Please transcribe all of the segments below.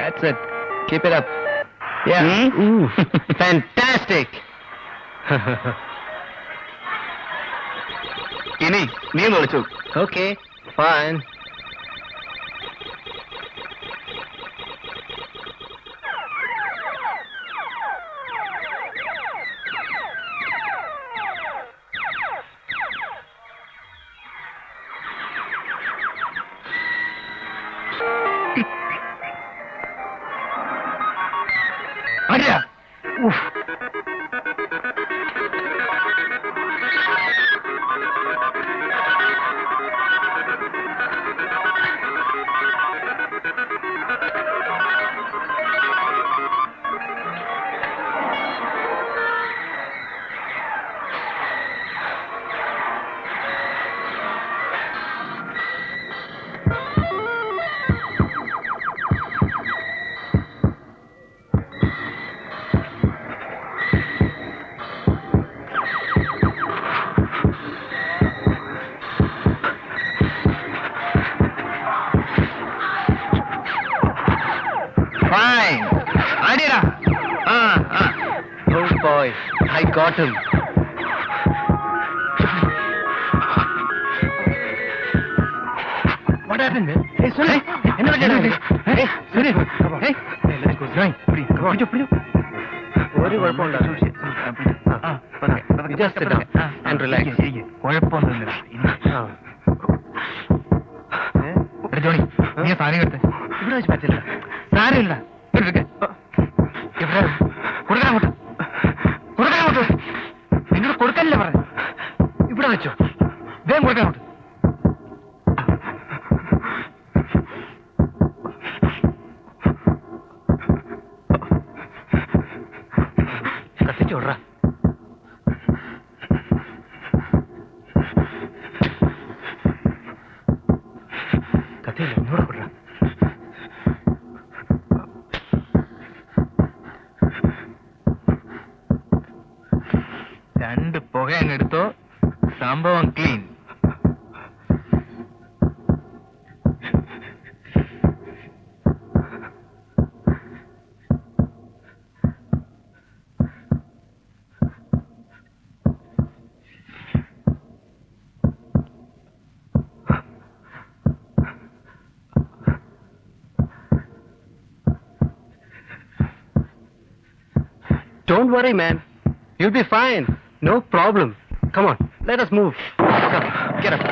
That's it. Keep it up. Yeah. Ooh. Fantastic. ഇനി നീ ഒന്ന് വിളിച്ചു. Okay, fine. Arya Fine. ആര്യടാ. Good boy. I got him. What happened, man? Hey, Sunil. എന്നാ പറ്റിയടാ? Hey, Sunil. Hey. Let's go. Right. പിടിച്ചോ. ഒരു കുഴപ്പമുണ്ടാവില്ല. Just sit down and relax. കുഴപ്പമൊന്നുമില്ല. ജോണി, നീ സാധനം എടുത്ത്. ഇവിടെ വെച്ച് പറ്റില്ല. സാരമില്ല. കൊടുക്കാനോട്ട് നിന്നോട് കൊടുക്കല്ലേ പറഞ്ഞു. ഇവിടെ വെച്ചോ. വേഗം കൊടുക്കാനോട്ട്. കത്തിച്ചോടാ. കത്തിയില്ല, ഒന്നുകൂടെ കൊടുക്ക. രണ്ട് പുക അങ്ങെടുത്തോ, സംഭവം clean. Don't worry, man. You'll be fine. No problem. Come on, let us move. Come, get up.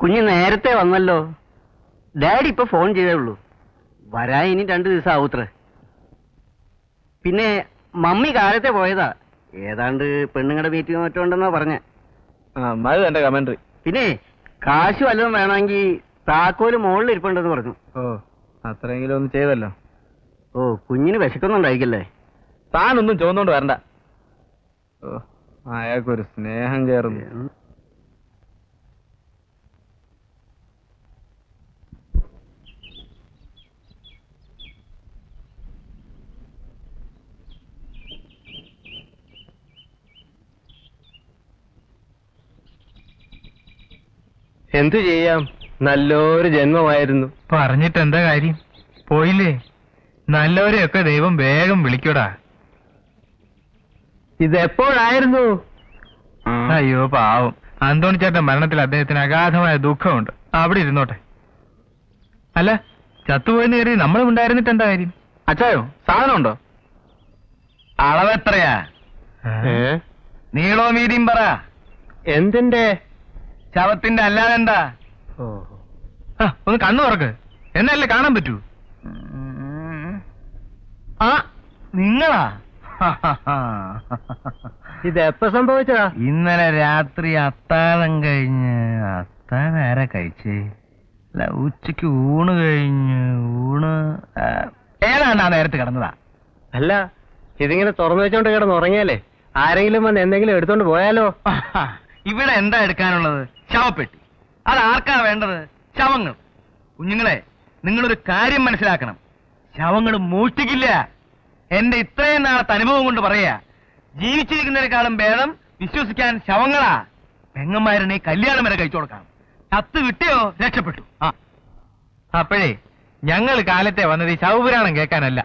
കുഞ്ഞ് നേരത്തെ വന്നല്ലോ. ഡാഡി ഇപ്പൊ ഫോൺ ചെയ്തേ ഉള്ളൂ. വരാൻ ഇനി 2 ദിവസം ആവൂത്രേ. പിന്നെ മമ്മി കാലത്തെ പോയതാ. ഏതാണ്ട് പെണ്ണുങ്ങളുടെ മീറ്റിംഗ് മറ്റുണ്ടെന്നാ പറഞ്ഞേ. അത് എന്റെ കമന്ററി. പിന്നെ കാശ് വല്ലതും വേണമെങ്കിൽ താക്കോല് മുകളിൽ ഇരിപ്പുണ്ടെന്ന് പറഞ്ഞു. ഓ, അത്രയെങ്കിലും ഒന്ന് ചെയ്തല്ലോ. ഓ, കുഞ്ഞിന് വിശക്കൊന്നും ഉണ്ടായിക്കല്ലേ. താനൊന്നും ചോദിച്ചോണ്ട് വരണ്ട. ഓ, അയാൾക്കൊരു സ്നേഹം കയറുന്നു. എന്തു ചെയ്യാം, നല്ലൊരു ജന്മമായിരുന്നു. പറഞ്ഞിട്ട് എന്താ കാര്യം? പോയില്ലേ? നല്ലവരെയൊക്കെ ദൈവം വേഗം വിളിക്കൂടാ. ഇതെപ്പോഴായിരുന്നു? അയ്യോ പാവം, അന്തോണി ചേട്ടൻ മരണത്തിൽ അദ്ദേഹത്തിന് അഗാധമായ ദുഃഖമുണ്ട്. അവിടെ ഇരുന്നോട്ടെ. അല്ല, ചത്തുപോയെന്ന് കയറി നമ്മളും ഉണ്ടായിരുന്നിട്ട് എന്താ കാര്യം? അച്ചായോ സാധനം ഉണ്ടോ? അളവെത്രയാ? നീളോ വീതിയും പറ. എന്തിന്റെ? ശവത്തിന്റെ അല്ലാതെ എന്താ? ഒന്ന് കണ്ണു തുറക്ക്, എന്നല്ലേ കാണാൻ പറ്റൂ. ആ നിങ്ങളാ? ഇത് എപ്പോ സംഭവിച്ചതാ? ഇന്നലെ രാത്രി അത്താഴം കഴിഞ്ഞ്. അത്താഴം ആരാ കഴിച്ചേ? അല്ല, ഉച്ചക്ക് ഊണ് കഴിഞ്ഞ്. ഊണ് ഏതാണ്ട് ആ നേരത്ത് കിടന്നതാ. അല്ല, ഇതിങ്ങനെ തുറന്നു വെച്ചോണ്ട് കിടന്ന് ഉറങ്ങിയാലേ ആരെങ്കിലും വന്ന് എന്തെങ്കിലും എടുത്തോണ്ട് പോയാലോ? ഇവിടെ എന്താ എടുക്കാനുള്ളത്? ശവപ്പെട്ടി. അത് ആർക്കാ വേണ്ടത്? ശവങ്ങൾ. കുഞ്ഞുങ്ങളെ, നിങ്ങളൊരു കാര്യം മനസ്സിലാക്കണം. ശവങ്ങൾ മോഷ്ടിക്കില്ല. എന്റെ ഇത്രയും നാളത്തെ അനുഭവം കൊണ്ട് പറയാ, ജീവിച്ചിരിക്കുന്നതിനേക്കാളും ഭേദം വിശ്വസിക്കാൻ ശവങ്ങളാ. പെങ്ങന്മാരനെ കല്യാണം വരെ കഴിച്ചു കൊടുക്കാം. കത്ത് കിട്ടിയോ രക്ഷപ്പെട്ടു. അപ്പോഴേ ഞങ്ങൾ കാലത്തെ വന്നത് ഈ ശവപുരാണം കേൾക്കാനല്ല,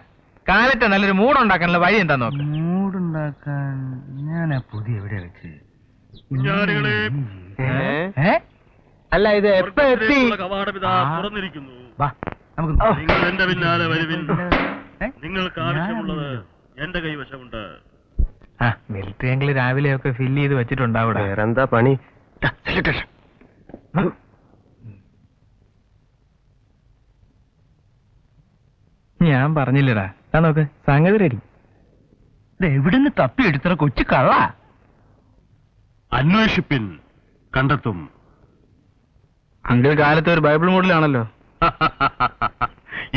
കാലത്തെ നല്ലൊരു മൂടുണ്ടാക്കാനുള്ള വഴി എന്താ നോക്കാം. മൂടുണ്ടാക്കാൻ ഞാൻ പുതിയ എവിടെ വെച്ച്? അല്ല, ഇത് എപ്പോ എത്തി? തുറന്നിരിക്കുന്നു. നമുക്ക് നിങ്ങൾ എന്റെ പിന്നാലെ വരുവിൻ. നിങ്ങൾക്ക് ആവശ്യമുള്ളത് എന്റെ കൈവശമുണ്ട്. മിലിറ്ററി ആംഗിൾ രാവിലെയൊക്കെ ഫില്ല് ചെയ്ത് വെച്ചിട്ടുണ്ടാവിടെ. വേറെന്താ പണി? ഞാൻ പറഞ്ഞില്ലടാ. നോക്ക്, സംഗതി റെഡി. എവിടുന്ന് തപ്പി എടുത്ത കൊച്ചു കള്ള. അന്വേഷിപ്പിൻ, കണ്ടെത്തും. അങ്കിൾ കാലത്ത് ഒരു ബൈബിൾ മോഡലാണല്ലോ.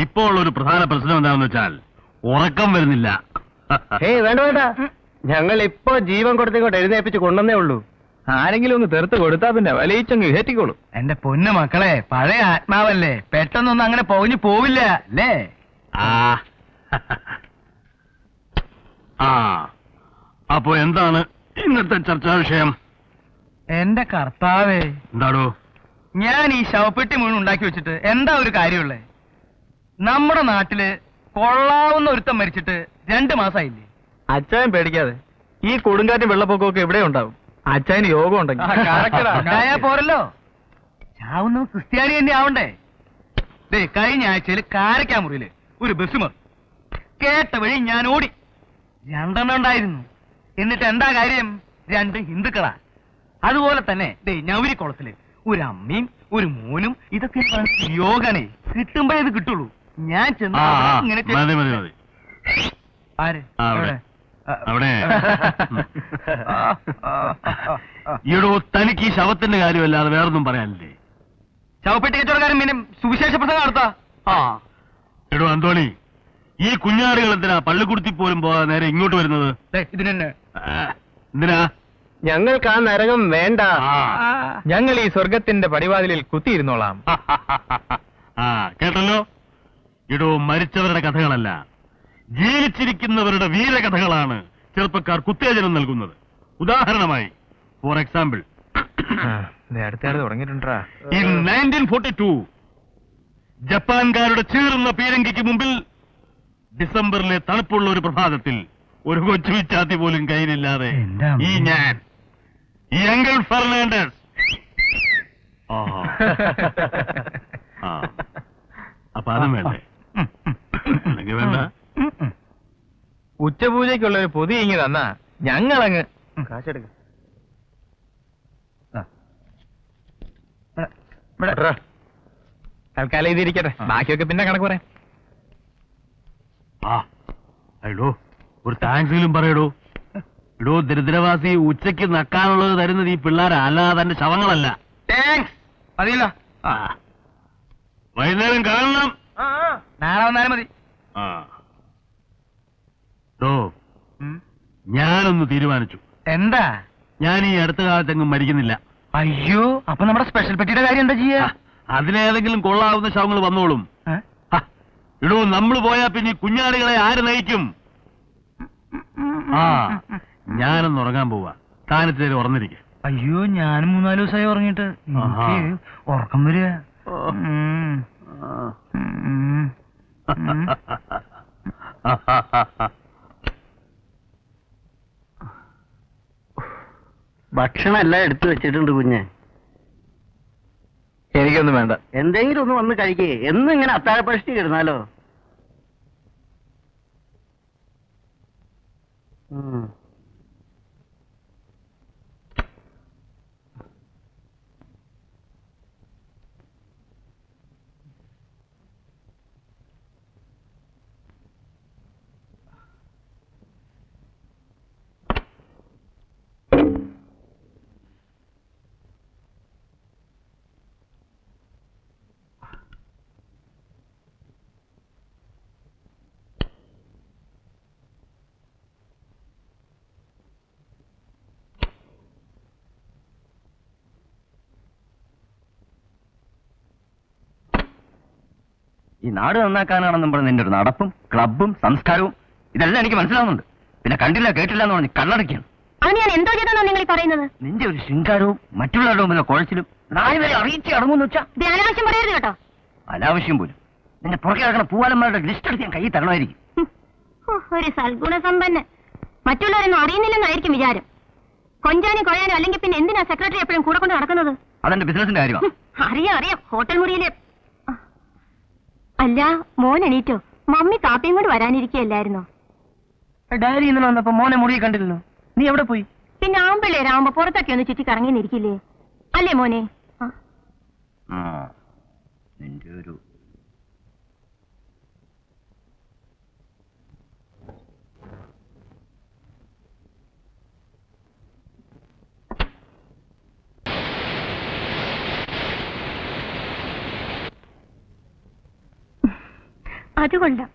ഇപ്പോൾ ഒരു പ്രധാന പ്രശ്നം എന്താണെന്ന് വെച്ചാൽ ഉറക്കം വരുന്നില്ല. ഏയ് വേണ്ട വേണ്ട, ഞങ്ങൾ ഇപ്പോ ജീവൻ കൊടുത്തിങ്ങോട്ട് എഴുന്നേപ്പിച്ച് കൊണ്ടുവന്നേ ഉള്ളൂ. ആരെങ്കിലും ഒന്ന് തീർത്ത് കൊടുത്താ പിന്നെ വലിയച്ചങ്ങ് കയറ്റിക്കോളൂ. എന്റെ പൊന്നു മക്കളെ, പഴയ ആത്മാവല്ലേ, പെട്ടെന്നൊന്നും അങ്ങനെ പോയിഞ്ഞു പോവില്ല അല്ലേ? അപ്പോ എന്താണ് ഇന്നത്തെ ചർച്ചാ വിഷയം? എന്റെ കർത്താവേ, എന്താടോ? ഞാൻ ഈ ശവപ്പെട്ടി മുഴുവൻ ഉണ്ടാക്കി വെച്ചിട്ട് എന്താ ഒരു കാര്യമുള്ളേ? നമ്മുടെ നാട്ടില് കൊള്ളാവുന്ന ഒരുത്തം മരിച്ചിട്ട് 2 മാസമായില്ലേ? അച്ചായൻ പേടിക്കാതെ, ഈ കൊടുങ്കാറ്റും വെള്ളപ്പൊക്കമൊക്കെ ഇവിടെ ഉണ്ടാവും. അച്ചായന് യോഗം ഉണ്ടായാ പോരല്ലോ, ചാവുന്ന ക്രിസ്ത്യാനി തന്നെ ആവണ്ടേ? ദേ, കഴിഞ്ഞ ആഴ്ചയിൽ കാരക്കാമുറിയില് ഒരു ബസ് കേട്ട വഴി ഞാൻ ഓടി. 2 ഉണ്ടായിരുന്നു. എന്നിട്ട് എന്താ കാര്യം? 2 ഹിന്ദുക്കളാ. അതുപോലെ തന്നെ ദേ ഞൗരിക്കുളത്തില് ഒരു അമ്മയും ഒരു മോനും. ഇതൊക്കെ യോഗണേ, കിട്ടുമ്പോഴേ ഇത് കിട്ടുള്ളൂ. ഞാൻ ചെന്ന് ഇങ്ങനെ മതി മതി മതി. ആര് അവിടെ അവിടെ ഈടോ, തനിക്ക് ഈ ശവത്തിന്റെ കാര്യമല്ലാതെ വേറൊന്നും പറയാനില്ലേ? ശവപ്പെട്ടി കച്ചവടക്കാരൻ പിന്നെ സുവിശേഷ പ്രസംഗം നടത്താ. എടോ അന്തോണി, ഈ കുഞ്ഞാടുകൾ എന്തിനാ പള്ളിക്കുടുത്തി പോലും പോകാതെ നേരെ ഇങ്ങോട്ട് വരുന്നത്? ഇതിനെന്നെ എന്തിനാ? ഞങ്ങൾക്ക് ആ നരകം വേണ്ട. ഞങ്ങൾ ഈ സ്വർഗത്തിന്റെ പടിവാതിലിൽ കുത്തിയിരുന്നോളാം. കേട്ടല്ലോ, ഇടോ, മരിച്ചവരുടെ കഥകളല്ല, ജീവിച്ചിരിക്കുന്നവരുടെ വീരകഥകളാണ് ചെറുപ്പക്കാർ കുത്തേജനം നൽകുന്നത്. ഉദാഹരണമായി, ഫോർ എക്സാമ്പിൾ, അടുത്തയാൾ തുടങ്ങിയിട്ടുണ്ടാ. ഇൻ 1942 ജപ്പാൻകാരുടെ ചീറുന്ന പീരങ്കിക്ക് മുമ്പിൽ ഡിസംബറിലെ തണുപ്പുള്ള ഒരു പ്രഭാതത്തിൽ ഒരു കൊച്ചു വിച്ചാത്തി പോലും കയ്യിലില്ലാതെ ഈ ഞാൻ, ഈ അങ്കിൾ ഫെർണാണ്ടസ്. അപ്പൊ അതും വേണ്ടേ? അല്ലെങ്കിൽ വേണ്ട. ഉച്ചപൂജയ്ക്കുള്ള ഒരു പൊതി ഇങ്ങി തന്നാ ഞങ്ങളങ്ങ് കാശെടുക്ക. തൽക്കാലം ഇതിരിക്കട്ടെ, ബാക്കിയൊക്കെ പിന്നെ കണക്ക് പറയാം. അയ്യോ, ഒരു താങ്ക്സിലും പറയടോ. ഇടോ, ദരിദ്രവാസി ഉച്ചയ്ക്ക് നക്കാനുള്ളത് തരുന്നത് ഈ പിള്ളേരാ, അല്ലാതെ തന്റെ ശവങ്ങളല്ല. താങ്ക്സ്. മതിയല്ല, വൈകുന്നേരം കാണണം. നാളെ വന്നാലും മതി. ഞാനൊന്ന് തീരുമാനിച്ചു. എന്താ? ഞാൻ ഈ അടുത്ത കാലത്തെങ്ങും മരിക്കുന്നില്ല. അയ്യോ, അപ്പൊ നമ്മുടെ സ്പെഷ്യൽ പെട്ടിയുടെ കാര്യം എന്താ ചെയ്യാ? അതിനേതെങ്കിലും കൊള്ളാവുന്ന ശവങ്ങൾ വന്നോളും. ഇടോ, നമ്മൾ പോയാ പിന്നെ ഈ കുഞ്ഞാടുകളെ ആര് നയിക്കും? ഞാനൊന്ന് ഉറങ്ങാൻ പോവാ. താനത്തേര് ഉറന്നിരിക്കെ. അയ്യോ, ഞാനും 3-4 ദിവസമായി ഉറങ്ങിയിട്ട്. ഉറക്കം വരിക. ഭക്ഷണം എല്ലാം എടുത്തു വെച്ചിട്ടുണ്ട് കുഞ്ഞ്. എനിക്കൊന്നും വേണ്ട. എന്തെങ്കിലും ഒന്ന് വന്ന് കഴിക്കേ. എന്നും ഇങ്ങനെ അത്താഴപ്പഴിച്ച് കിടന്നാലോ? ഈ നാട് നന്നാക്കാനാണെന്നും പറഞ്ഞ് നിന്റെ ഒരു നടപ്പും ക്ലബും സംസ്കാരവും ഇതെല്ലാം എനിക്ക് മനസ്സിലാവുന്നുണ്ട്. പിന്നെ കണ്ടില്ല കേട്ടില്ല എന്ന് പറഞ്ഞ് കണ്ണടയ്ക്കാണ്. അത് ഞാൻ എന്തോ ചെയ്തെന്നാ നിങ്ങൾ പറയുന്നത്? നിന്റെ ഒരു ശൃംഗാരവും മറ്റുള്ളവരുടെ മുമ്പിലെ കുഴച്ചിലും നാളെ വരെ അറിയിച്ച് അടങ്ങുമെന്ന് വെച്ചാ അനാവശ്യം പറയരുത് കേട്ടോ. അനാവശ്യം പോലും. നിന്റെ പുറകെ നടക്കുന്ന പൂവാലന്മാരുടെ ലിസ്റ്റ് എടുത്ത് ഞാൻ കൈ തരണമായിരിക്കും. ഒരു സൽഗുണ സമ്പന്നൻ. മറ്റുള്ളവരൊന്നും അറിയുന്നില്ലെന്നായിരിക്കും വിചാരം. കൊഞ്ചാനും കൊഴയാനും അല്ലെങ്കിൽ പിന്നെ എന്തിനാ സെക്രട്ടറി എപ്പോഴും കൂടെ കൊണ്ട് നടക്കുന്നത്? അതെന്റെ ബിസിനസിന്റെ കാര്യമാണ്. അറിയാം. ഹോട്ടൽ മുറിയിലെ അല്ല, മോൻ എണീറ്റോ? മമ്മി കാപ്പിയും കൊണ്ട് വരാനിരിക്കുകയല്ലായിരുന്നോ? ഡയറി ഇന്നലെ വന്നപ്പോ മോനെ മുറിയെ കണ്ടില്ലല്ലോ. നീ എവിടെ പോയി? പിന്നെ ആമ്പിള്ളേരാവുമ്പോ പുറത്തൊക്കെ ഒന്ന് ചുറ്റി കറങ്ങിന്നിരിക്കില്ലേ? അല്ലേ മോനെ? നിന്റെ ഒരു അതുകൊണ്ടാ.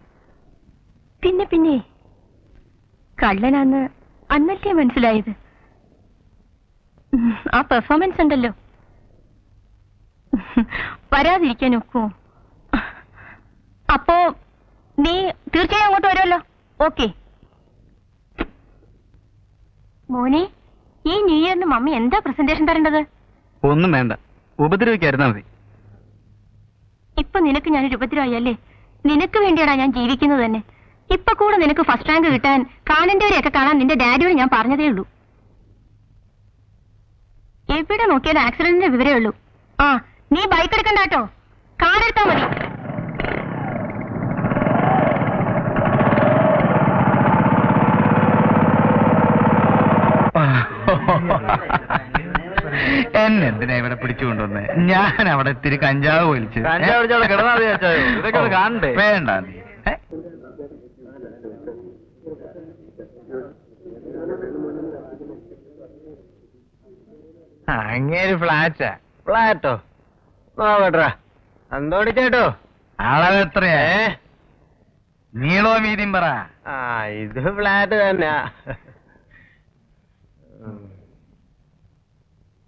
പിന്നെ കള്ളനാന്ന് അന്നല്ലേ മനസ്സിലായത്. ആ പെർഫോമൻസ് ഉണ്ടല്ലോ, വരാതിരിക്കാൻ ഒക്കുമോ? അപ്പോ നീ തീർച്ചയായും അങ്ങോട്ട് വരുമല്ലോ. ഓക്കെ മോനെ, ഈ ന്യൂ ഇയറിന് മമ്മി എന്താ പ്രസന്റേഷൻ തരേണ്ടത്? ഒന്നും വേണ്ട, ഉപദ്രവിക്കായിരുന്നാ മതി. ഇപ്പൊ നിനക്ക് ഞാനൊരു ഉപദ്രവമായി അല്ലേ? നിനക്ക് വേണ്ടിയാടാ ഞാൻ ജീവിക്കുന്നത് തന്നെ. ഇപ്പൊ കൂടെ നിനക്ക് ഫസ്റ്റ് റാങ്ക് കിട്ടാൻ കാണേണ്ടവരെയൊക്കെ കാണാൻ നിന്റെ ഡാഡിയോട് ഞാൻ പറഞ്ഞതേ ഉള്ളൂ. എവിടെ നോക്കിയാലും ആക്സിഡന്റിന്റെ വിവരമേ ഉള്ളൂ. ആ, നീ ബൈക്ക് എടുക്കണ്ട കേട്ടോ, കാർ എടുത്താ മതി. എന്നെന്തിനാ ഇവിടെ പിടിച്ചുകൊണ്ടുവന്നേ? ഞാൻ അവിടെ ഇത്തിരി കഞ്ചാവ് വലിച്ച് കാണണ്ടേ? വേണ്ട. അങ്ങേര് ഫ്ലാറ്റോ നോക്കട്ടാ. എന്തോടി ചേട്ടോ? അളവെത്രയാ? നീളോ വീതിയും പറ. ഇത് ഫ്ലാറ്റ് തന്നെയാ.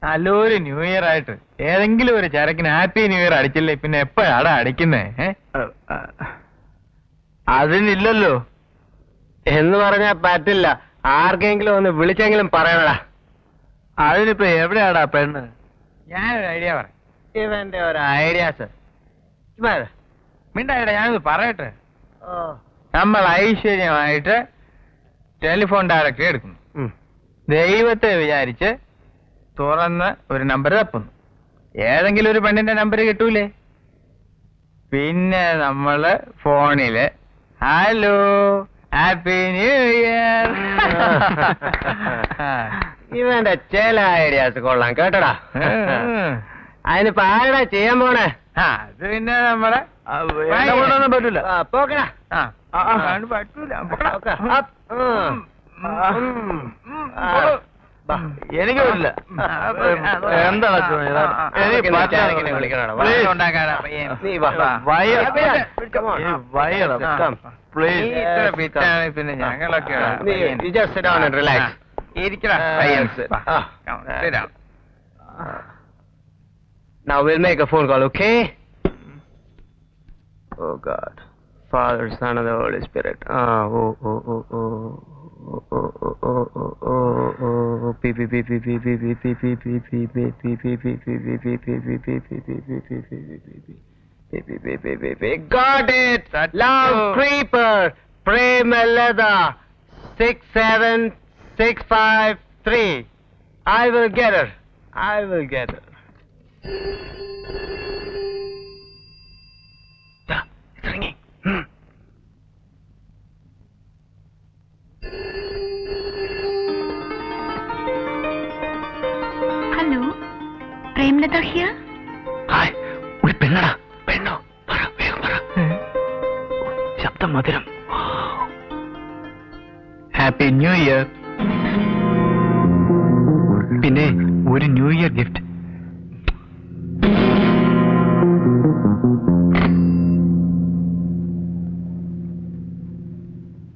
നല്ലൊരു ന്യൂ ഇയർ ആയിട്ട് ഏതെങ്കിലും ഒരു ചരക്കിന് ഹാപ്പി ന്യൂ ഇയർ അടിച്ചില്ലേ പിന്നെ എപ്പോഴാടാ അടിക്കുന്നേ? അതിനില്ലല്ലോ എന്ന് പറഞ്ഞാ പറ്റില്ല. ആർക്കെങ്കിലും ഒന്ന് വിളിച്ചെങ്കിലും പറയണടാ. അതിനിപ്പോ എവിടെയാടാ പെണ്ണ്? ഞാനൊരു ഐഡിയ പറയാം. ഇവന്റെ ഒരു ഐഡിയാസ് മിണ്ടായിട്ടാ, ഞാനത് പറയട്ടെ. നമ്മൾ ഐശ്വര്യമായിട്ട് ടെലിഫോൺ ഡയറക്ടറി എടുക്കുന്നു. ദൈവത്തെ വിചാരിച്ച് തുറന്ന് ഒരു നമ്പർ തപ്പുന്നു. ഏതെങ്കിലും ഒരു പെണ്ണിന്റെ നമ്പർ കിട്ടൂലേ? പിന്നെ നമ്മള് ഫോണില് ഹലോ ഹാപ്പി ന്യൂ ഇയർ. ഇവന്റെ ചില ഐഡിയാസ് കൊള്ളാം കേട്ടടാ. അതിനിപ്പോ ആരടാ ചെയ്യാൻ പോണേ? അത് പിന്നെ നമ്മളെ പറ്റൂല. പോക്കടാ. പറ്റൂല. എനിക്ക് പറ്റില്ല. എന്താ പിന്നെ ഞങ്ങളൊക്കെ Now we'll make a phone call, okay? Oh God, Father, Son, and the Holy Spirit. Got it. Love Creeper, Prem Leda, 67653. I will get her. Premlatha here. Hi, ഒരു പെണ്ണടാ. പെണ്ണോ? പറ, വേഗം പറ. ശബ്ദം മധുരം. Happy new year. പിന്നെ ഒരു ന്യൂ ഇയർ ഗിഫ്റ്റ്.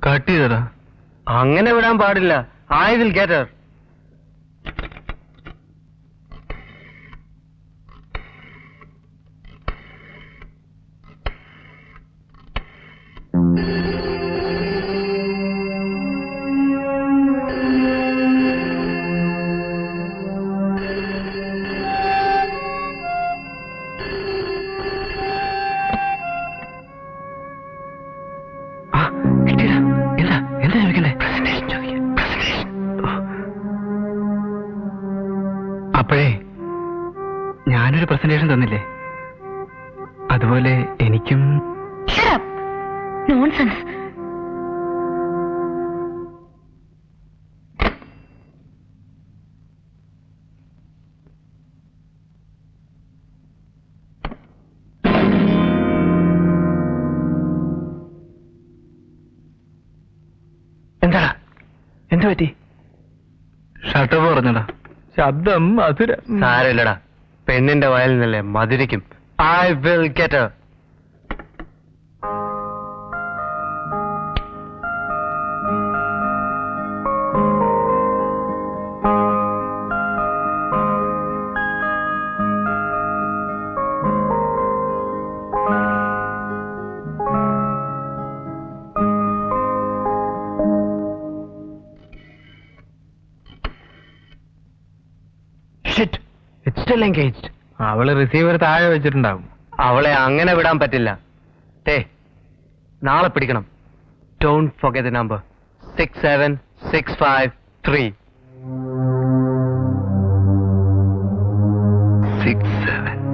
കട്ട് ചെയ്തടാ. അങ്ങനെ വിടാൻ പാടില്ല. I will get her. അപ്പോഴേ ഞാനൊരു പ്രസന്റേഷൻ തന്നില്ലേ, അതുപോലെ എനിക്കും. നോൺസെൻസ്. എന്താടാ, എന്ത് പറ്റി? ഷട്ടപ്പ് പറഞ്ഞടാ. ശബ്ദം മധുരം. സാരമില്ലടാ, പെണ്ണിന്റെ വയലിൽ നിന്നല്ലേ മധുരിക്കും. I will get her. It's still engaged. അവള് റിസീവർ താഴെ വെച്ചിട്ടുണ്ടാവും. അവളെ അങ്ങനെ വിടാൻ പറ്റില്ല. നാളെ പിടിക്കണം. Don't forget the number. 67653. 67653.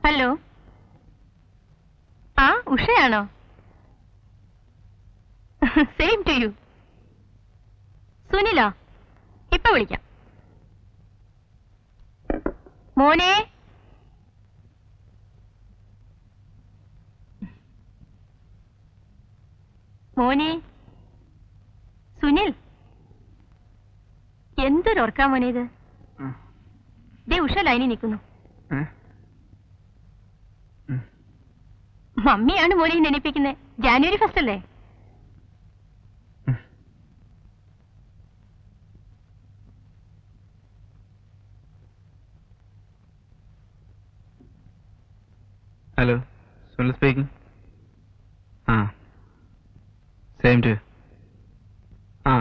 Hello, ആ ഉഷയാണോ? Same to you. സുനിലോ? ഇപ്പൊ വിളിക്കാം. മോനെ, മോനെ സുനിൽ, എന്തൊരൊർക്കാ മോനെ ഇത്. ദേ ഉഷ ലൈനിൽ നിൽക്കുന്നു. മമ്മിയാണ് മോനെ നെനപ്പിക്കുന്നത്. ജാനുവരി 1 അല്ലേ? Hello, Sunil speaking. ആ, സെയിം ടു. ആ,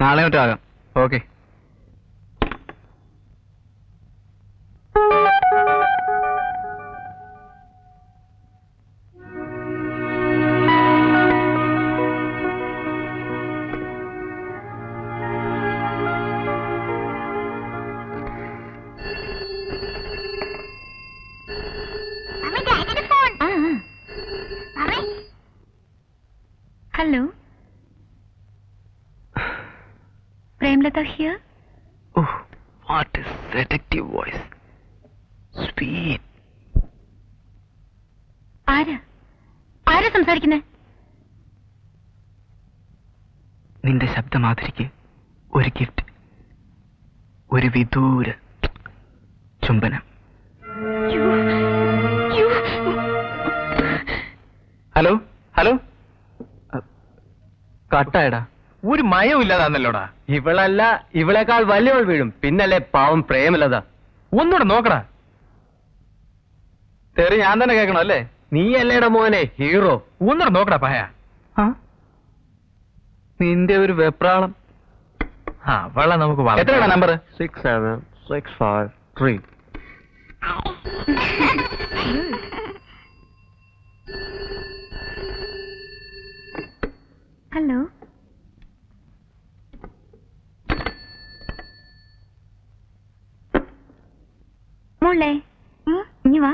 നാളെ മറ്റോ ആകാം. Okay. Hello, Premlatha here. Oh, what a seductive voice. Sweet. ആരാ സംസാരിക്കുന്നേ? നിന്റെ ശബ്ദമാധുരിക്ക് ഒരു ഗിഫ്റ്റ്, ഒരു വിദൂര ചുംബനം. ഹലോ ഹലോ, കട്ടായടാ. ഒരു മയവും ഇല്ലാതാന്നല്ലോടാ. ഇവളല്ല, ഇവളെക്കാൾ വലിയവൾ വീഴും. പിന്നല്ലേ പാവം പ്രേമലത. ഒന്നുകൂടെ നോക്കടാ. തെറി ഞാൻ തന്നെ കേൾക്കണം അല്ലേ? നീ അല്ലേടാ മോനെ ഹീറോ. ഒന്നുകൂടെ നോക്കടാ പായ. നിന്റെ ഒരു വെപ്രാളം. അവളെ നമുക്ക് എത്രയാടാ നമ്പർ? 67653. ഹലോ, മോളെ ഇനി വാ.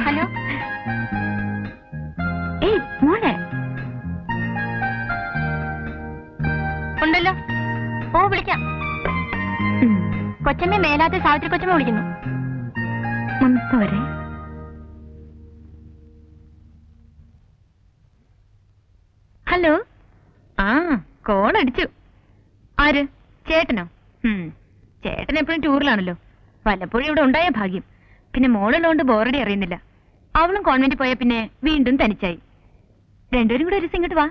ഹലോ. ഏയ് മോളെ ഉണ്ടല്ലോ. ഓ വിളിക്കാം. കൊച്ചമ്മ മേലാത്ത സാവിത്രി കൊച്ചമ്മ വിളിക്കുന്നു. പോരെ. ഹലോ. ആ കോളടിച്ചു. ആര്? ചേട്ടനോ? ചേട്ടൻ എപ്പോഴും ടൂറിലാണല്ലോ. വല്ലപ്പോഴും ഇവിടെ ഉണ്ടായ ഭാഗ്യം. പിന്നെ മോളുള്ളതുകൊണ്ട് ബോറടി അറിയുന്നില്ല. അവളും കോൺവെന്റ് പോയ പിന്നെ വീണ്ടും തനിച്ചായി. രണ്ടുപേരും കൂടെ ഒരു ഇങ്ങോട്ട് വാ.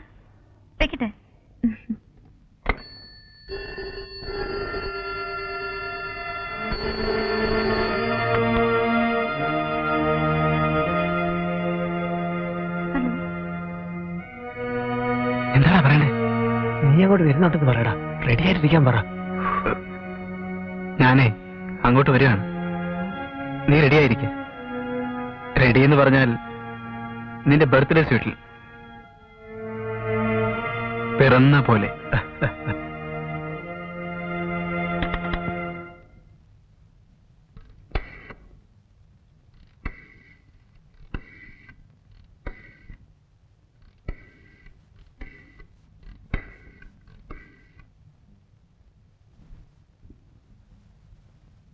വെക്കട്ടെ. എന്താടാ പറയണ്ടേ? നീ അങ്ങോട്ട് വരുന്നുണ്ടെന്ന് പറയടാ. റെഡി ആയിട്ടിരിക്കാൻ പറ. ഞാനേ അങ്ങോട്ട് വരികയാണ്. നീ റെഡി ആയിരിക്ക. റെഡി എന്ന് പറഞ്ഞാൽ നിന്റെ ബർത്ത്ഡേ സ്വീറ്റിൽ പിറന്ന പോലെ.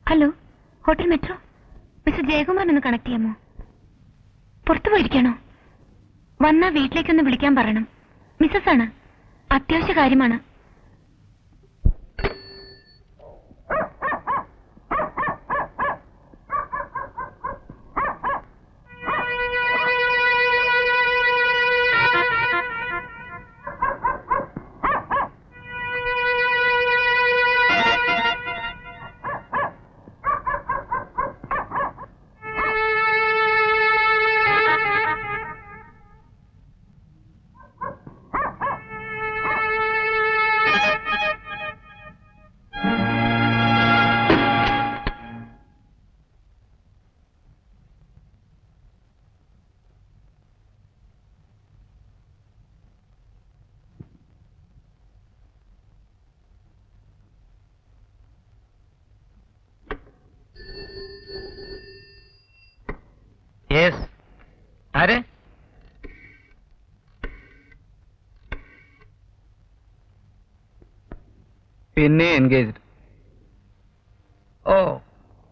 Hello, hotel metro. Mister Jayakumar ഒന്ന് കണക്ട് ചെയ്യാമോ? പുറത്തു പോയിരിക്കണോ? വന്നാ വീട്ടിലേക്കൊന്ന് വിളിക്കാൻ പറയണം. മിസ്സസ് ആണ്, അത്യാവശ്യ കാര്യമാണ്. യെസ്. ആര്? പിന്നെ എൻഗേജ്ഡ്. ഓ,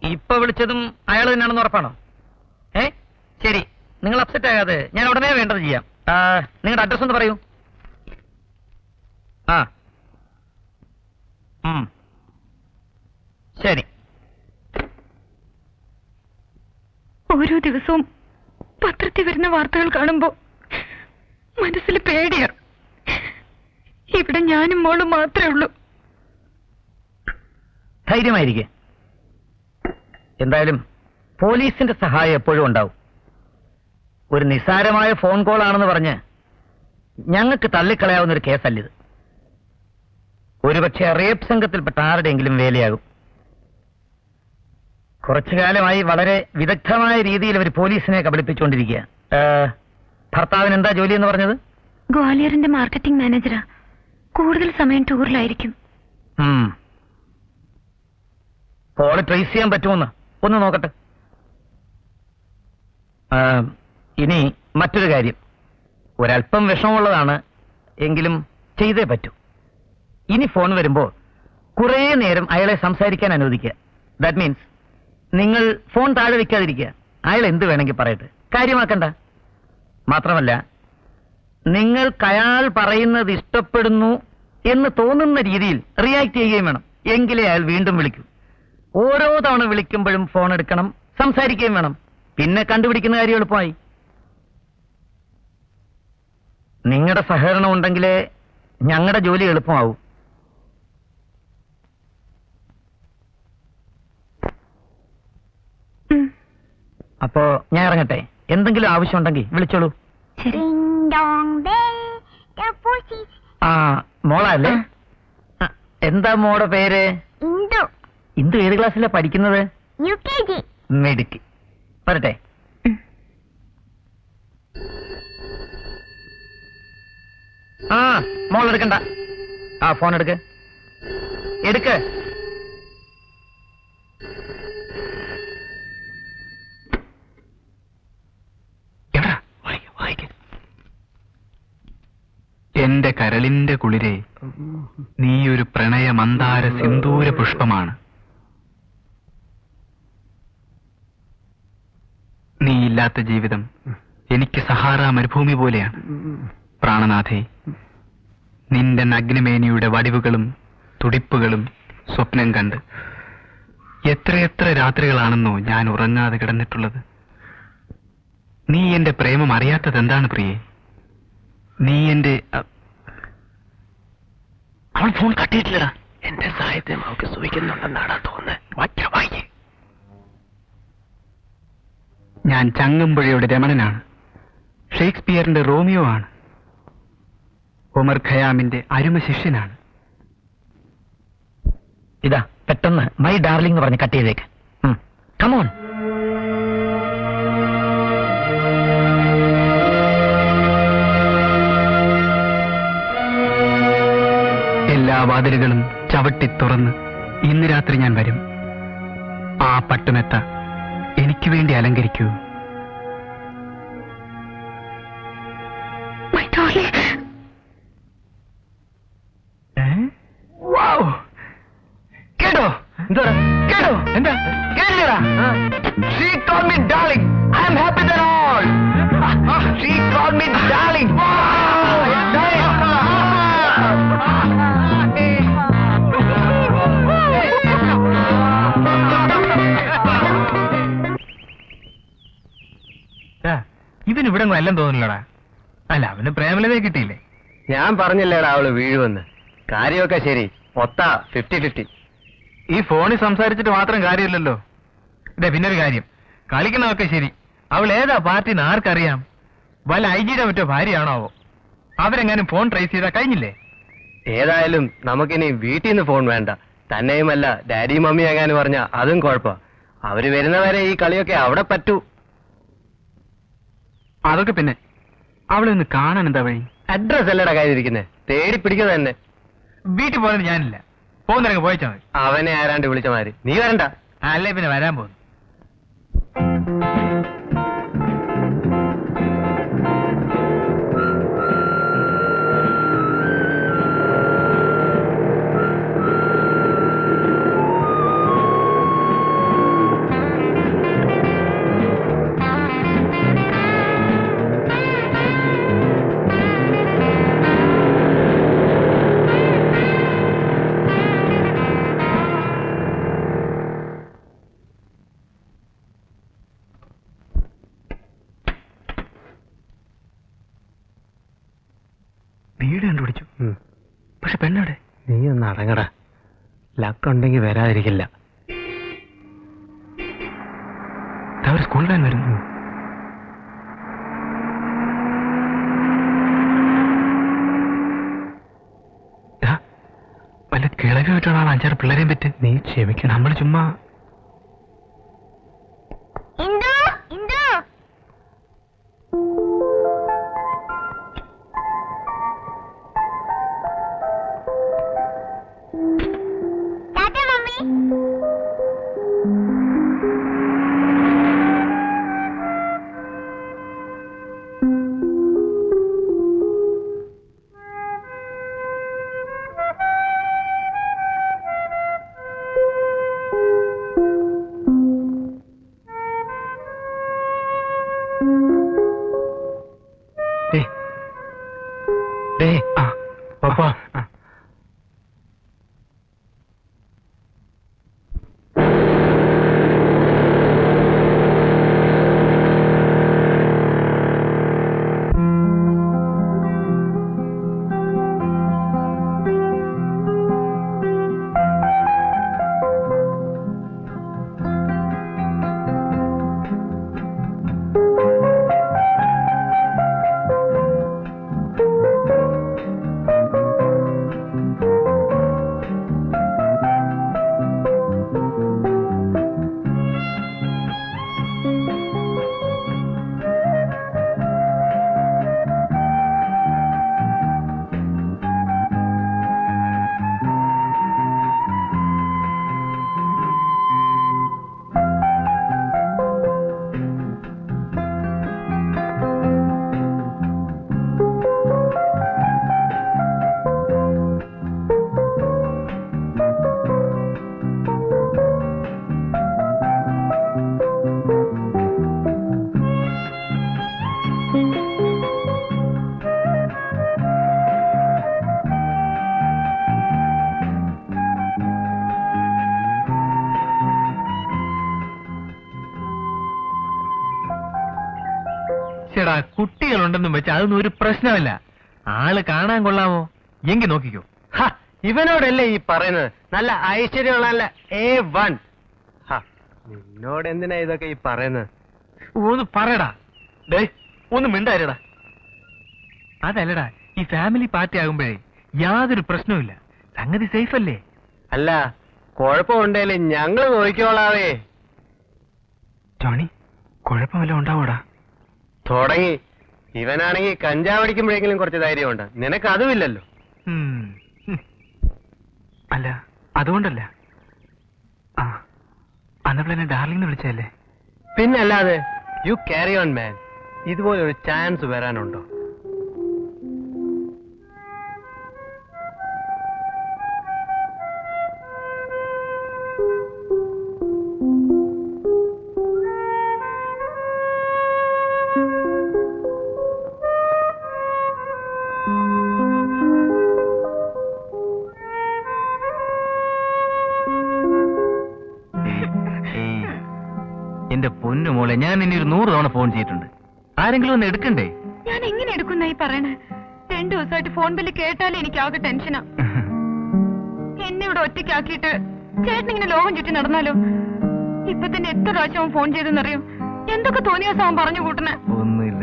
ഇപ്പൊ വിളിച്ചതും അയാൾ തന്നെയാണെന്ന് ഉറപ്പാണോ? ശരി, നിങ്ങൾ അപ്സെറ്റ് ആകാതെ ഞാൻ ഉടനെ വേണ്ടത് ചെയ്യാം. നിങ്ങളുടെ അഡ്രസ് ഒന്ന് പറയൂ. ആ, ശരി. ഓരോ ദിവസവും പത്രത്തിൽ വരുന്ന വാർത്തകൾ കാണുമ്പോ മനസ്സിൽ പേടിയാ. ഇവിടെ ഞാനും മോളും മാത്രമേ ഉള്ളൂ. ധൈര്യമായിരിക്കെ. എന്തായാലും പോലീസിന്റെ സഹായം എപ്പോഴും ഉണ്ടാവും. ഒരു നിസ്സാരമായ ഫോൺ കോൾ ആണെന്ന് പറഞ്ഞ് ഞങ്ങൾക്ക് തള്ളിക്കളയാവുന്ന ഒരു കേസല്ലിത്. ഒരുപക്ഷെ റേപ്പ് സംഘത്തിൽപ്പെട്ട ആരുടെയെങ്കിലും വേലയാകും. കുറച്ചു കാലമായി വളരെ വിദഗ്ധമായ രീതിയിൽ അവർ പോലീസിനെ കബളിപ്പിച്ചുകൊണ്ടിരിക്കുക. ഭർത്താവിന് എന്താ ജോലി എന്ന് പറഞ്ഞത്? ഗ്വാലിയറിന്റെ മാർക്കറ്റിംഗ് മാനേജരാ. കൂടുതൽ സമയം ടൂറിലായിരിക്കും. കോള് ട്രേസ് ചെയ്യാൻ പറ്റുമെന്ന് ഒന്ന് നോക്കട്ടെ. ഇനി മറ്റൊരു കാര്യം, ഒരല്പം വിഷമമുള്ളതാണ്, എങ്കിലും ചെയ്തേ പറ്റൂ. ഇനി ഫോൺ വരുമ്പോൾ കുറേ നേരം അയാളെ സംസാരിക്കാൻ അനുവദിക്കുക. ദാറ്റ് മീൻസ് നിങ്ങൾ ഫോൺ താഴെ വയ്ക്കാതിരിക്കുക. അയാൾ എന്ത് വേണമെങ്കിൽ പറയട്ടെ, കാര്യമാക്കണ്ട. മാത്രമല്ല, നിങ്ങൾക്ക് അയാൾ പറയുന്നത് ഇഷ്ടപ്പെടുന്നു എന്ന് തോന്നുന്ന രീതിയിൽ റിയാക്ട് ചെയ്യുകയും വേണം. എങ്കിലേ അയാൾ വീണ്ടും വിളിക്കൂ. ഓരോ തവണ വിളിക്കുമ്പോഴും ഫോൺ എടുക്കണം, സംസാരിക്കുകയും വേണം. പിന്നെ കണ്ടുപിടിക്കുന്ന കാര്യം എളുപ്പമായി. നിങ്ങളുടെ സഹകരണം ഉണ്ടെങ്കിലേ ഞങ്ങളുടെ ജോലി എളുപ്പമാവും. അപ്പോ ഞാൻ ഇറങ്ങട്ടെ. എന്തെങ്കിലും ആവശ്യമുണ്ടെങ്കിൽ വിളിച്ചോളൂ. ആ, മോളല്ലേ? എന്താ മോടെ പേര്? ഇന്ദു. ഏത് ക്ലാസ്സിലാ പഠിക്കുന്നത്? UKG. മെഡിക്ക്. വരട്ടെ. ആ, മോൾ എടുക്കണ്ട. ആ, ഫോൺ എടുക്ക്. എന്റെ കരളിന്റെ കുളിരെ, നീ ഒരു പ്രണയ മന്ദാര സിന്ദൂര പുഷ്പമാണ്. നീ ഇല്ലാത്ത ജീവിതം എനിക്ക് സഹാറ മരുഭൂമി പോലെയാണ്. പ്രാണനാഥേ, നിന്റെ നഗ്നമേനിയുടെ വടിവുകളും തുടിപ്പുകളും സ്വപ്നം കണ്ട് എത്രയെത്ര രാത്രികളാണെന്നോ ഞാൻ ഉറങ്ങാതെ കിടന്നിട്ടുള്ളത്. നീ എന്റെ പ്രേമം അറിയാത്തത് എന്താണ് പ്രിയേ? നീ എന്റെ... അവൾ ഫോൺ കട്ടിയിട്ടില്ലടാ. എന്റെ സാഹിത്യം അവൾക്ക് സുഖിക്കുന്നുണ്ടെന്നാണ് തോന്നുന്നത്. ഞാൻ ചങ്ങമ്പുഴയുടെ രമണനാണ്. ഷേക്സ്പിയറിന്റെ റോമിയോ ആണ്. ഒമർ ഖയാമിന്റെ അരുമ ശിഷ്യനാണ്. ഇതാ പെട്ടെന്ന് മൈ ഡാർലിംഗ് എന്ന് പറഞ്ഞ് കട്ട് ചെയ്തേക്ക്. കമോൺ. എല്ലാ വാതിലുകളും ചവിട്ടി തുറന്ന് ഇന്ന് രാത്രി ഞാൻ വരും. ആ പട്ടുമെത്ത എനിക്ക് വേണ്ടി അലങ്കരിക്കൂ. കേട്ടോ? കേട്ടോ? എന്താ കേട്ടില്ലടാ? She called me darling. I am happy than all. She called me darling. ഇവന് ഇവിടെ എല്ലാം തോന്നില്ലടാ. അല്ല, അവന് പ്രേമലതയെ കിട്ടിയില്ലേ? ഞാൻ പറഞ്ഞില്ലേടാ അവള് വീഴുവെന്ന്. കാര്യമൊക്കെ ശരി. 50-50. ഈ ഫോണിൽ സംസാരിച്ചിട്ട് മാത്രം കാര്യമില്ലല്ലോ. ഇതേ പിന്നൊരു കാര്യം, കളിക്കുന്നതൊക്കെ ശരി. അവൾ ഏതാ പാർട്ടിന്ന് ആർക്കറിയാം? വല്ല IG-യുടെ മറ്റോ ഭാര്യയാണോ? അവരെങ്ങാനും ഫോൺ ട്രേസ് ചെയ്താൽ കഴിഞ്ഞില്ലേ? ഏതായാലും നമുക്കിനി വീട്ടിൽ നിന്ന് ഫോൺ വേണ്ട. തന്നെയുമല്ല, ഡാഡി മമ്മി എങ്ങാനും പറഞ്ഞ അതും കുഴപ്പ. അവര് വരുന്നവരെ ഈ കളിയൊക്കെ അവിടെ പറ്റൂ. അതൊക്കെ പിന്നെ. അവളെ ഒന്ന് കാണാൻ എന്താ വഴി? അഡ്രസ് അല്ലടാ കയ്യിലിരിക്കുന്നേ, തേടി പിടിക്കുക തന്നെ. വീട്ടിൽ പോകാൻ ഞാനില്ല. പോകുന്നില്ലെങ്കിൽ പോയിച്ചാ മതി. അവനെ ആരാണ്ട് വിളിച്ച മാതിരി. നീ വരണ്ട. അല്ലേ പിന്നെ വരാൻ പോകുന്നു. വീട് കണ്ടുപിടിച്ചു. പക്ഷെ പെണ്ണവിടെ? നീ ഒന്ന് അടങ്ങടാ. ലക്കുണ്ടെങ്കിൽ വരാതിരിക്കില്ല. അവർ സ്കൂൾ വാൻ വരുന്നു. വല്ല കിളവിയായിട്ടാണ് 5-6 പിള്ളേരെയും പറ്റി. നീ ക്ഷമിക്കണം. നമ്മൾ ചുമ്മാ പോടാ, കുട്ടികളുണ്ടെന്നും വെച്ച് അതൊന്നും ഒരു പ്രശ്നമല്ല. ആള് കാണാൻ കൊള്ളാമോ? എങ്കി നോക്കിക്കോ. ഹ, ഇവനോടല്ലേ ഈ പറയുന്നത്? നല്ല ഐശ്വര്യമുള്ള A1. നിന്നോട് എന്തിനാ ഇതൊക്കെ ഈ പറയുന്നത്? ഒന്ന് പറയടാ. ഡേ, ഒന്ന് മിണ്ടായിരടാ. അതല്ലടാ, ഈ ഫാമിലി പാർട്ടി ആകുമ്പോഴേ യാതൊരു പ്രശ്നവുമില്ല. സംഗതി സേഫ് അല്ലേ? അല്ല, കുഴപ്പമുണ്ടേലും ഞങ്ങള് നോക്കിക്കോളാവേ. ജോണി, കുഴപ്പമല്ല ഉണ്ടാവൂടാ. തുടങ്ങി. ഇവനാണെങ്കിൽ കഞ്ചാവടിക്കുമ്പോഴെങ്കിലും കുറച്ച് ധൈര്യമുണ്ട്. നിനക്ക് അതുമില്ലല്ലോ. അല്ല, അതുകൊണ്ടല്ല. ആ, അന്നപ്പോഴെന്നെ ഡാർലിംഗ് വിളിച്ചല്ലേ? പിന്നല്ലാതെ. You carry on man. ഇതുപോലെ ഒരു ചാൻസ് വരാനുണ്ടോ? എന്റെ പൊന്നു മോളെ, ഞാൻ നിന്നെ ഒരു 100 തവണ ഫോൺ ചെയ്തിട്ടുണ്ട്. ആരെങ്കിലും ഒന്ന് എടുക്കണ്ടേ? ഞാൻ എങ്ങനെ എടുക്കുന്നായി പറയണേ? 2 ദിവസമായിട്ട് ഫോൺ ബില്ല് കേട്ടാലേ എനിക്ക് ആകെ ടെൻഷനാ. എന്നെ ഇവിടെ ഒറ്റയ്ക്കാക്കിയിട്ട് ചേട്ടൻ ഇങ്ങനെ ലോകം ചുറ്റി നടന്നാലോ? ഇപ്പൊ തന്നെ എത്ര പ്രാവശ്യം അവൻ ഫോൺ ചെയ്തെന്നറിയോ? എന്തൊക്കെ തോന്നിയ അവൻ പറഞ്ഞു കൂട്ടണേ. ഒന്നുമില്ല.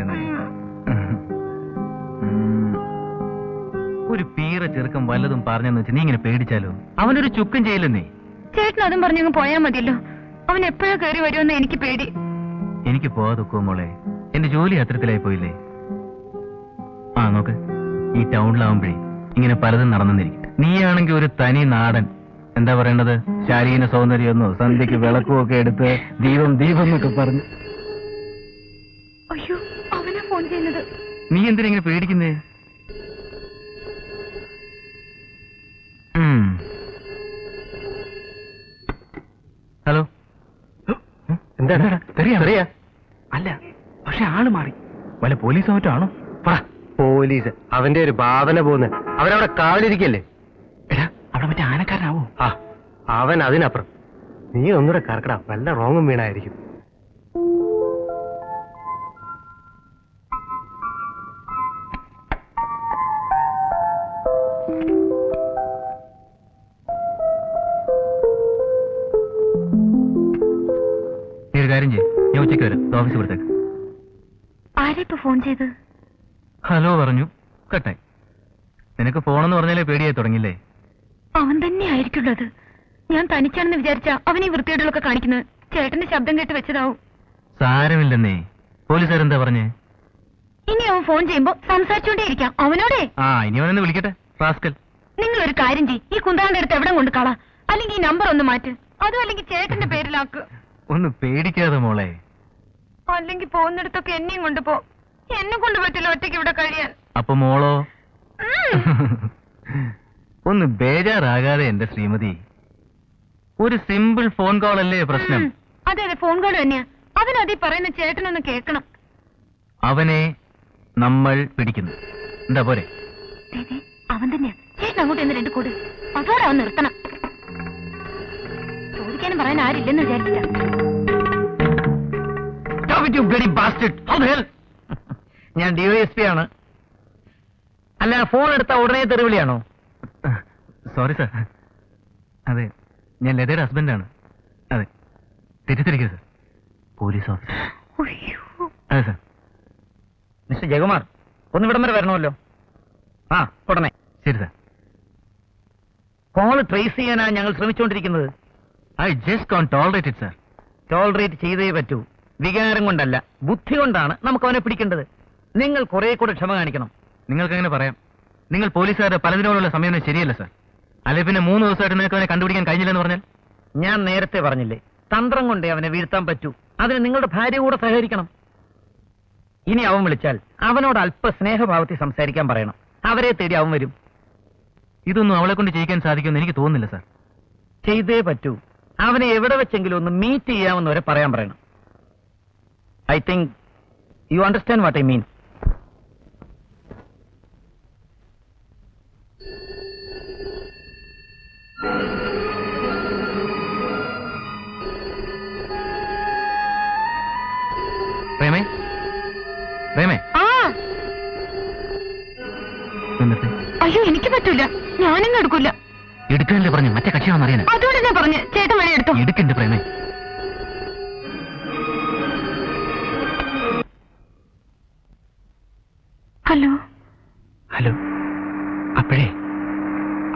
ഒരു പീറ ചെറുക്കം വല്ലതും പറഞ്ഞെന്ന് വെച്ച് നീ ഇങ്ങനെ പേടിച്ചാലോ? അവനൊരു ചുക്കും ചെയ്യില്ലെന്നേ. ചേട്ടൻ അതും പറഞ്ഞങ്ങ് പോയാ മതിയല്ലോ. അവൻ എപ്പോഴാ കയറി വരുമെന്ന് എനിക്ക് പേടി. എനിക്ക് പോവാതൊക്കെ മോളെ, എന്റെ ജോലി അത്തരത്തിലായി പോയില്ലേ. ആ നോക്ക്, ഈ ടൗണിലാവുമ്പോഴേ ഇങ്ങനെ പലതും നടന്നിരിക്കും. നീയാണെങ്കിൽ ഒരു തനി നാടൻ, എന്താ പറയേണ്ടത്, ശാരീരിക സൗന്ദര്യമൊന്നോ സന്ധ്യക്ക് വിളക്കുമൊക്കെ എടുത്ത് ദീപം ദീപം എന്നൊക്കെ പറഞ്ഞു. അയ്യോ, അവനാ ഫോൺ ചെയ്യുന്നത്. നീ എന്തിനാ ഇങ്ങനെ പേടിക്കുന്നേ? ഹലോ, എന്താ? അല്ല, പക്ഷെ ആള് മാറി. വല്ല പോലീസോ മറ്റോ ആണോ? പോലീസ് അവന്റെ ഒരു ഭാവന പോകുന്നത്. അവനവിടെ കാവലിരിക്കല്ലേ? എടാ, അവിടെ മറ്റേ ആനക്കാരനാവോ? അവൻ അതിനപ്പുറം. നീ ഒന്നുകൂടെ കറക്കടാ, വല്ല റോങ്ങും വീണായിരിക്കും. നീ ഒരു കാര്യം ചെയ്യും, ഞാൻ ഉച്ചയ്ക്ക് വരാം. ഓഫീസ് പുറത്തേക്ക്. ആരെയിപ്പോ ഫോൺ ചെയ്ത്? ഹലോ പറഞ്ഞു, കട്ടായി. നിനക്ക് ഫോണെന്ന് പറഞ്ഞാലേ പേടിയായി തുടങ്ങില്ലേ? അവൻ തന്നെ ആയിരിക്കുള്ളത്. ഞാൻ തനിച്ചാണെന്ന് വിചാരിച്ചാ അവൻ ഈ വൃത്തികേടുകളൊക്കെ കാണിക്കുന്നത്. ചേട്ടന്റെ ശബ്ദം കേട്ട് വെച്ചതാവും. സാരമില്ലെന്നേ. പോലീസുകാരെന്താ പറഞ്ഞേ? ഇനി അവൻ ഫോൺ ചെയ്യുമ്പോ സംസാരിച്ചോണ്ടേയിരിക്കാം അവനോടെ. ഇനി അവനെന്ന് വിളിക്കട്ടെ, റാസ്കൽ. നിങ്ങൾ ഒരു കാര്യം ചെയ്യ്, ഈ കുന്താന്റെ അടുത്ത് എവിടെ കൊണ്ട് കളാ, അല്ലെങ്കിൽ ഈ നമ്പർ ഒന്ന് മാറ്റ്. അതും അല്ലെങ്കിൽ ചേട്ടന്റെ പേരിലാക്ക്. ഒന്ന് പേടിക്കാതെ മോളെ. അല്ലെങ്കിൽ പോകുന്നിടത്തൊക്കെ എന്നെയും കൊണ്ടുപോ. എന്നെ കൊണ്ട് പറ്റില്ല ഒറ്റയ്ക്ക് ഇവിടെ കഴിയാൻ. അപ്പൊ മോളോ? ഒന്ന് ബേജാറാകാതെ എന്റെ ശ്രീമതി. ഒരു സിമ്പിൾ ഫോൺ കോൾ അല്ലേ പ്രശ്നം? അതെ അതെ, ഫോൺ കോൾ തന്നെയാ. അതിനതീ പറയുന്ന ചേട്ടനൊന്ന് കേൾക്കണം. അവനെ നമ്മൾ പിടിക്കുന്നു. എന്താ പോരെ? അവൻ തന്നെയാ. ചേട്ടൻ അങ്ങോട്ട് എന്ന് 2 കൂട്. അതോടെ അവൻ നിർത്തണം. ചോദിക്കാനും പറയാൻ ആരില്ലെന്ന് വിചാരിച്ചിട്ടാ. ഞാൻ DYSP ആണ്. അല്ല, ഫോൺ എടുത്ത ഉടനെ തെറിവിളിയാണോ? Sorry sir. അതെ, ഞാൻ ലതയുടെ ഹസ്ബൻഡാണ്. അതെ, തെറ്റിദ്ധരിക്കരുത് സാർ. Police officer. അതെ സാർ. മിസ്റ്റർ ജയകുമാർ, ഒന്ന് ഇവിടം വരെ വരണമല്ലോ. ഉടനെ. ശരി സാർ. കോൾ ട്രേസ് ചെയ്യാനാണ് ഞങ്ങൾ ശ്രമിച്ചുകൊണ്ടിരിക്കുന്നത്. I just can't tolerate it sir. Tolerate ചെയ്തേ പറ്റൂ. വികാരം കൊണ്ടല്ല, ബുദ്ധി കൊണ്ടാണ് നമുക്ക് അവനെ പിടിക്കേണ്ടത്. നിങ്ങൾ കുറെ കൂടെ ക്ഷമ കാണിക്കണം. നിങ്ങൾക്ക് അങ്ങനെ പറയാം. നിങ്ങൾ പോലീസുകാരുടെ പലതിനോടുള്ള സമയം ശരിയല്ല സാർ. അല്ലെ പിന്നെ 3 ദിവസമായിട്ട് നിങ്ങൾക്ക് അവനെ കണ്ടുപിടിക്കാൻ കഴിഞ്ഞില്ലെന്ന് പറഞ്ഞാൽ? ഞാൻ നേരത്തെ പറഞ്ഞില്ലേ, തന്ത്രം കൊണ്ടേ അവനെ വീഴ്ത്താൻ പറ്റൂ. അതിന് നിങ്ങളുടെ ഭാര്യ കൂടെ സഹകരിക്കണം. ഇനി അവൻ വിളിച്ചാൽ അവനോട് അല്പ സ്നേഹഭാവത്തിൽ സംസാരിക്കാൻ പറയണം. അവരെ തേടി അവൻ വരും. ഇതൊന്നും അവളെ കൊണ്ട് ചെയ്യിക്കാൻ സാധിക്കുമെന്ന് എനിക്ക് തോന്നുന്നില്ല സാർ. ചെയ്തേ പറ്റൂ. അവനെ എവിടെ വെച്ചെങ്കിലും ഒന്ന് മീറ്റ് ചെയ്യാമെന്ന് വരെ പറയാൻ പറയണം. I think you understand what I mean. പ്രേമേ, പ്രേമേ, പറ്റൂല, ഞാനും എടുക്കൂല. എടുക്കാനല്ലേ പറഞ്ഞു, മറ്റേ കക്ഷിയാണെന്ന് അറിയാൻ. അതുകൊണ്ട് ഞാൻ പറഞ്ഞു ചേട്ടൻ വേണേ എടുത്തോ. എടുക്കണ്ട് പ്രേമേ. Hello hello. അപ്പോഴേ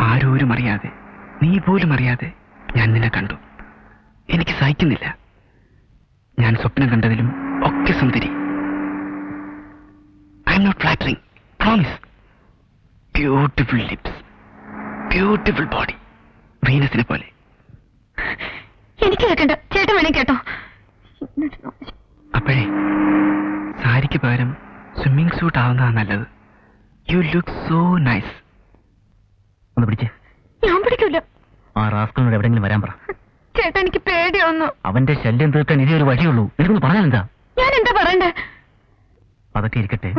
ആരോരും അറിയാതെ, നീ പോലും അറിയാതെ ഞാൻ നിന്നെ കണ്ടു. എനിക്ക് സഹിക്കുന്നില്ല. ഞാൻ സ്വപ്നം കണ്ടതിലും ഒക്കെ സുന്ദരി. I'm not flattering, promise. Beautiful lips, beautiful body, വീനസിനെ പോലെ. എനിക്ക് കേൾക്കണ്ട, ചേട്ടൻ വേണേ കേട്ടോ. അപ്പോഴേ സാരിക്ക് പകരം സ്വിമ്മിംഗ് സൂട്ട് ആവുന്നതാണ് നല്ലത്. You look so nice. ഒന്ന് പിടിച്ചേ. ഞാൻ പിടിക്കൂല. ആ റാസ്കലിനോട് എവിടെയെങ്കിലും വരാൻ പറ. ചേട്ടാ എനിക്ക് പേടിയാവുന്നു. അവന്റെ ശല്യം തീർക്കാൻ ഇതേ ഒരു വഴിയുള്ളൂ. എനിക്കൊന്ന് പറഞ്ഞാൽ എന്താ? ഞാൻ എന്താ പറയണ്ടേ? അതൊക്കെ ഇരിക്കട്ടെ,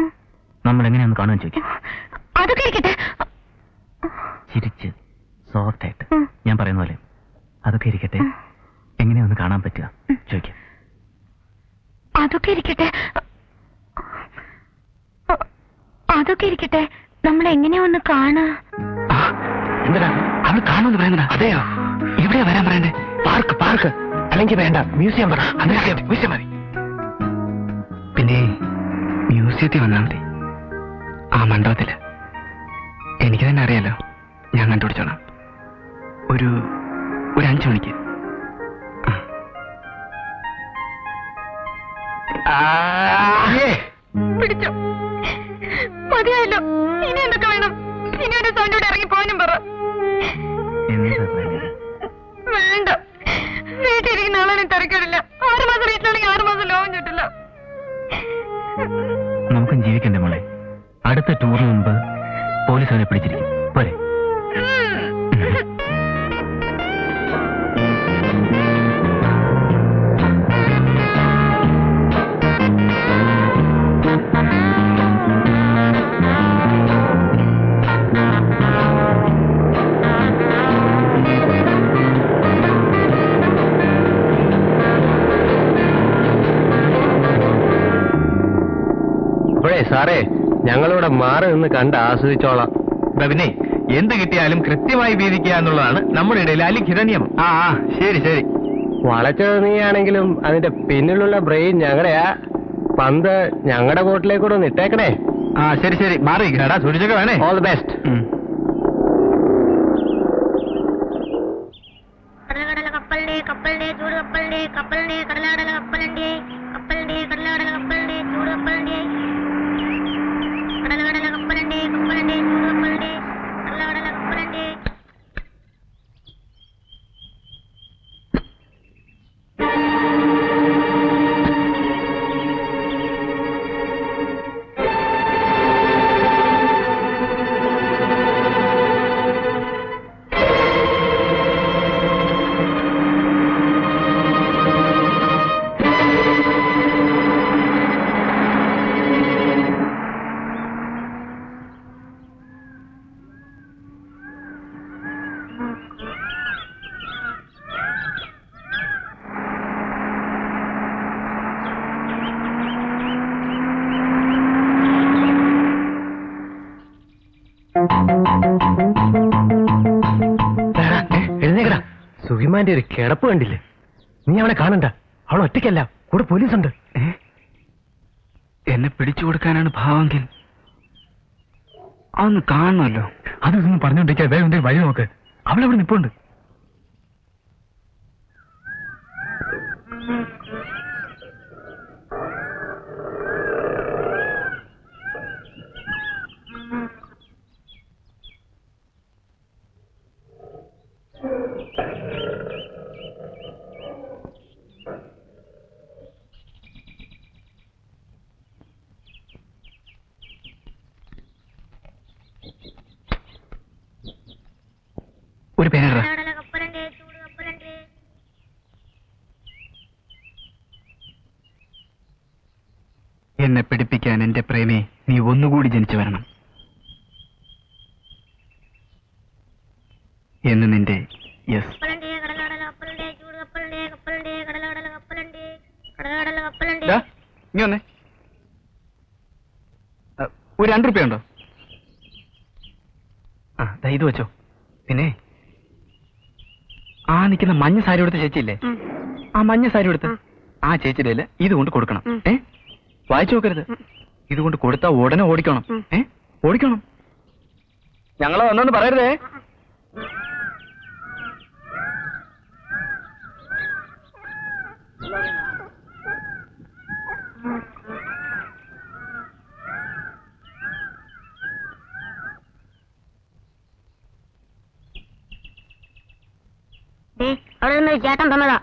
നമ്മൾ എങ്ങനെയാന്ന് കാണുവാൻ ചോദിക്കാം. അതൊക്കെ ഇരിക്കട്ടെ. ചിരിച്ച് സോഫ്റ്റ് ആയിട്ട് ഞാൻ പറയുന്ന പോലെ. അതൊക്കെ ഇരിക്കട്ടെ, എങ്ങനെയാന്ന് കാണാൻ പറ്റുക ചോദിക്കാം. അതൊക്കെ ഇരിക്കട്ടെ, അതൊക്കെ ഇരിക്കട്ടെ, നമ്മൾ എങ്ങനെയാ ഒന്ന് കാണാ? എന്താ അവൾ കാണുമെന്ന് പറയുന്നതാ? അതെയോ? എവിടെയാ വരാൻ പറയണ്ടേ? Park, park. അല്ലെങ്കിൽ വേണ്ട, മ്യൂസിയം പറ. മ്യൂസിയം മതി. പിന്നെ മ്യൂസിയത്തിൽ വന്നാൽ മതി. ആ മണ്ഡപത്തില്. എനിക്ക് തന്നെ അറിയാലോ, ഞാൻ കണ്ടുപിടിച്ചോളാം. ഒരു 5 മണിക്ക്. പിടിച്ചോ, മതിയായല്ലോ. ഇനി എന്തൊക്കെ വേണം? ഇനി ഒരു സൗണ്ടോടെ ഇറങ്ങി പോകാനും പറ. വേണ്ട, വീട്ടിലിരിക്കുന്ന ആളാണെങ്കിൽ തിരക്കിടില്ല. 6 മാസം വീട്ടിലാണെങ്കിൽ 6 മാസം ലോകം ചുറ്റില്ല. നമുക്കും ജീവിക്കണ്ടേ മോളെ? അടുത്ത ടൂറിന് മുമ്പ് പോലീസ് അവനെ പിടിച്ചിരിക്കും പോരെ? സാറേ, ഞങ്ങളിവിടെ മാറി നിന്ന് കണ്ട് ആസ്വദിച്ചോളാം. പിന്നെ എന്ത് കിട്ടിയാലും കൃത്യമായി വീതിക്കുക എന്നുള്ളതാണ് നമ്മുടെ ഇടയിൽ അലിഖിത നിയമം. ആ ശരി ശരി. വളച്ചത് നീയാണെങ്കിലും അതിന്റെ പിന്നിലുള്ള ബ്രെയിൻ ഞങ്ങളുടെയാ. പന്ത് ഞങ്ങളുടെ കോട്ടിലേക്കൂടെ ഒന്ന് ഇട്ടേക്കണേ. ആ ശരി ശരി, മാറി കേടാ, സൂക്ഷിച്ചൊക്കെ വേണേ. All the best. കപ്പലിന്റെ കപ്പലിന്റെ ചൂട് കപ്പലിന്റെ കപ്പലിന്റെ കടലാടല കപ്പലിന്റെ കപ്പലിന്റെ കടലാടല കപ്പലിന്റെ ചൂട് കപ്പലിന്റെ കടലാടല കപ്പലിന്റെ കപ്പലിന്റെ ചൂട് കപ്പലിന്റെ കടലാടല കപ്പലിന്റെ. എഴുന്നേക്കടാ. സുഹിമാന്റെ ഒരു കിടപ്പ് കണ്ടില്ലേ? നീ അവളെ കാണണ്ട. അവൾ ഒറ്റയ്ക്കല്ല, കൂടെ പോലീസുണ്ട്. എന്നെ പിടിച്ചു കൊടുക്കാനാണ് ഭാവമെങ്കിൽ അതൊന്ന് കാണണമല്ലോ. അതൊന്നും പറഞ്ഞോണ്ടിരിക്കാ, വേഗം എന്തെങ്കിലും വഴി നോക്ക്. അവളെവിടെ നിപ്പുണ്ട്. ഒരു പേന കടലാടല കപ്പലിന്റെ ചൂട് കപ്പലിന്റെ. എന്നെ പിടിപ്പിക്കാൻ എന്റെ പ്രേമി നീ ഒന്നുകൂടി ജനിച്ചു വരണം എന്ന് നിന്റെ യെസ്. കപ്പലിന്റെ കടലാടല കപ്പലിന്റെ ചൂട് കപ്പലിന്റെ കപ്പലിന്റെ കടലാടല കപ്പലിന്റെ കടലാടല കപ്പലിന്റെ. നീ വന്നേ. ഒരു 2 രൂപ ഉണ്ടോ? ഇത് വെച്ചോ. പിന്നെ ആ നിൽക്കുന്ന മഞ്ഞ സാരി എടുത്ത ചേച്ചിയില്ലേ, ആ മഞ്ഞ സാരി എടുത്ത് ആ ചേച്ചിയുടെ ഇതുകൊണ്ട് കൊടുക്കണം. വായിച്ചു നോക്കരുത്. ഇതുകൊണ്ട് കൊടുത്താ ഉടനെ ഓടിക്കണം. ഓടിക്കണം. ഞങ്ങളെ വന്നോന്ന് പറയരുതേ. അവിടെ നിന്ന് ചേട്ടൻ തന്നതാ.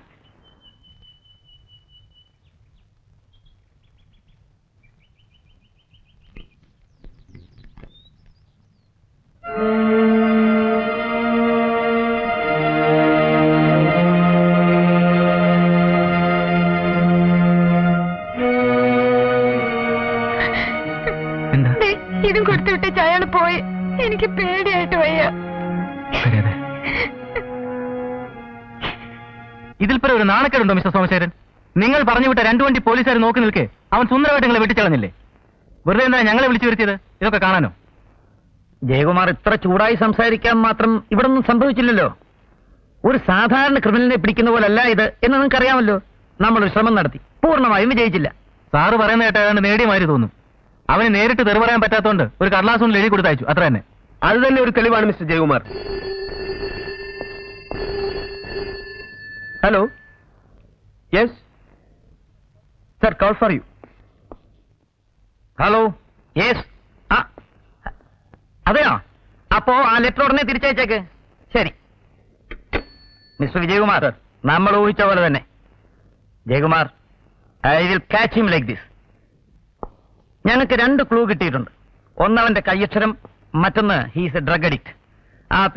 ഇതും കൊടുത്തുവിട്ട് അയാൾ പോയി. എനിക്ക് പേടിയായിട്ട് വയ്യ. ഇതിൽപ്പോ ഒരു നാണക്കേടുണ്ടോ മിസ്റ്റർ സോമശേരൻ? നിങ്ങൾ പറഞ്ഞു വിട്ട 2 വണ്ടി പോലീസുകാർ നോക്കി നിൽക്കേ അവൻ സുന്ദരമായിട്ട് നിങ്ങളെ വെട്ടിച്ചളഞ്ഞില്ലേ? വെറുതെ എന്താ ഞങ്ങളെ വിളിച്ചു വരുത്തിയത്? ഇതൊക്കെ കാണാനോ? ജയകുമാർ ഇത്ര ചൂടായി സംസാരിക്കാൻ മാത്രം ഇവിടെ ഒന്നും സംഭവിച്ചില്ലല്ലോ. ഒരു സാധാരണ ക്രിമിനലിനെ പിടിക്കുന്ന പോലല്ല ഇത് എന്ന് നിങ്ങൾക്കറിയാമല്ലോ. നമ്മളൊരു ശ്രമം നടത്തി, പൂർണ്ണമായും വിജയിച്ചില്ല. സാറ് പറയുന്ന കേട്ട ഏതാണ്ട് നേടിയ മാതിരി തോന്നും. അവന് നേരിട്ട് തെറി പറയാൻ പറ്റാത്തതുകൊണ്ട് ഒരു കടലാസ് കൊണ്ട് എഴുതി കൊടുത്തയച്ചു, അത്ര തന്നെ. അത് തന്നെ ഒരു തെളിവാണ് mister Jayakumar. Hello, yes sir, call for you. Hello, yes. അതെയോ? അപ്പോ ആ ലെറ്റർ ഉടനെ തിരിച്ചയച്ചേക്ക്. ശരി മിസ്റ്റർ വിജയകുമാർ, നമ്മൾ ഊഹിച്ച പോലെ തന്നെ. Jayakumar, I will catch him like this. ഞങ്ങൾക്ക് 2 ക്ലൂ കിട്ടിയിട്ടുണ്ട്. ഒന്നവന്റെ കയ്യക്ഷരം, മറ്റൊന്ന് ഹീസ് എ ഡ്രഗ് അഡിക്റ്റ്.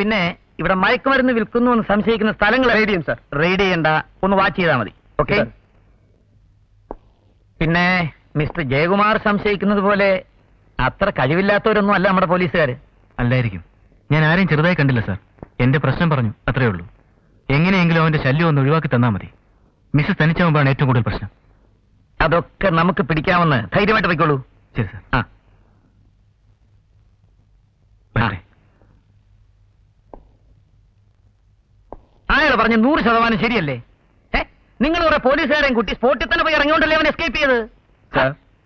പിന്നെ ഇവിടെ മയക്കുമരുന്ന് വിൽക്കുന്നു എന്ന് സംശയിക്കുന്ന സ്ഥലങ്ങൾ റെയ്ഡ് ചെയ്യും സർ. റെയ്ഡ് ചെയ്യണ്ട, ഒന്ന് വാച്ച് ചെയ്താൽ മതി. ഓക്കെ. പിന്നെ മിസ്റ്റർ ജയകുമാർ സംശയിക്കുന്നത് പോലെ അത്ര കഴിവില്ലാത്തവരൊന്നും അല്ല നമ്മുടെ പോലീസുകാർ. അല്ലായിരിക്കും. ഞാൻ ആരെയും ചെറുതായി കണ്ടില്ല സാർ. എന്റെ പ്രശ്നം പറഞ്ഞു, അത്രേ ഉള്ളൂ. എങ്ങനെയെങ്കിലും അവന്റെ ശല്യം ഒന്ന് ഒഴിവാക്കി തന്നാൽ മതി. മിസ്സസ് തനിച്ചാവുമ്പോഴാണ് ഏറ്റവും കൂടുതൽ പ്രശ്നം. അതൊക്കെ നമുക്ക് പിടിക്കാമെന്ന് ധൈര്യമായിട്ട് വയ്ക്കോളൂ. ശരി സാർ. അയാൾ പറഞ്ഞ 100% ശരിയല്ലേ? നിങ്ങൾ കുറെ പോലീസുകാരെയും കുട്ടി സ്പോട്ടിൽ തന്നെ പോയി ഇറങ്ങിയോണ്ടല്ലേ അവൻ എസ്കേപ്പ് ചെയ്തത്?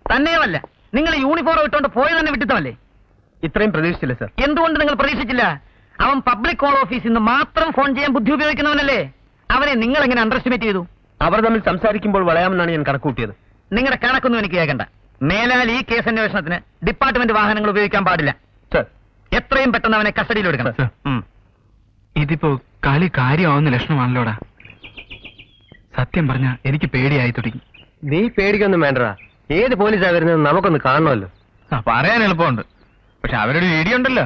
തന്നെയുമല്ല, നിങ്ങൾ യൂണിഫോം ഇട്ടുകൊണ്ട് പോയി തന്നെ വിട്ടിത്തമല്ലേ? ഇത്രയും പ്രതീക്ഷിച്ചില്ല സർ. എന്തുകൊണ്ട് നിങ്ങൾ പ്രതീക്ഷിച്ചില്ല? അവൻ പബ്ലിക് കോൾ ഓഫീസിൽ നിന്ന് മാത്രം ഫോൺ ചെയ്യാൻ ബുദ്ധി ഉപയോഗിക്കുന്നവനല്ലേ? അവനെ നിങ്ങൾ എങ്ങനെ അണ്ടർ എസ്റ്റിമേറ്റ് ചെയ്തു? അവർ തമ്മിൽ സംസാരിക്കുമ്പോൾ വളയാമെന്നാണ് ഞാൻ കണക്കൂട്ടിയത്. നിങ്ങളുടെ കണക്കൊന്നും എനിക്ക് കേൾക്കണ്ട. മേലാൽ ഈ കേസ് അന്വേഷണത്തിന് ഡിപ്പാർട്ട്മെന്റ് വാഹനങ്ങൾ ഉപയോഗിക്കാൻ പാടില്ല. സർ, എത്രയും പെട്ടെന്ന് അവനെ കസ്റ്റഡിയിൽ എടുക്കണം. ഇതിപ്പോ കളി കാര്യമാവുന്ന ലക്ഷണമാണല്ലോടാ. സത്യം പറഞ്ഞ എനിക്ക് പേടിയായി തുടങ്ങി. നീ പേടിക്കൊന്നും വേണ്ടടാ. ഏത് പോലീസാ വരുന്നത് നമുക്കൊന്ന് കാണണമല്ലോ. പറയാൻ എളുപ്പമുണ്ട്, പക്ഷെ അവരുടെ വീഡിയോ ഉണ്ടല്ലോ.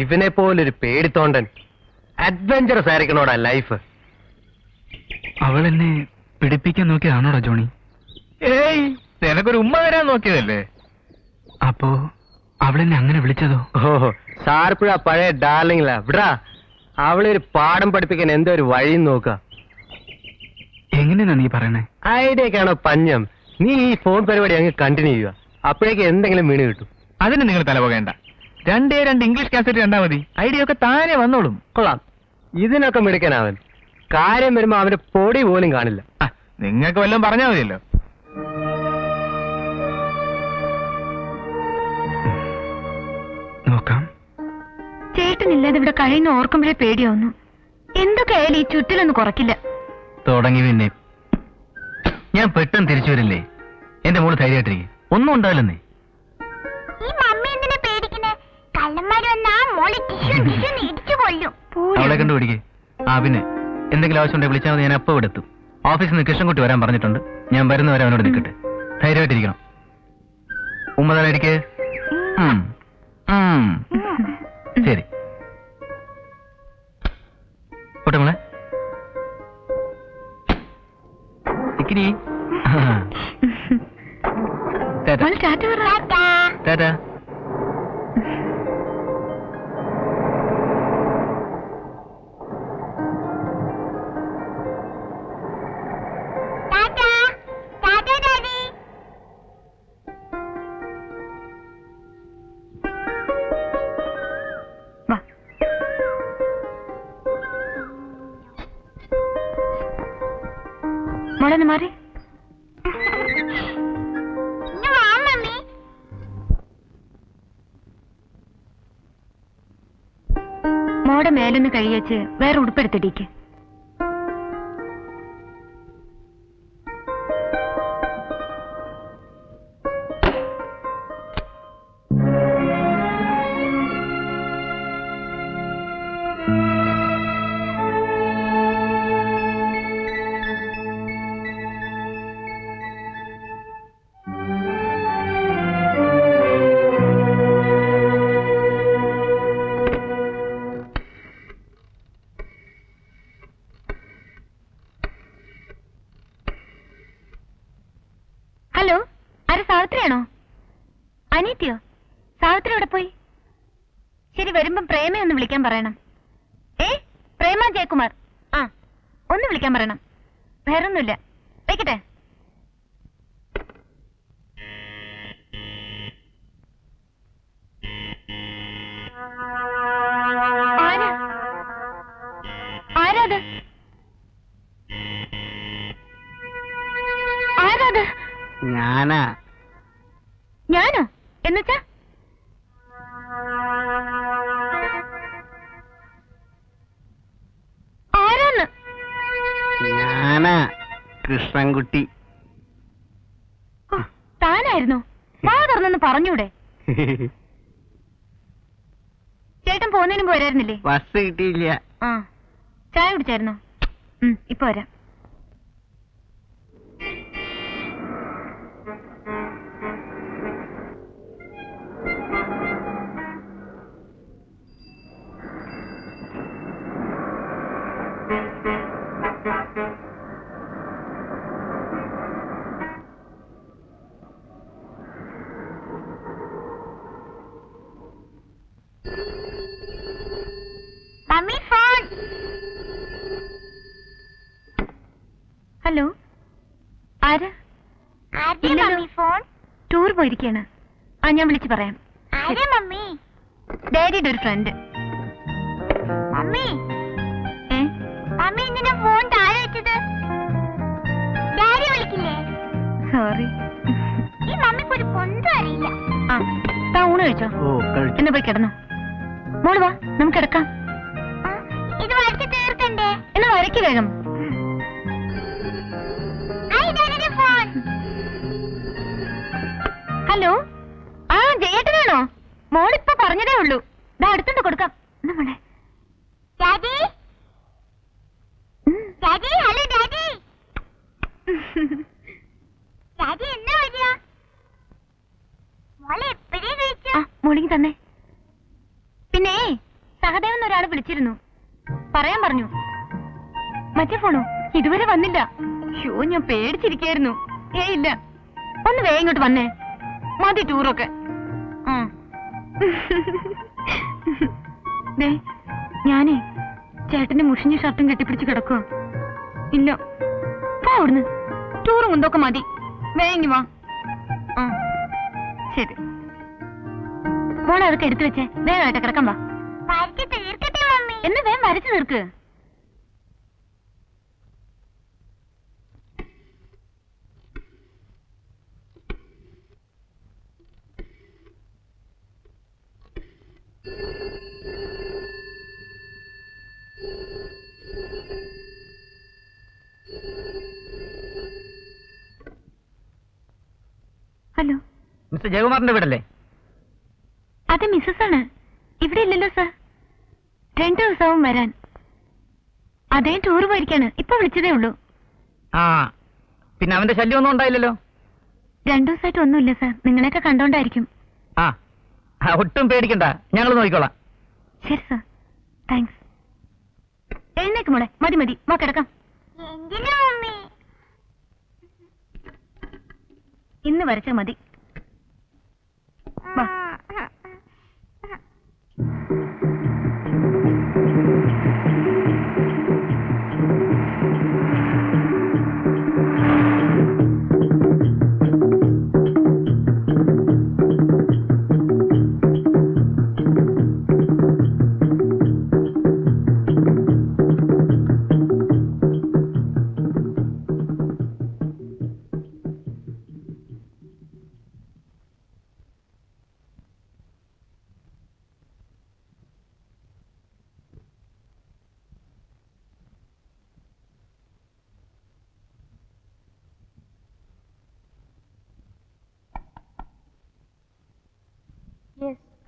ഇവനെ പോലൊരു പേടിത്തോണ്ടൻ. Adventurous ആയിരിക്കണോടാ life. അവളെന്നെ പിടിപ്പിക്കാൻ നോക്കിയതാണോടാ ജോണി? ഏയ്, നിനക്കൊരു ഉമ്മ തരാൻ നോക്കിയതല്ലേ? അപ്പോ അവളെന്നെ അങ്ങനെ വിളിച്ചതോ? ഓഹോ, സാർപ്പുഴ പഴയ ഡാർലിംഗിലാ. വിടാ, അവളെ ഒരു പാഠം പഠിപ്പിക്കാൻ എന്തോ ഒരു വഴിയും നോക്ക. എങ്ങനെയാ നീ പറയണേ? ഐഡിയക്കാണോ പഞ്ഞം? നീ ഈ ഫോൺ പരിപാടി അങ്ങ് കണ്ടിന്യൂ ചെയ്യുക. അപ്പോഴേക്ക് എന്തെങ്കിലും വീണ് കിട്ടും. അതിന് നിങ്ങൾ തലപോകേണ്ട. 2 ഇംഗ്ലീഷ് കാസറ്റ് കണ്ടാ മതി. ഐഡിയ ഒക്കെ താനെ വന്നോളും. കൊള്ളാം. ഇതിനൊക്കെ മിടുക്കനാവൻ. കാര്യം വരുമ്പോ അവന്റെ പൊടി പോലും കാണില്ല. നിങ്ങൾക്ക് വല്ലതും പറഞ്ഞാ മതിയല്ലോ. നോക്കാം. ചേട്ടനില്ലാതെ ഇവിടെ കഴിയുന്ന ഓർക്കുമ്പോഴേ പേടിയാവുന്നു. എന്തൊക്കെ ആയാലും ഈ ചുറ്റിലൊന്നും കുറയ്ക്കില്ല. തുടങ്ങി പിന്നെ. ഞാൻ പെട്ടെന്ന് തിരിച്ചു വരില്ലേ? എന്റെ മോള് ധൈര്യമായിട്ടിരിക്കും, ഒന്നും ഉണ്ടാവില്ലെന്നേ. ഈ മമ്മി എന്തിനാ പേടിക്കുന്നേ? കള്ളന്മാര് വന്നാ മോളെ ഇടിച്ചു കൊല്ലും. അവളെ കണ്ടു പിടിക്കേ. പിന്നെ എന്തെങ്കിലും ആവശ്യമുണ്ടെങ്കിൽ വിളിച്ചാൽ മതി, ഞാൻ അപ്പം എടുത്തു. ഓഫീസിൽ നിന്ന് കൃഷ്ണൻകുട്ടി വരാൻ പറഞ്ഞിട്ടുണ്ട്. ഞാൻ വരുന്നവരെ അവനോട് നിൽക്കട്ടെ. ധൈര്യമായിട്ടിരിക്കണം. ഉമ്മതായിരിക്കേ. ശരി പോട്ടെ മോളെ. ടാറ്റാ. മോളെന്ന് മാറി. ഇങ്ങ് വാ മമ്മി. മോടെ മേലൊന്ന് കഴിയച്ച് വേറെ ഉടുപ്പെടുത്തിടീക്ക്. ഹലോ, ആരെ? സാവിത്രിയാണോ? അനീത്തിയോ? സാവിത്രി എവിടെ പോയി? ശരി, വരുമ്പം പ്രേമയൊന്ന് വിളിക്കാൻ പറയണം. പ്രേമ ജയകുമാർ. ആ, ഒന്ന് വിളിക്കാൻ പറയണം. വേറൊന്നുമില്ല. വെക്കട്ടെ. ആരാത്? ആരാത്? ഞാനാ. ഞാനോ? എന്നുവെച്ചാ? ആരാന്ന്? ഞാനാ, കൃഷ്ണൻകുട്ടി. താനായിരുന്നോ? വാ തുറന്നൊന്ന് പറഞ്ഞൂടെ? ചേട്ടൻ പോകുന്നതിന് മുമ്പ് വരായിരുന്നില്ലേ? ബസ് കിട്ടിയില്ല. ആ, ചായ കുടിച്ചായിരുന്നോ? ഇപ്പൊ വരാം. Mummy phone. ഹലോ, ആരാ? ആരുടെ മമ്മി ഫോൺ? ടൂർ പോയിരിക്കാണ്. ആ, ഞാൻ വിളിച്ചു പറയാം. ആരെ മമ്മി? ഡാഡിയുടെ ഒരു ഫ്രണ്ട്. മമ്മി മമ്മി എന്തിനാ ഫോൺ താഴെ വെച്ചത്? ഡാഡി വിളിക്കില്ലേ? സോറി. ഈ മമ്മിക്ക് ഒരു കൊണ്ടും അറിയില്ല. ആ, താ ഊണ് കഴിച്ചോ? കഴിച്ചു. എന്നാ പോയി കിടന്നോ. മോള് വാ, നമുക്ക് കിടക്കാം. ഇത് വരച്ച് തീർക്കണ്ടേ? എന്നാ വരയ്ക്ക് വേഗം. ഫോൺ. ഹലോ, ആ ജയേട്ടനാണോ? മോളിപ്പോ പറഞ്ഞതേ ഉള്ളൂ. ദാ അടുത്തോണ്ട് കൊടുക്കാം. എന്നാ മോളെ. Daddy daddy, hello daddy. Daddy എന്നാ വരിക? മോളെ എപ്പോഴേ കഴിച്ചു? ആ, മോളിങ് തന്നെ. പിന്നെ സഹദേവൻ ഒരാള് വിളിച്ചിരുന്നു, പറയാൻ പറഞ്ഞു. മറ്റേ ഫോണോ? ഇതുവരെ വന്നില്ല. ഷോ, ഞാൻ പേടിച്ചിരിക്കായിരുന്നു. ഇല്ല, ഒന്ന് വേഗം ഇങ്ങോട്ട് വന്നേ. മതി ടൂറൊക്കെ. ഞാനേ ചേട്ടന്റെ മുഷിഞ്ഞ ഷർട്ടും കെട്ടിപ്പിടിച്ച് കിടക്കുക. ഇല്ല, പോ അവിടുന്ന്. ടൂറും എന്തൊക്കെ മതി. വേഗം വാ. ശരി മോളെ, അതൊക്കെ എടുത്തു വെച്ചേ. വേഗമായിട്ട് കിടക്കാൻ വാ. വരച്ച് തീർക്കട്ടെ മമ്മി? എന്ന് വേഗം വരച്ചു തീർക്ക്. ഹലോ, മിസ്റ്റർ ജയകുമാറിന്റെ വീടല്ലേ? അതെ, മിസ്സസ് ആണ്. ഇവിടെ ഇല്ലല്ലോ സാർ. 2 ദിവസവും വരാൻ. അതേ ടൂർ പോയിരിക്കാണ്. ഇപ്പൊ വിളിച്ചതേ ഉള്ളൂ. ആ, പിന്നെ അവന്റെ ശല്യം ഒന്നും ഉണ്ടായില്ലല്ലോ? 2 ദിവസമായിട്ട് ഒന്നുമില്ല സാർ. നിങ്ങളെയൊക്കെ കണ്ടോണ്ടായിരിക്കും. ആ, ഒട്ടും പേടിക്കണ്ട, ഞങ്ങൾ നോക്കിക്കോളാം. ശരി സാർ, താങ്ക്സ്. എഴുന്നേക്ക് മോളെ. മതി മതി, വാ കിടക്കാം. എന്തിനാ മമ്മി? ഇന്ന് വരച്ച മതി. വാ.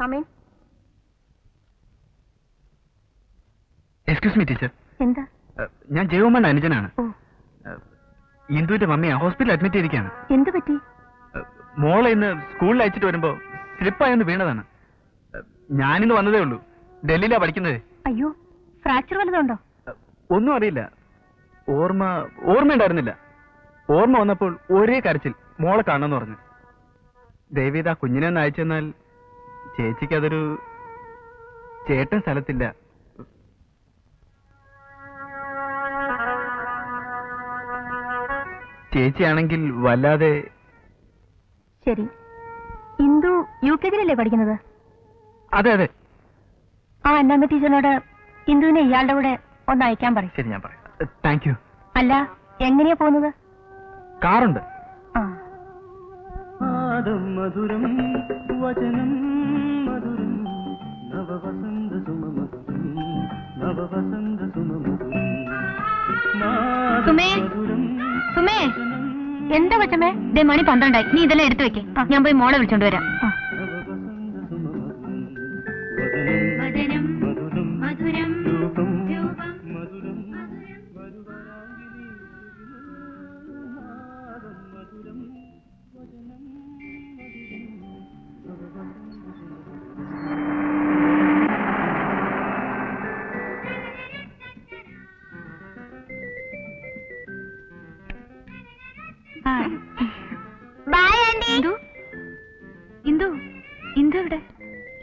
കമിൻ. Excuse me teacher. എന്താ? ഞാൻ ജയകുമാറിന്റെ അനുജനാണ്. ഓ, ഇന്ദുവിന്റെ മമ്മിയെ ഹോസ്പിറ്റലിൽ അഡ്മിറ്റ് ചെയ്തിരിക്കുകയാണ്. എന്ത് പറ്റി? മോളെ ഇന്ന് സ്കൂളിൽ അയച്ചിട്ട് വരുമ്പോ സ്ലിപ്പായൊന്ന് വീണതാണ്. ഞാനിന്ന് വന്നതേ ഉള്ളൂ. ഡൽഹിയിലാ പഠിക്കുന്നത്. അയ്യോ, ഫ്രാക്ചർ വല്ലതുണ്ടോ? ഒന്നും അറിയില്ല. ഓർമ്മയുണ്ടായിരുന്നില്ല. ഓർമ്മ വന്നപ്പോൾ ഒരേ കരച്ചിൽ, മോളെ കാണണമെന്ന് പറഞ്ഞു. ദയവീത് ആ കുഞ്ഞിനെ ഒന്ന് അയച്ചെന്നാൽ ചേച്ചിക്ക് അതൊരു ചേട്ടൻ സ്ഥലത്തില്ല. ചേച്ചിയാണെങ്കിൽ വല്ലാതെ. ശരി. ഇന്ദു UKജിലല്ലേ പഠിക്കുന്നത്? അതെ അതെ. ആ അന്നമ്മ ടീച്ചറിനോട് ഇന്ദുവിനെ ഇയാളുടെ കൂടെ ഒന്ന് അയക്കാൻ പറയും. ശരി, ഞാൻ പറയാം. Thank you. അല്ല, എങ്ങനെയാ പോകുന്നത്? കാറുണ്ട്. ആ, മധുരം വചനം മധുരം നവവസന്ത സുമമധുരം നവവസന്ത സുമമധുരം സുമേ, സുമേ, എന്താ കൊച്ചമ്മേ? ദേ മണി 12 നീ ഇതെല്ലാം എടുത്തു വെക്കേ. ഞാൻ പോയി മോളെ വിളിച്ചോണ്ട് വരാം. വചനം മധുരം മധുരം രൂപം മധുരം ബായ് ആന്റി. ഇന്ദു, ഇന്ദു, ഇന്ദു എവിടെ?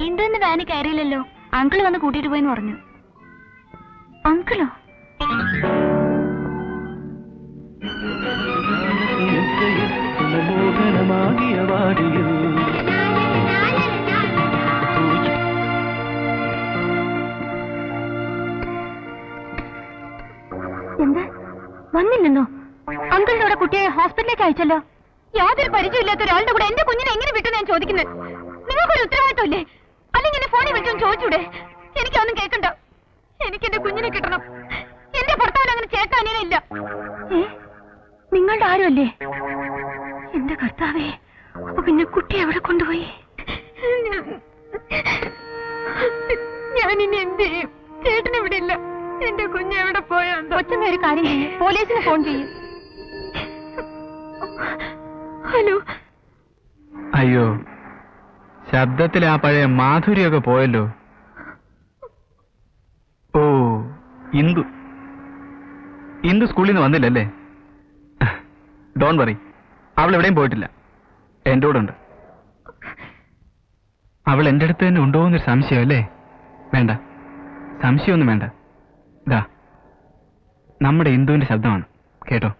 ഇന്ദു ഇന്ന് വാനി കയറിയില്ലല്ലോ. അങ്കിള് വന്ന് കൂട്ടിട്ട് പോയെന്ന് പറഞ്ഞു. അങ്കിളോ? മോഹനമാകിയ വാടിയിൽ എന്താ വന്നില്ലെന്നോ? അങ്കിളിന്റെ കൂടെ കുട്ടിയെ ഹോസ്പിറ്റലിലേക്ക് അയച്ചല്ലോ. യാതൊരു പരിചയമില്ലാത്ത ഒരാളുടെ കൂടെ എന്റെ കുഞ്ഞിനെ എങ്ങനെ വിട്ടു ഞാൻ ചോദിക്കുന്നത്? നിങ്ങൾക്കൊരു ഉത്തരവാദിത്വമില്ലേ? അല്ലെങ്കിൽ എന്നെ ഫോണിൽ വിളിച്ചൊന്ന് ചോദിച്ചൂടെ? എനിക്കൊന്നും കേൾക്കണ്ട. എനിക്ക് എന്റെ കുഞ്ഞിനെ കിട്ടണം. എന്റെ ഭർത്താവിന് അങ്ങനെ ചേട്ടൻ അനിയനില്ല. നിങ്ങളുടെ ആരുമല്ലേ? എന്റെ കർത്താവേ, അപ്പൊ പിന്നെ കുട്ടി എവിടെ കൊണ്ടുപോയി? ഞാനിനി എന്ത് ചെയ്യും? ചേട്ടൻ ഇവിടെ ഇല്ല. എന്റെ കുഞ്ഞ് എവിടെ പോയോ? കൊച്ചമ്മ ഒരു കാര്യം ചെയ്യും, പോലീസിന് ഫോൺ ചെയ്യും. ഹലോ. അയ്യോ, ശബ്ദത്തിൽ ആ പഴയ മാധുര്യമൊക്കെ പോയല്ലോ. ഓ, ഇന്ദു സ്കൂളിൽ നിന്ന് വന്നില്ലല്ലേ? ഡോൺ വറി, അവൾ എവിടെയും പോയിട്ടില്ല. എൻ്റെ കൂടെ ഉണ്ട്. അവൾ എൻ്റെ അടുത്ത് തന്നെ ഉണ്ടോ എന്നൊരു സംശയം അല്ലേ? വേണ്ട, സംശയമൊന്നും വേണ്ട. ഇതാ നമ്മുടെ ഇന്ദുവിന്റെ ശബ്ദമാണ്, കേട്ടോ.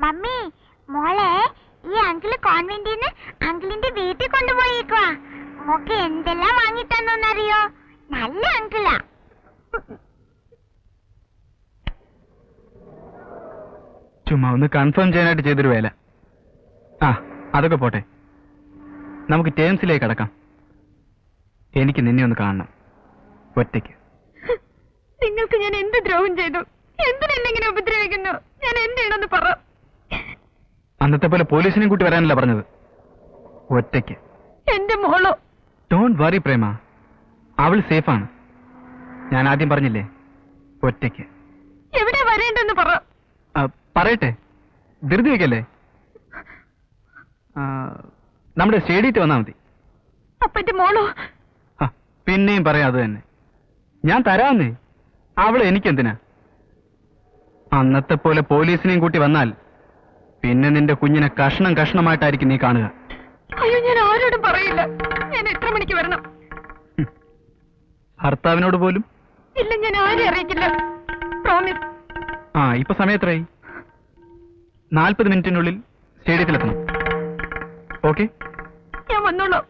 മമ്മി, മോളെ ഈ അങ്കിള് കോൺവെന്റിന്ന് അങ്കിളിന്റെ വീട്ടിൽ കൊണ്ടുപോയേക്കുവാ. മോക്ക് എന്തെല്ലാം വാങ്ങി തന്നോന്നറിയോ? നല്ല അങ്കിളാ. ചുമ്മാ ഒന്ന് കൺഫേം ചെയ്യാനായിട്ട് ചെയ്തൊരു വേല. ആ, അതൊക്കെ പോട്ടെ, നമുക്ക് ടേംസിലേക്ക് കടക്കാം. എനിക്ക് നിന്നെ ഒന്ന് കാണണം, ഒറ്റയ്ക്ക്. നിങ്ങൾക്ക് ഞാൻ എന്ത് ദ്രോഹം ചെയ്തു? എന്തിനെന്നെ ഉപദ്രവിക്കുന്നു? ഞാൻ എന്ത് ചെയ്യണമെന്ന് പറ. അന്നത്തെ പോലെ പോലീസിനെയും കൂട്ടി വരാനല്ല പറഞ്ഞത്, ഒറ്റയ്ക്ക്. എന്റെ മോളോ? ഡോണ്ട് വറി പ്രേമ, അവൾ സേഫാണ്. ഞാൻ ആദ്യം പറഞ്ഞില്ലേ, ഒറ്റയ്ക്ക്. എവിടെ വരേണ്ടെന്ന് പറ. പറയട്ടെ, ധൃതി വയ്ക്കല്ലേ. നമ്മുടെ സ്റ്റേഡിയത്തിൽ വന്നാൽ മതി. അപ്പന്റെ മോളോ? പിന്നെയും പറയാം അത് തന്നെ. ഞാൻ തരാന്നേ, അവള് എനിക്കെന്തിനാ? അന്നത്തെ പോലെ പോലീസിനെയും കൂട്ടി വന്നാൽ പിന്നെ നിന്റെ കുഞ്ഞിനെ കഷ്ണം കഷ്ണമായിട്ടായിരിക്കും നീ കാണുക. അയ്യോ, ഞാൻ ആരോടും പറയില്ല. ഞാൻ എത്ര മണിക്ക് വരണം? ഭർത്താവിനോട് പോലും ഇല്ല, ഞാൻ ആരെയും അറിയിക്കില്ല. പ്രോമിസ്. ഇപ്പൊ സമയം എത്രയായി? 40 മിനിറ്റിനുള്ളിൽ സ്റ്റേഡിയത്തിലെത്തണം. ഓക്കെ, ഞാൻ വന്നോളാം.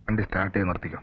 വണ്ടി സ്റ്റാർട്ട് ചെയ്ത് നിർത്തിക്കോ.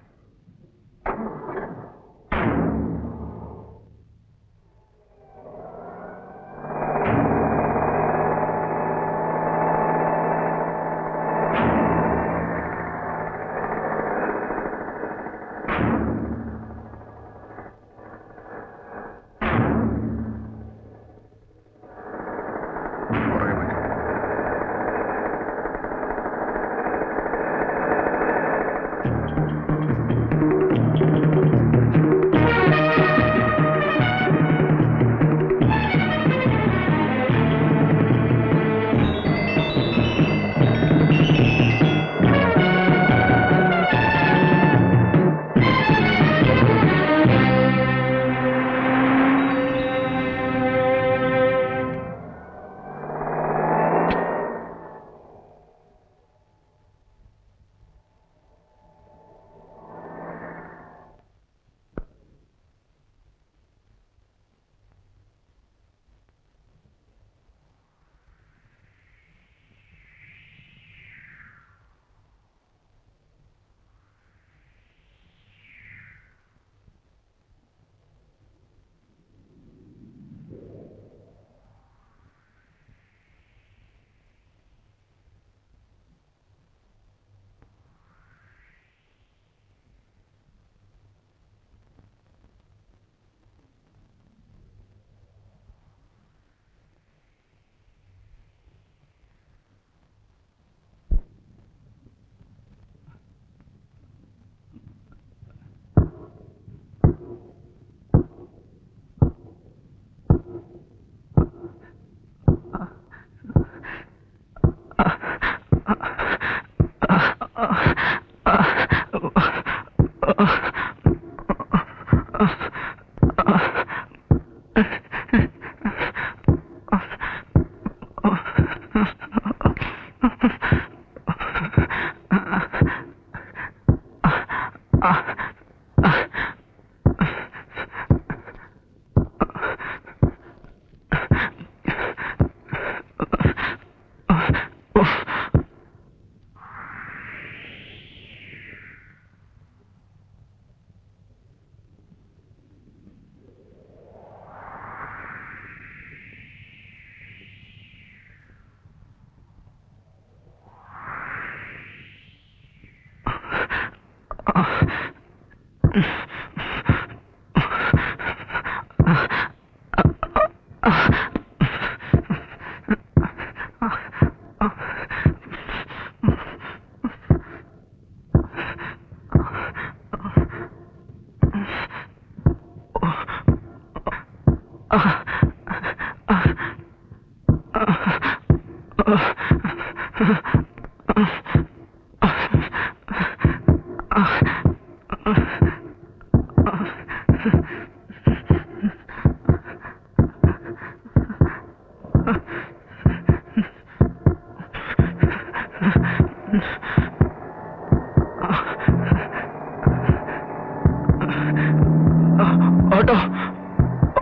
ഓട്ടോ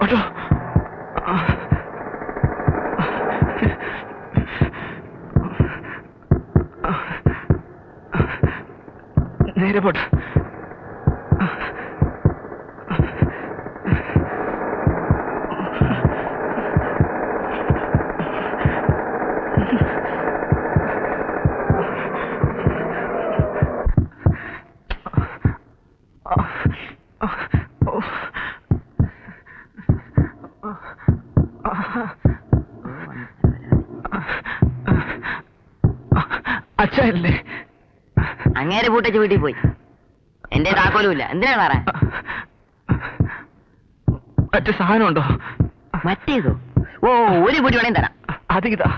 ഓട്ടോ നേരെ പോട്ടെ. അച്ഛല്ലേ അങ്ങേരെ പൂട്ടച്ച് വീട്ടിൽ പോയി. എന്റെ താക്കോലുമില്ല. എന്തിനാ സാറേ? മറ്റു സാധനം ഉണ്ടോ? മറ്റേതോ? ഓ, ഒരു പൊടി വേണേം തരാം. അതിതാ.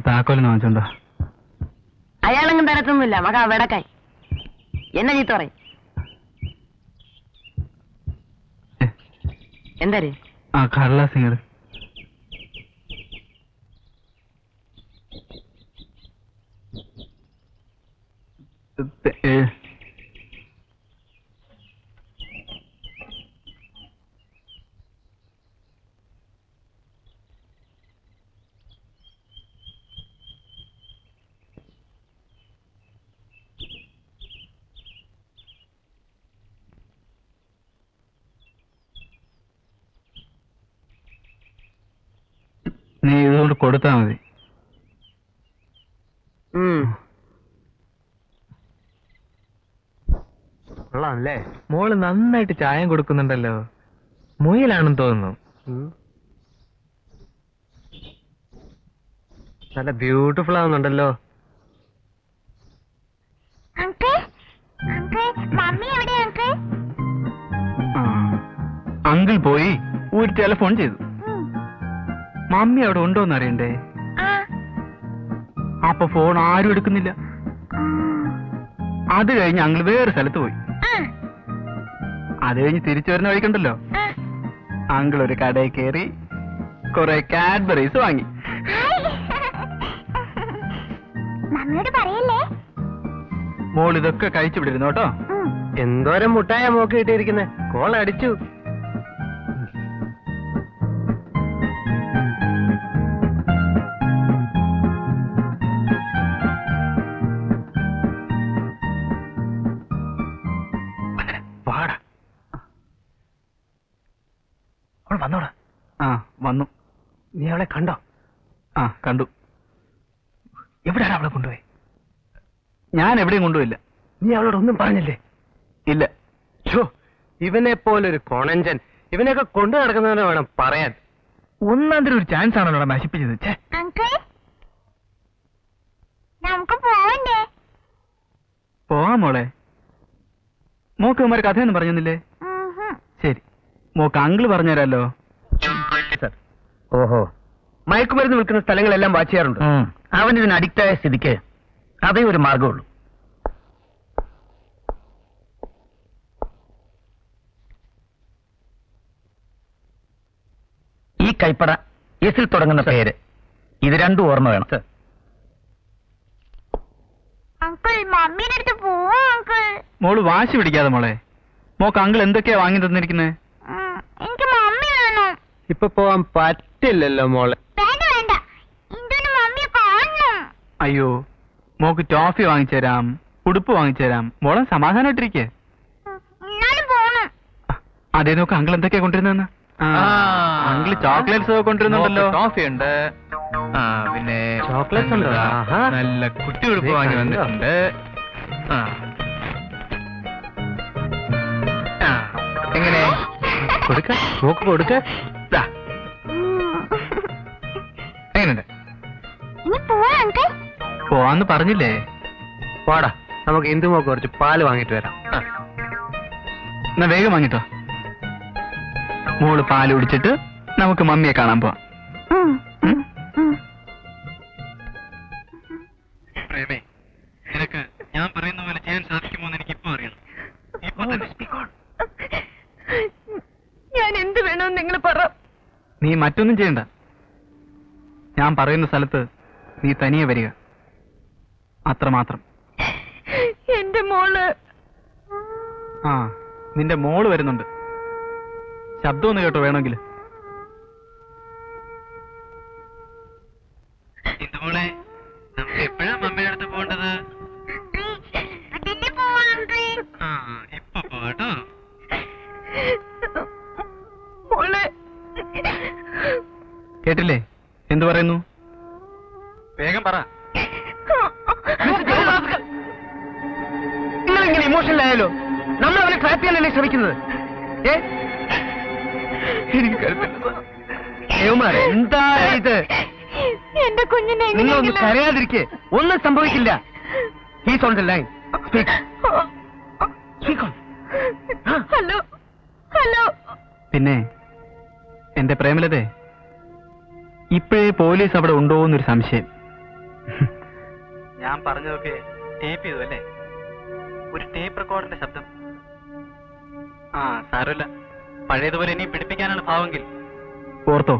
താക്കോലെന്ന് വാങ്ങിച്ചോണ്ടോ? അയാളെങ്കിലും തരത്തൊന്നുമില്ല. മക വെടക്കായി എന്നെ ചീത്ത പറയും. എന്താര്? ആ കടലാസിങ്ങട്. നീ ഇതുകൊണ്ട് കൊടുത്താ മതി. കൊള്ളാമല്ലേ? മോള് നന്നായിട്ട് ചായം കൊടുക്കുന്നുണ്ടല്ലോ. മുയലാണെന്ന് തോന്നുന്നു. നല്ല ബ്യൂട്ടിഫുൾ ആവുന്നുണ്ടല്ലോ. അങ്കിൾ പോയി ഒരു ടെലിഫോൺ ചെയ്തു. മമ്മി അവിടെ ഉണ്ടോന്ന് അറിയണ്ടേ? അപ്പൊ ഫോൺ ആരും എടുക്കുന്നില്ല. അത് കഴിഞ്ഞ് അങ്കിൾ വേറെ സ്ഥലത്ത് പോയി. അത് കഴിഞ്ഞ് തിരിച്ചു വരുന്ന വഴിക്കുണ്ടല്ലോ, അങ്കിൾ ഒരു കടയിൽ കയറി കുറെ കാഡ്ബറീസ് വാങ്ങി. മോൾ ഇതൊക്കെ കഴിച്ചു വിടിരുന്നു കേട്ടോ. എന്തോരം മുട്ടായ മോക്ക് കിട്ടിയിരിക്കുന്നേ. കോൾ അടിച്ചു. അവൾ വന്നോടാ. ആ വന്നു. നീ അവളെ കണ്ടോ? ആ കണ്ടു. എവിടെയാണ് അവളെ കൊണ്ടുപോയി? ഞാൻ എവിടെയും കൊണ്ടുപോയില്ല. നീ അവളോട് ഒന്നും പറഞ്ഞില്ലേ? ഇല്ല. ഛോ, ഇവനെ പോലൊരു കൊണഞ്ചൻ. ഇവനെയൊക്കെ കൊണ്ടു നടക്കുന്നവനെ വേണം പറയാൻ. ഒന്നാന്തരം ഒരു ചാൻസ് ആണല്ലോ നശിപ്പിച്ചത്. നമുക്ക് പോവണ്ടേ? പോവാം മോളെ. മോക്ക് കുമാർ കഥയൊന്നും പറഞ്ഞില്ലേ? ശരി, മോക്ക് അങ്കിള് പറഞ്ഞുതരാലോ. ഓഹോ, മയക്കുമരുന്ന് വിൽക്കുന്ന സ്ഥലങ്ങളെല്ലാം വാച്ച് ചെയ്യാറുണ്ട്. അവൻ ഇതിന് അഡിക്റ്റായ സ്ഥിതിക്ക് അതേ ഒരു മാർഗമുള്ളൂ. ഈ കൈപ്പട എസിൽ തുടങ്ങുന്ന പേര്, ഇത് രണ്ടും ഓർമ്മ വേണം. അങ്കിൾ മമ്മീടെ അടുത്ത് പോവാ അങ്കിൾ. മോള് വാശി പിടിക്കാതെ മോളെ. മോക്ക് അങ്കിൾ എന്തൊക്കെയാ വാങ്ങി തന്നിരിക്കുന്നത്? എനിക്ക് മമ്മി വേണം. ഇപ്പൊ പോവാൻ പറ്റില്ലല്ലോ മോളെ. വേണ്ട വേണ്ട, ഇന്ദുവിന് മമ്മിയെ കാണണം. അയ്യോ, മോക്ക് ടോഫി വാങ്ങിച്ചുതരാം, ഉടുപ്പ് വാങ്ങിച്ചുതരാം. മോളെ സമാധാനമായിട്ടിരിക്കേ. എന്നാലും പോണം. അതേ നോക്ക് അങ്കിൾ എന്തൊക്കെയാ കൊണ്ടിരുന്നെന്ന്. അങ്കിള് ചോക്ലേറ്റ്സ് ഒക്കെ കൊണ്ടിരുന്നുണ്ടല്ലോ. ടോഫി ഉണ്ട്, പിന്നെ ചോക്ലേറ്റ്സ് ഉണ്ടോ? ആഹാ. നല്ല കുട്ടി ഉടുപ്പ് വാങ്ങി വന്നിട്ടുണ്ട്. എങ്ങനെ കൊടുക്ക, മോക്ക് കൊടുക്ക. എങ്ങനെയുണ്ട്? ഇനി പോവാ അങ്കിൾ. പോവാന്ന് പറഞ്ഞില്ലേ? വാടാ, നമുക്ക് ഇന്ദു മോക്ക് കുറച്ച് പാല് വാങ്ങിട്ട് വരാം. എന്നാ വേഗം വാങ്ങിട്ടോ. മോള് പാല് കുടിച്ചിട്ട് നമുക്ക് മമ്മിയെ കാണാൻ പോവാം. നിനക്ക് ഞാൻ പറയുന്ന പോലെ ചെയ്യാൻ സാധിക്കുമോ എന്ന് എനിക്ക് ഇപ്പൊ അറിയണം. ഇപ്പൊ തന്നെ ഞാൻ എന്ത് വേണമെന്ന് നിങ്ങൾ പറ. നീ മറ്റൊന്നും ചെയ്യണ്ട. ഞാൻ പറയുന്ന സ്ഥലത്ത് നീ തനിയെ വരിക, അത്രമാത്രം. എന്റെ മോള്. ആ, നിന്റെ മോള് വരുന്നുണ്ട്. ശബ്ദം ഒന്ന് കേട്ടോ വേണമെങ്കിൽ. മോളെ, നമുക്ക് എപ്പോഴാ മമ്മയുടെ അടുത്ത് പോകേണ്ടത്? അതിന്റെ പോവാ അങ്കിൾ. ഇപ്പൊ പോട്ടോ. മോളെ. കേട്ടില്ലേ എന്തു പറയുന്നു? വേഗം പറ. നിങ്ങളിങ്ങനെ ഇമോഷണൽ ആയാലോ? നമ്മൾ അവനെ ട്രാപ്പ് ചെയ്യാനല്ലേ ശ്രമിക്കുന്നത്? എന്താ ഇത്? എന്റെ കുഞ്ഞിനെ നിങ്ങളൊന്ന് കരയാതിരിക്കെ, ഒന്നും സംഭവിക്കില്ല. He's on the line. Hello hello. പിന്നെ എന്റെ പ്രേമലതേ, ഇപ്പോഴേ പോലീസ് അവിടെ ഉണ്ടോ എന്നൊരു സംശയം. ഞാൻ പറഞ്ഞതൊക്കെ ടേപ്പ് ചെയ്തു അല്ലേ? ഒരു ടേപ്പ് റെക്കോർഡിന്റെ ശബ്ദം. ആ, സാരമില്ല. പഴയതുപോലെ ഇനി പിടിപ്പിക്കാനാണ് ഭാവമെങ്കിൽ ഓർത്തോ,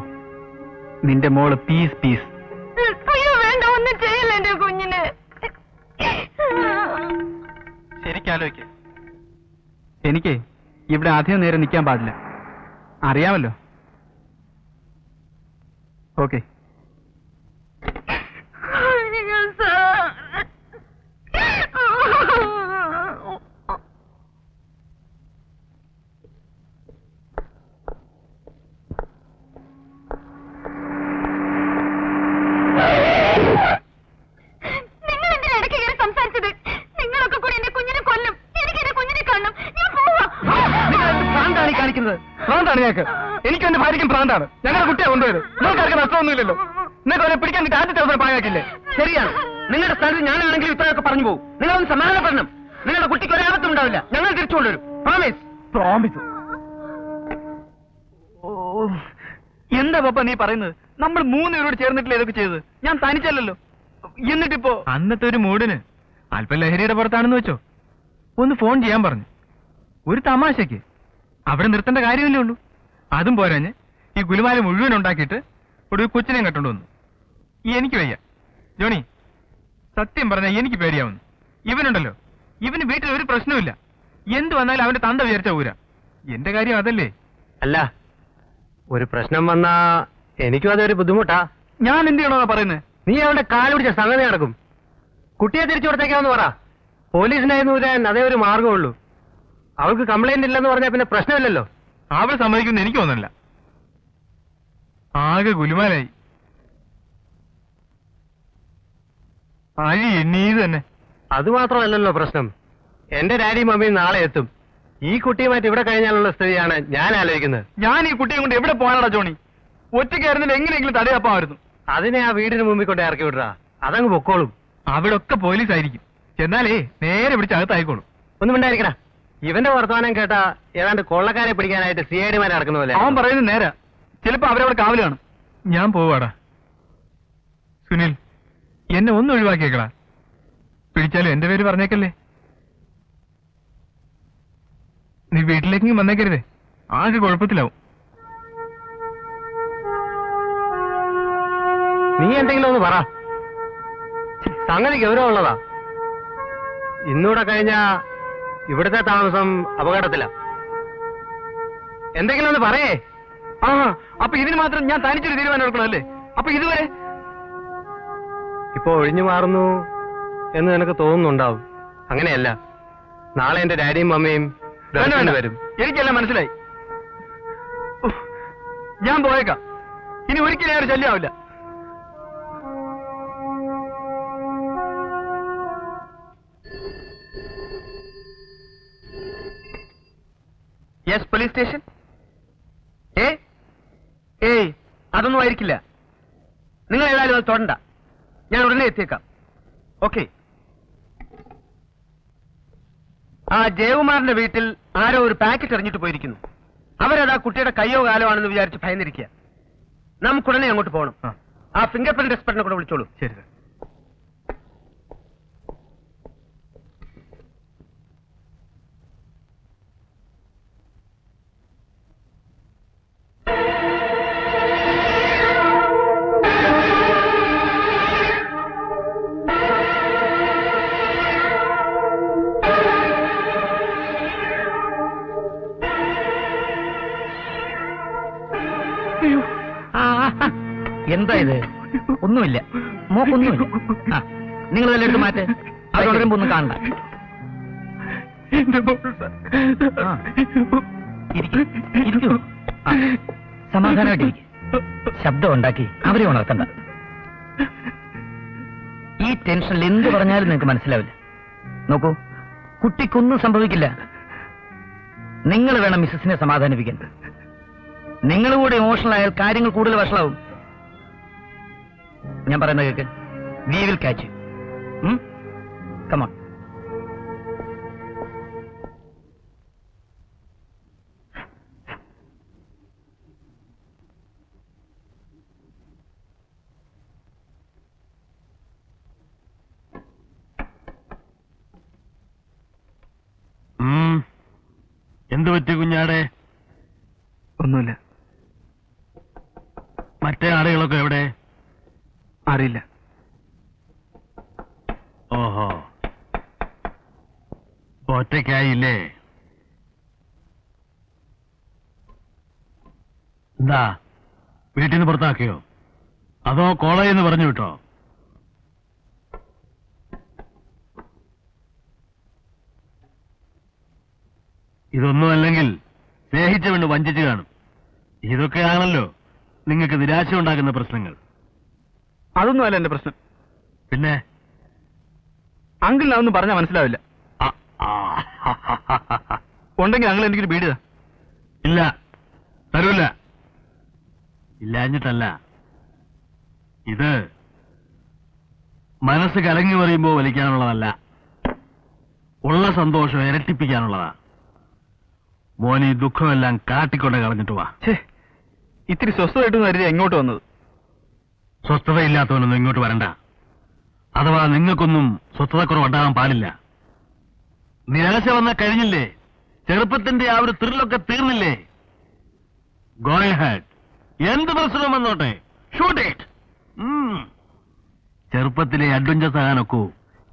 നിന്റെ മോള് പീസ് പീസ്. അയ്യോ വേണ്ട, ഒന്നും ചെയ്യല്ല എന്റെ കുഞ്ഞിന്. ശരിക്കാലോചിക്ക്. എനിക്ക് ഇവിടെ അധികം നേരം നിൽക്കാൻ പാടില്ല, അറിയാമല്ലോ. ഓക്കെ. നിങ്ങൾ എന്തിനാ ഇടയ്ക്ക് കയറി സംസാരിച്ചത്? നിങ്ങളൊക്കെ കൂടി എന്റെ കുഞ്ഞിനെ കൊല്ലും. എനിക്ക് എന്റെ കുഞ്ഞിനെ കാണണം. ഞാൻ പോവാ. ഭ്രാന്താണ് ഈ കാണിക്കുന്നത്. ഭ്രാന്താണ് ഞങ്ങൾക്ക്. എനിക്കും എന്റെ ഭാര്യയ്ക്കും ഭ്രാന്താണ്. ഞങ്ങളുടെ കുട്ടിയെ കൊണ്ടുവരും. നിങ്ങൾക്ക് ആർക്കും നഷ്ടമൊന്നുമില്ലല്ലോ. നിങ്ങൾക്ക് അവരെ പിടിക്കാൻ കിട്ടി ആദ്യത്തെ അവസരം പാഴാക്കില്ലേ? ശരിയാണ്. നിങ്ങളുടെ സ്ഥലത്ത് ഞാനാണെങ്കിലും ഇത്രയൊക്കെ പറഞ്ഞു പോകും. നിങ്ങളൊന്ന് സമാധാനപ്പെടണം. നിങ്ങളുടെ കുട്ടിക്ക് ഒരാപത്തും ഉണ്ടാവില്ല. ഞങ്ങൾ തിരിച്ചുകൊണ്ടുവരും. പ്രോമിസ്. പ്രോമിസ്. ഓ, എന്താ പപ്പ നീ പറയുന്നത്? നമ്മൾ 3 പേരോട് ചേർന്നിട്ടില്ല ഇതൊക്കെ ചെയ്തത്. ഞാൻ തനിച്ചല്ലല്ലോ. എന്നിട്ടിപ്പോ അന്നത്തെ ഒരു മൂടിന് അല്പം ലഹരിയുടെ പുറത്താണെന്ന് വെച്ചോ, ഒന്ന് ഫോൺ ചെയ്യാൻ പറഞ്ഞു. ഒരു തമാശക്ക് അവിടെ നിർത്തേണ്ട കാര്യമല്ലേ ഉള്ളൂ. അതും പോരാഞ്ഞ് ഈ ഗുലുമാല മുഴുവൻ ഉണ്ടാക്കിയിട്ട് ഒരു കൊച്ചിനെ കെട്ടോണ്ട് വന്നു. എനിക്ക് വയ്യ ജോണി, സത്യം പറഞ്ഞാൽ എനിക്ക് പേടിയാവുന്നു. ഇവനുണ്ടല്ലോ, ഇവന് വീട്ടിൽ ഒരു പ്രശ്നമില്ല. എന്ത് വന്നാലും അവന്റെ തന്ത വിചാരിച്ച ഊര. എന്റെ കാര്യം അതല്ലേ? അല്ല, ഒരു പ്രശ്നം വന്നാ എനിക്കും അതൊരു ബുദ്ധിമുട്ടാ. ഞാൻ എന്ത് ചെയ്യണമെന്നാ പറയുന്നത്? നീ അവന്റെ കാല് പിടിച്ച സംഗതി നടക്കും. കുട്ടിയെ തിരിച്ചു കൊടുത്തേക്കാന്ന് പറ. പോലീസിനായിരുന്നു ഊരാൻ അതേ ഒരു മാർഗമുള്ളൂ. അവൾക്ക് കംപ്ലൈന്റ് ഇല്ലെന്ന് പറഞ്ഞാൽ പിന്നെ പ്രശ്നമില്ലല്ലോ. അവൾ സമ്മതിക്കുന്ന എനിക്ക് തോന്നുന്നില്ല. ആകെ ഗുലുമാലായി. അഴി എണ്ണീത് തന്നെ. അതുമാത്രമല്ലല്ലോ പ്രശ്നം. എന്റെ ഡാഡിയും മമ്മിയും നാളെ എത്തും. ഈ കുട്ടിയുമായിട്ട് ഇവിടെ കഴിഞ്ഞാലുള്ള സ്ഥിതിയാണ് ഞാൻ ആലോചിക്കുന്നത്. ഞാൻ ഈ കുട്ടിയെ കൊണ്ട് എവിടെ പോകാനാടാ ജോണി? ഒറ്റയ്ക്കായിരുന്നില്ല എങ്ങനെയെങ്കിലും തടയാപ്പായിരുന്നു. അതിനെ ആ വീടിന് മുമ്പിൽ കൊണ്ട് ഇറക്കി വിടുക. അതങ്ങ് പൊക്കോളും. അവിടെ ഒക്കെ പോലീസ് ആയിരിക്കും. എന്നാലേ നേരെ പിടിച്ച് അകത്തായിക്കോളും. ഒന്നും ഉണ്ടായിരിക്കടാ. ഇവന്റെ വർത്തമാനം കേട്ടാ ഏതാണ്ട് കൊള്ളക്കാരെ പിടിക്കാനായിട്ട് CID നടക്കുന്ന പോലെ. അവൻ പറയുന്നത് നേരാ. ചിലപ്പോ അവരവിടെ കാവല് കാണും. ഞാൻ പോവാടാ. സുനിൽ, എന്നെ ഒന്ന് ഒഴിവാക്കിയേക്കടാ. പിടിച്ചാലും എന്റെ പേര് പറഞ്ഞേക്കല്ലേ. നീ വീട്ടിലേക്ക് വന്നേക്കരുതേ, ആകെ കുഴപ്പത്തിലാവും. നീ എന്തെങ്കിലും ഒന്ന് പറ. സംഗതി ഗൗരവമുള്ളതാ. ഇന്നൂടെ കഴിഞ്ഞാ ഇവിടുത്തെ താമസം അപകടത്തില. എന്തെങ്കിലും ഒന്ന് പറയേ. ആ, അപ്പൊ ഇതിന് മാത്രം ഞാൻ തനിച്ചൊരു തീരുമാനം എടുക്കണമല്ലേ? അപ്പൊ ഇതുവരെ ഇപ്പൊ ഒഴിഞ്ഞു മാറുന്നു എന്ന് നിനക്ക് തോന്നുന്നുണ്ടാവും. അങ്ങനെയല്ല, നാളെ എന്റെ ഡാഡിയും മമ്മിയും ദർശനത്തിന് വരും. എനിക്കെല്ലാം മനസ്സിലായി. ഞാൻ പോയേക്കാം. ഇനി ഒരിക്കലും ഒരു ശല്യമാവില്ല. Yes, police station. ഏയ് അതൊന്നും ആയിരിക്കില്ല. നിങ്ങൾ ഏതായാലും അത് തൊടണ്ട. ഞാൻ ഉടനെ എത്തിയേക്കാം. ഓക്കെ. ആ ജയകുമാറിന്റെ വീട്ടിൽ ആരോ ഒരു പാക്കറ്റ് എറിഞ്ഞിട്ട് പോയിരിക്കുന്നു. അവരത് ആ കുട്ടിയുടെ കയ്യോ കാലോ ആണെന്ന് വിചാരിച്ച് ഭയന്നിരിക്കുക. നമുക്കുടനെ അങ്ങോട്ട് പോകണം. ആ ഫിംഗർ പ്രിന്റ് എക്സ്പെർട്ടിനെ കൂടെ വിളിച്ചോളൂ. ശരി സാർ. എന്താ ഇത്? ഒന്നുമില്ല, മോക്കൊന്നുമില്ല. നിങ്ങൾ തന്നെ എടുത്ത് മാറ്റ്. അത് തുടരുമ്പോ ഒന്നും കാണണ്ട. സമാധാനമായിട്ടിരിക്കും. ശബ്ദം ഉണ്ടാക്കി അവരെ ഉണർത്തണ്ട. ഈ ടെൻഷനിൽ എന്ത് പറഞ്ഞാലും നിങ്ങൾക്ക് മനസ്സിലാവില്ല. നോക്കൂ, കുട്ടിക്കൊന്നും സംഭവിക്കില്ല. നിങ്ങൾ വേണം മിസ്സസിനെ സമാധാനിപ്പിക്കാൻ. നിങ്ങൾ കൂടെ ഇമോഷണൽ ആയാൽ കാര്യങ്ങൾ കൂടുതൽ വഷളാവും. ഞാൻ പറയുന്നത് കേൾക്ക്. We will catch you. Come on. എന്ത് പറ്റി കുഞ്ഞാടെ? ഒന്നുമില്ല. മറ്റേ ആളുകളൊക്കെ എവിടെ? അറിയില്ല. ഓഹോ, ഒറ്റയ്ക്കായില്ലേ? എന്താ, വീട്ടിൽ നിന്ന് പുറത്താക്കിയോ? അതോ കോളേജിൽ നിന്ന് പറഞ്ഞു വിട്ടോ? ഇതൊന്നും അല്ലെങ്കിൽ സ്നേഹിച്ച പെണ്ണ് വഞ്ചിച്ചു കാണും. ഇതൊക്കെയാണല്ലോ നിങ്ങൾക്ക് നിരാശ ഉണ്ടാക്കുന്ന പ്രശ്നങ്ങൾ. അതൊന്നുമല്ല എന്റെ പ്രശ്നം. പിന്നെ അങ്കിളിന് അതൊന്നും പറഞ്ഞാൽ മനസ്സിലാവില്ല. ഉണ്ടെങ്കിൽ അങ്കിൾ എനിക്കൊരു ബീഡിതാ. ഇല്ല, തരൂല. ഇല്ലാഞ്ഞിട്ടല്ല, ഇത് മനസ്സ് കലങ്ങി പറയുമ്പോ വലിക്കാനുള്ളതല്ല, ഉള്ള സന്തോഷം ഇരട്ടിപ്പിക്കാനുള്ളതാ. മോനി ദുഃഖമെല്ലാം കാട്ടിക്കൊണ്ട് കളഞ്ഞിട്ട് വാ. ഇത്തിരി സ്വസ്ഥമായിട്ടൊന്നും കരുതി എങ്ങോട്ട് വന്നത്. സ്വസ്ഥതയില്ലാത്തവനൊന്നും ഇങ്ങോട്ട് വരണ്ട. അഥവാ നിങ്ങൾക്കൊന്നും സ്വസ്ഥതക്കുറവുണ്ടാകാൻ പാടില്ല. നിരാശ വന്ന കഴിഞ്ഞില്ലേ? ചെറുപ്പത്തിന്റെ ആ ഒരു ത്രില്ലൊക്കെ തീർന്നില്ലേ? Go ahead. എന്ത് പ്രശ്നം വന്നോട്ടെ, ഷൂട്ട് ഇറ്റ്. ചെറുപ്പത്തിലെ അഡ്വഞ്ചേഴ്സ് ആകാനൊക്കൂ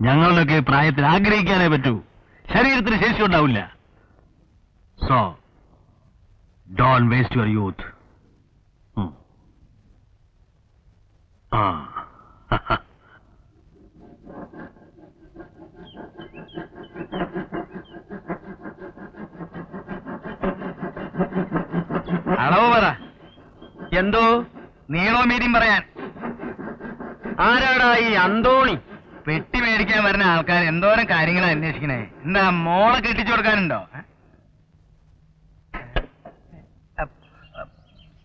ഞങ്ങളുടെയൊക്കെ പ്രായത്തിൽ ആഗ്രഹിക്കാനേ പറ്റൂ. ശരീരത്തിന് ശേഷി ഉണ്ടാവില്ല. So don't waste your youth. അളവ് പറ. എന്തോ നീളോ മീതിയും പറയാൻ. ആരാടാ ഈ അന്തോണി? പെട്ടി മേടിക്കാൻ വരുന്ന ആൾക്കാർ എന്തോരം കാര്യങ്ങളാ അന്വേഷിക്കണേ. എന്താ മോളെ കെട്ടിച്ചു കൊടുക്കാനുണ്ടോ?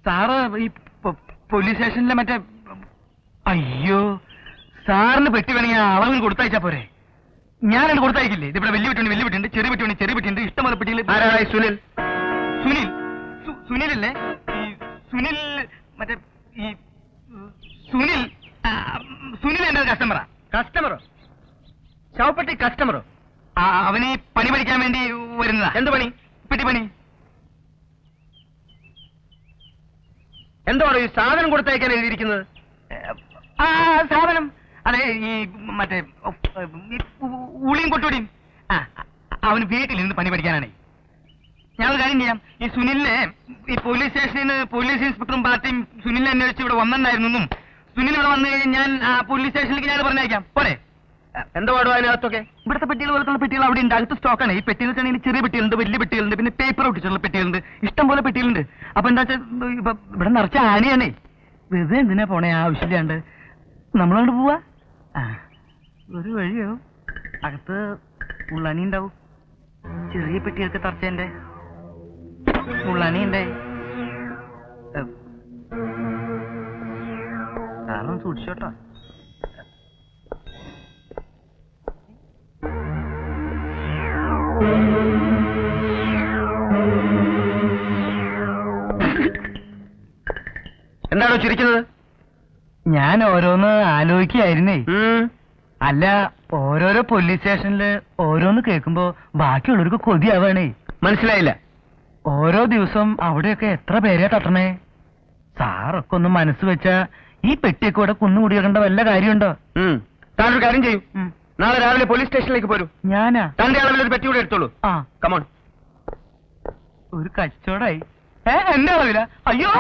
സാറ് ഈ പോലീസ് സ്റ്റേഷനിലെ മറ്റേ, അയ്യോ, സാറിന് പെട്ടി വേണമെങ്കിൽ അളവിൽ കൊടുത്തയച്ചാ പോരെ? ഞാനത് കൊടുത്തയക്കില്ലേ? ഇതിവിടെ വലിയ പെട്ടിയുണ്ട്, ചെറിയ പെട്ടിയുണ്ട്, ഇഷ്ടംപോലെ പെട്ടികൾ. ആരാണ് സുനിൽ? സുനിലല്ലേ? ഈ സുനിൽ മറ്റേ ഈ സുനിൽ എന്റെ കസ്റ്റമറാ. കസ്റ്റമറോ? ശവപ്പെട്ടി കസ്റ്റമറോ? അവന് പണി പഠിക്കാൻ വേണ്ടി വരുന്നതാ. എന്ത് പണി? പെട്ടിപ്പണി. എന്താണ് ഈ സാധനം കൊടുത്തയക്കാൻ എഴുതിയിരിക്കുന്നത്? സാധനം അതെ, ഈ മറ്റേ ഉളിയും കൊട്ടുടിയും. അവന് വീട്ടിൽ നിന്ന് പണി പഠിക്കാനാണേ. ഞാനൊരു കാര്യം ചെയ്യാം, ഈ സുനിലിനെ ഈ പോലീസ് സ്റ്റേഷനിൽ നിന്ന് പോലീസ് ഇൻസ്പെക്ടറും പാർട്ടിയും സുനിലിനെ അന്വേഷിച്ച് ഇവിടെ വന്നിട്ടുണ്ടായിരുന്നു. സുനിൽ ഇവിടെ വന്നു കഴിഞ്ഞാൽ ഞാൻ പോലീസ് സ്റ്റേഷനിലേക്ക് ഞാൻ പറഞ്ഞേക്കാം. പോരെ? എന്താ പാടും അതിനകത്തൊക്കെ? ഇവിടുത്തെ പെട്ടികൾ പോലത്തുള്ള പെട്ടികൾ അവിടെ ഉണ്ട്. അകത്ത് സ്റ്റോക്കാണ്. ഈ പെട്ടികൾ വെച്ചാണെങ്കിൽ ചെറിയ പെട്ടികളുണ്ട്, വലിയ പെട്ടികളുണ്ട്, പിന്നെ പേപ്പർ ഒട്ടിച്ചുള്ള പെട്ടികളുണ്ട്, ഇഷ്ടംപോലെ പെട്ടികളുണ്ട്. അപ്പൊ എന്താ വെച്ചാൽ ഇവിടെ നിറച്ച ആനയാണേ. വെറുതെ എന്തിനാ പോണേ ആവശ്യമില്ലാണ്ട്? നമ്മളോട് പോവാ. ഒരു വഴിയോ അകത്ത് ഉള്ളാനി ഉണ്ടാവും. ചെറിയ പെട്ടികൾക്ക് തറച്ചേന്റെ ഉള്ളാനി ഉണ്ടേ. കാരണം സൂക്ഷിച്ചോട്ടോ. എന്താണോ ചിരിക്കുന്നത്? ഞാൻ ഓരോന്ന് ആലോചിക്കായിരുന്നേ. അല്ല, ഓരോരോ പോലീസ് സ്റ്റേഷനില് ഓരോന്ന് കേൾക്കുമ്പോ ബാക്കിയുള്ളവർക്ക് കൊതിയാവാണേ. മനസ്സിലായില്ല. ഓരോ ദിവസം അവിടെയൊക്കെ എത്ര പേരെ തട്ടണേ. സാറൊക്കെ ഒന്ന് മനസ്സ് വെച്ചാ ഈ പെട്ടിയൊക്കെ ഇവിടെ കുന്നുകൂടി വെക്കേണ്ട വല്ല കാര്യമുണ്ടോ? താനൊരു കാര്യം ചെയ്യൂ, നാളെ രാവിലെ പോലീസ് സ്റ്റേഷനിലേക്ക് പോരൂ. ഞാനാ? തന്റെ അളവിൽ ഒരു പെട്ടി കൂടെ എടുത്തോളൂ. കമോൺ. ഒരു കച്ചവടായി. എന്റെ അളവില? അയ്യോ,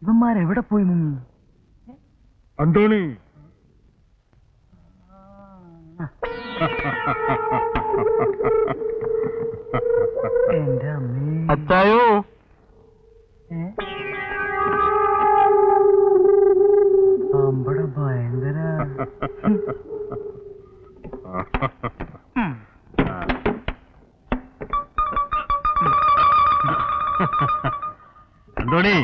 ഇവന്മാരെവിടെ പോയി മുങ്ങി? അന്തോണി, എന്റെ അമ്മേ. അത്തായോ? അമ്പട ഭയങ്കര. അന്തോണി,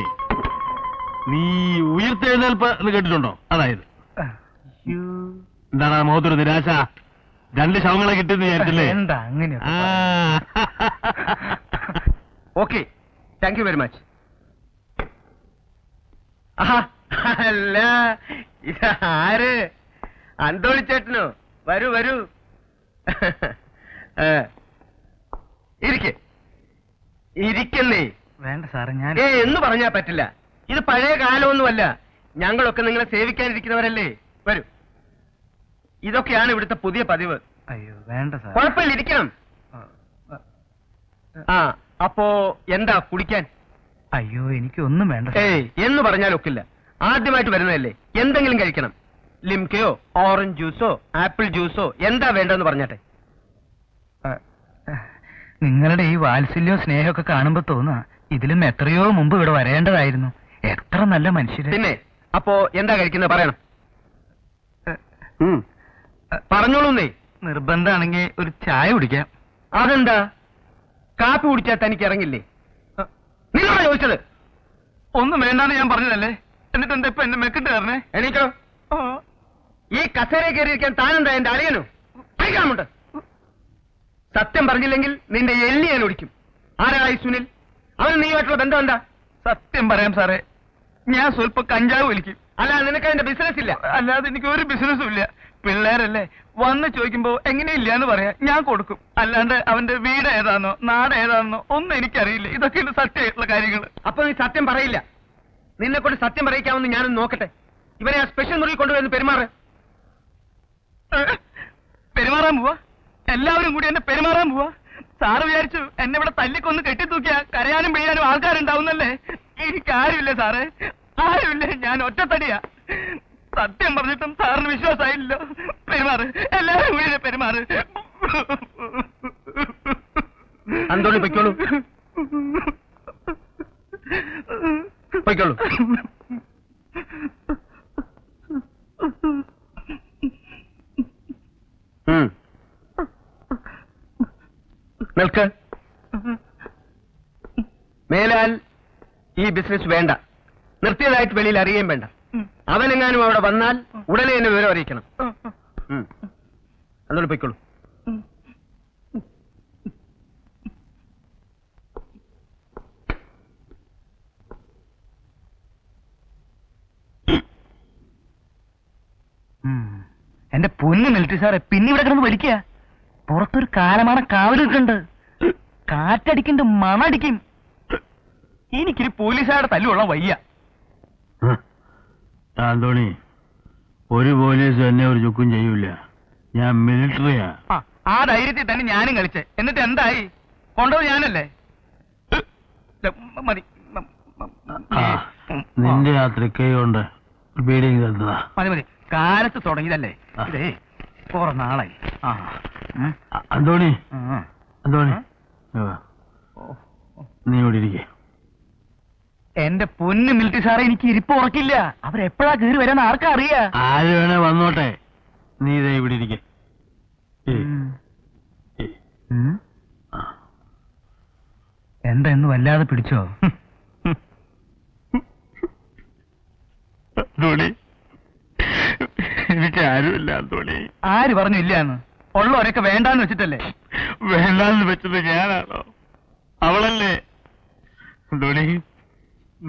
നീ ഉയർത്തെഴുന്നേൽപ്പ് എന്ന് കേട്ടിട്ടുണ്ടോ? അതായത് എന്താണ് മുഖത്തൊരു നിരാശ? 2 ശവങ്ങളെ കിട്ടിയെന്ന് വിചാരിച്ചില്ലേ? എന്താ അങ്ങനെ? Okay, thank you very much. അല്ല, ഇതാര്? അന്തോണി ചേട്ടനോ? വരൂ വരൂ, ഇരിക്കുന്നേ. വേണ്ട സാറേ, ഞാൻ എന്ന് പറഞ്ഞാ പറ്റില്ല. ഇത് പഴയ കാലമൊന്നുമല്ല. ഞങ്ങളൊക്കെ നിങ്ങളെ സേവിക്കാനിരിക്കുന്നവരല്ലേ. വരൂ. ഇതൊക്കെയാണ് ഇവിടുത്തെ പുതിയ പതിവ്. അയ്യോ വേണ്ട സാർ. കുഴപ്പമില്ല, ഇരിക്കണം. അപ്പോ എന്താ കുടിക്കാൻ? അയ്യോ എനിക്കൊന്നും വേണ്ട. എന്ന് പറഞ്ഞാൽ ഒക്കില്ല. ആദ്യമായിട്ട് വരുന്നതല്ലേ, എന്തെങ്കിലും കഴിക്കണം. ലിംകയോ ഓറഞ്ച് ജ്യൂസോ ആപ്പിൾ ജ്യൂസോ എന്താ വേണ്ടെന്ന് പറഞ്ഞാട്ടെ. നിങ്ങളുടെ ഈ വാത്സല്യവും സ്നേഹമൊക്കെ കാണുമ്പോ തോന്നുക ഇതിലും എത്രയോ മുമ്പ് ഇവിടെ വരേണ്ടതായിരുന്നു. എത്ര നല്ല മനുഷ്യര്. പിന്നെ അപ്പോ എന്താ കഴിക്കുന്നത് പറയണം. പറഞ്ഞോളൂന്നേ. നിർബന്ധമാണെങ്കിൽ ഒരു ചായ കുടിക്കാം. അതെന്താ? കാപ്പി കുടിച്ചാൽ തനിക്ക് ഇറങ്ങില്ലേ? നിങ്ങളാ ചോദിച്ചത്. ഒന്നും വേണ്ടാന്ന് ഞാൻ പറഞ്ഞതല്ലേ. എന്നിട്ട് എന്താ ഇപ്പൊ എന്നെ മെക്കിട്ട് തരണേ? എണീക്കോ. ഈ കസേര കയറിയിരിക്കാൻ താനെന്താ എന്റെ അളിയനോ? കഴിക്കാമുണ്ട്. സത്യം പറഞ്ഞില്ലെങ്കിൽ നിന്റെ എല്ലി ഞാൻ ഒടിക്കും. ആരായി സുനിൽ? അവന് നീയുമായിട്ടുള്ള ബന്ധം എന്താ? സത്യം പറയാം സാറേ, ഞാൻ സ്വല്പം കഞ്ചാവ് വലിക്കും. അല്ല, നിനക്ക് അതിന്റെ ബിസിനസ് ഇല്ല. അല്ലാതെ എനിക്ക് ഒരു ബിസിനസ്സും ഇല്ല. പിള്ളേരല്ലേ വന്ന് ചോദിക്കുമ്പോ എങ്ങനെയില്ല എന്ന് പറയാ, ഞാൻ കൊടുക്കും. അല്ലാണ്ട് അവന്റെ വീട് ഏതാണെന്നോ നാട് ഏതാണെന്നോ ഒന്നും എനിക്കറിയില്ല. ഇതൊക്കെയാണ് സത്യമായിട്ടുള്ള കാര്യങ്ങൾ. അപ്പൊ നീ സത്യം പറയില്ല. നിന്നെ കൊണ്ട് സത്യം പറയിക്കാമെന്ന് ഞാനൊന്ന് നോക്കട്ടെ. ഇവരെ ആ സ്പെഷ്യൽ മുറി കൊണ്ടുവന്ന് പെരുമാറ്. പെരുമാറാൻ പോവാ? എല്ലാവരും കൂടി എന്നെ പെരുമാറാൻ പോവാ? സാറ് വിചാരിച്ചു എന്നെ ഇവിടെ തല്ലിക്കൊന്ന് കെട്ടിത്തൂക്കിയാ കരയാനും പിഴിയാനും ആൾക്കാരുണ്ടാവുന്നല്ലേ? എനിക്കാരുമില്ല സാറേ, ആരുമില്ല. ഞാൻ ഒറ്റത്തടിയാ. സത്യം പറഞ്ഞിട്ടും സാറിന് വിശ്വാസമായില്ലോ. പെരുമാറ്, എല്ലാവരും കൂടി പെരുമാറ്. അന്തോണി പൊയ്ക്കോളൂ, പൊയ്ക്കോളൂ. നിൽക്ക്. മേലാൽ ഈ ബിസിനസ് വേണ്ട, നിർത്തിയതായിട്ട് വെളിയിൽ അറിയുകയും വേണ്ട. അവനെങ്ങാനും അവിടെ വന്നാൽ ഉടനെ എന്നെ വിവരം അറിയിക്കണം. അതുകൊണ്ട് പൊയ്ക്കോളൂ. എന്റെ പൊന്നു മിലിറ്ററി സാറെ, പിന്നെ ഇവിടെ കിടന്ന് വലിക്കുക. പുറത്തൊരു കാലമാണ് കാവലുണ്ട്, കാറ്റടിക്കുന്നുണ്ട്, മണടിക്കും. എനിക്കൊരു പോലീസുകാരുടെ തല്ലുള്ള വയ്യ. ആന്തോണി, ഒരു പോലീസ് എന്നെ ഒരു ചുക്കും ചെയ്യൂല. ഞാൻ മിലിറ്ററിയാ. ആ ധൈര്യത്തിൽ തന്നെ ഞാനും കളിച്ചേ. എന്നിട്ട് എന്തായി? കൊണ്ടത് ഞാനല്ലേ? മതി നിന്റെ ആ തൃക്കൈകൊണ്ട് ബീഡിങ് തന്നതാ. മതി മതി, കാലത്ത് തുടങ്ങിയതല്ലേ ഇതേ, കുറെ നാളായി. അന്തോണി, അന്തോണി, നീ ഇവിടെ ഇരിക്കേ. എന്റെ പൊന്ന് മിലിറ്ററി സാറേ, എനിക്ക് ഇരിപ്പ് ഉറക്കില്ല. അവരെപ്പോഴാ കയറി വരാൻ ആർക്കാ അറിയാ? ആര് വേണേ വന്നോട്ടെ, നീ ഇതേ ഇവിടെ ഇരിക്കേ. എന്താ ഇന്ന് വല്ലാതെ പിടിച്ചോ? എനിക്ക് ആരുമില്ല അന്തോണി. ആര് പറഞ്ഞു ഇല്ലാന്ന്? ഉള്ളവരൊക്കെ വേണ്ടാന്ന് വെച്ചിട്ടല്ലേ? വേണ്ടാന്ന് വെച്ചത് ഞാനാണോ? അവളല്ലേ? അന്തോണി,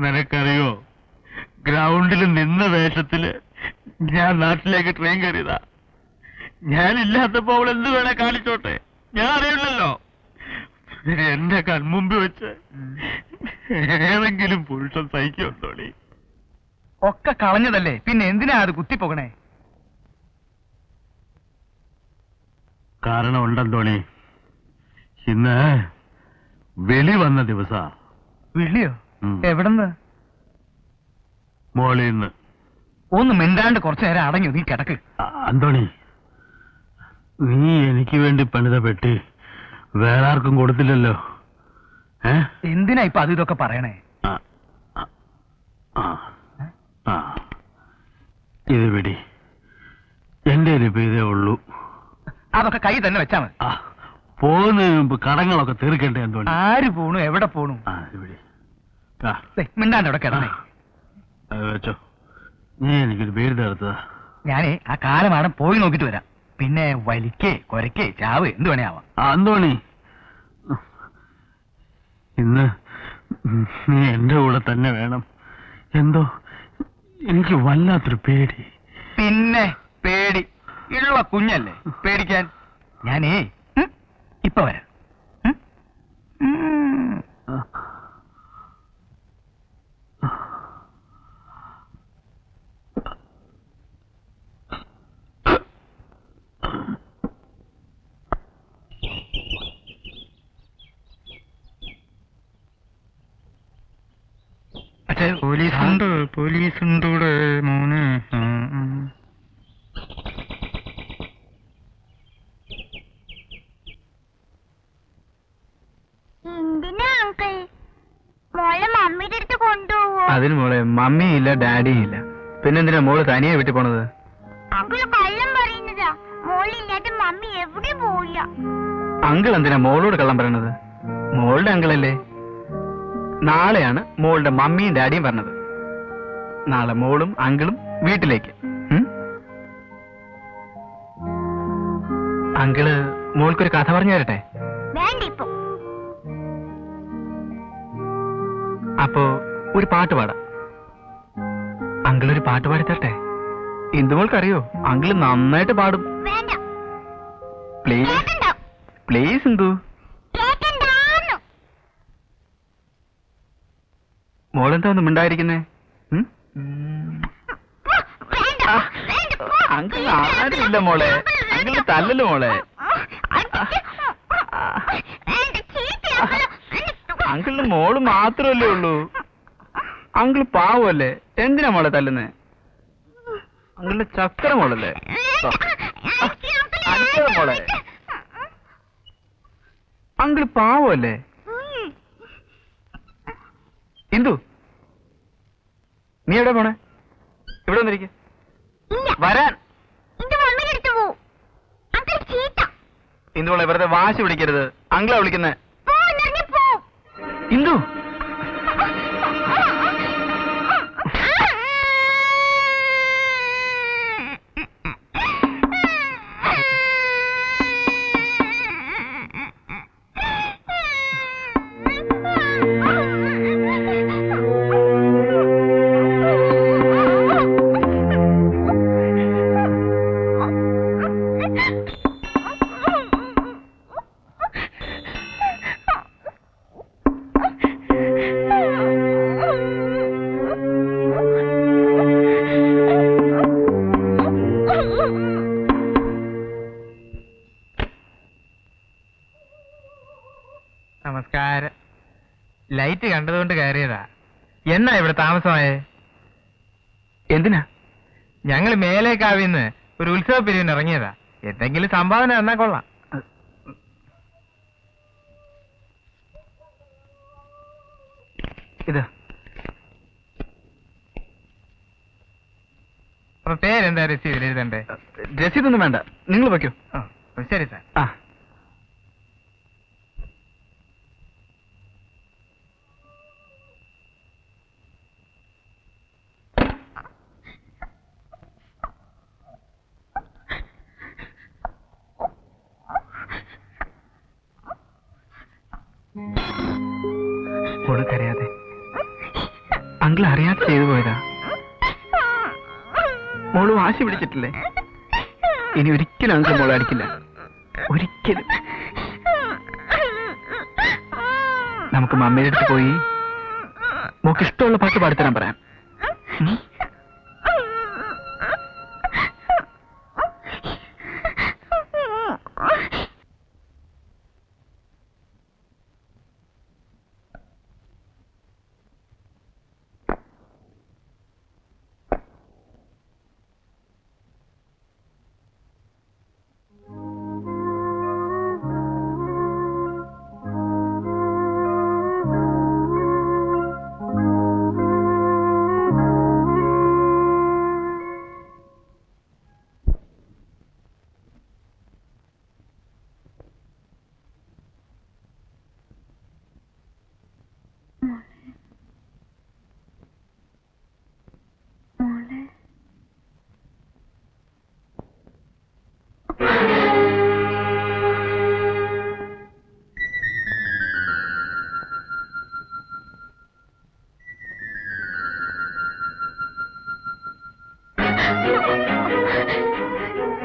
നിനക്കറിയോ, ഗ്രൗണ്ടിൽ നിന്ന വേഷത്തില് ഞാൻ നാട്ടിലേക്ക് ട്രെയിൻ കയറിയതാ. ഞാനില്ലാത്തപ്പോ അവൾ എന്ത് വേണേ കാണിച്ചോട്ടെ, ഞാൻ അറിയില്ലല്ലോ. എന്റെ കൺമുമ്പ് വെച്ച് ഏതെങ്കിലും പുരുഷൻ സഹിക്കുണ്ടോളി? ഒക്കെ കളഞ്ഞതല്ലേ, പിന്നെ എന്തിനാ അത് കുത്തിപ്പോകണേ? കാരണം ഉണ്ടെന്തോണി, ഇന്ന് വെളി വന്ന ദിവസ. വിളിയോ? എവിടെന്ന്? മോളിന്ന്. ഒന്ന് മിണ്ടാണ്ട് കുറച്ചു നേരം അടങ്ങി നീ കിടക്ക്. അന്തോണി, നീ എനിക്ക് വേണ്ടി പണിത പെട്ടി വേറെ ആർക്കും കൊടുത്തില്ലല്ലോ. എന്തിനാ ഇപ്പൊ അത് ഇതൊക്കെ പറയണേ? ഇത് പിടി, എന്റെ ഇപ്പൊ ഇതേ ഉള്ളൂ. അതൊക്കെ കൈ തന്നെ വെച്ചാ മതി. പോകുന്നതിന് മുമ്പ് കടങ്ങളൊക്കെ തീർക്കണ്ടേ എന്തോണി? ആര് പോണു, എവിടെ പോണു? മിണ്ടാണ്ട് അവിടെ കിടന്നേ. വെച്ചോ, നീ എനിക്കൊരു പേര് തേർത്തതാ. ഞാനേ ആ കാലമാടം പോയി നോക്കിട്ട് വരാം. പിന്നെ വലിക്കേ കൊരക്കേ ചാവ് എന്ത് വേണേ ആവാം. അന്തോണി, ഇന്ന് നീ എന്റെ കൂടെ തന്നെ വേണം. എന്തോ എനിക്ക് വല്ലാത്തൊരു പേടി. പിന്നെ പേടി ഉള്ള കുഞ്ഞല്ലേ പേടിക്കാൻ. ഞാനേ ഇപ്പൊ വരാം. പോലീസുണ്ട്, പോലീസുണ്ട് മോനെ. എന്തിനാ അങ്കിൾ മോളെ മമ്മിയുടെ അടുത്ത് കൊണ്ടുപോവോ? അതിന് മോളെ മമ്മിയില്ല ഡാഡിയും ഇല്ല, പിന്നെന്തിനാ മോള് തനിയെ വീട്ടിൽ പോണത്? അങ്കിള് കള്ളം പറയുന്നതാ. മോളില്ലാതെ മമ്മി എവിടെ പോവില്ല. അങ്കിൾ എന്തിനാ മോളോട് കള്ളം പറയണത്? മോളുടെ അങ്കിളല്ലേ. നാളെയാണ് മോളുടെ മമ്മിയും ഡാഡിയും പറഞ്ഞത്. നാളെ മോളും അങ്കിളും വീട്ടിലേക്ക്. അങ്കിള് മോൾക്കൊരു കഥ പറഞ്ഞു തരട്ടെ? വേണ്ട ഇപ്പൊ. അപ്പോ ഒരു പാട്ട് പാടാം. അങ്കിളൊരു പാട്ട് പാടി തരട്ടെ? ഇന്ദുമോൾക്കറിയോ? അങ്കിള് നന്നായിട്ട് പാടും. വേണ്ട. Please please Indu. മോളെന്താ ഒന്നും മിണ്ടായിരിക്കുന്നേ? അങ്കിൾ ആരുമില്ല മോളെ, അങ്കിൾ തല്ലല്ലോ മോളെ. അങ്കിളിന് മോള് മാത്രമല്ലേ ഉള്ളൂ. അങ്കിൾ പാവല്ലേ, എന്തിനാ മോളെ തല്ലുന്നേ? അങ്കിളിന്റെ ചക്കര മോളല്ലേ. അടിച്ചത് മോളെ. അങ്കിൾ പാവല്ലേ. ഇന്ദു, നീ എവിടെ പോണേ? ഇവിടെ വന്നിരിക്ക. വരാൻ. ഇന്ദുവളെ വെറുതെ വാശി പിടിക്കരുത്. അങ്കിളാ വിളിക്കുന്നേ. ഇന്ദു ഫ്ലൈറ്റ് കണ്ടതുകൊണ്ട് കയറിയതാ. എന്നാ ഇവിടെ താമസമായേ? എന്തിനാ? ഞങ്ങൾ മേലേക്കാവിന്ന് ഒരു ഉത്സവ പിരിവിന് ഇറങ്ങിയതാ. എന്തെങ്കിലും സംഭാവന തന്നാ കൊള്ളാം. ഇത് അപ്പൊ പേരെന്താ രസീതിൽ എഴുതണ്ടേ? രസീതൊന്നും വേണ്ട, നിങ്ങൾ വയ്ക്കോ. ശരി സാർ. ആ കൊടുക്കറിയാതെ അങ്കിൾ അറിയാതെ ചെയ്തു പോയതാ. മോള് വാശി പിടിച്ചിട്ടില്ലേ? ഇനി ഒരിക്കലും അങ്കിൾ മോളെ അടിക്കില്ല, ഒരിക്കലും. നമുക്ക് മമ്മിയുടെ അടുത്ത് പോയി മോക്ക് ഇഷ്ടമുള്ള പാട്ട് പാടിത്തരാൻ പറയാം.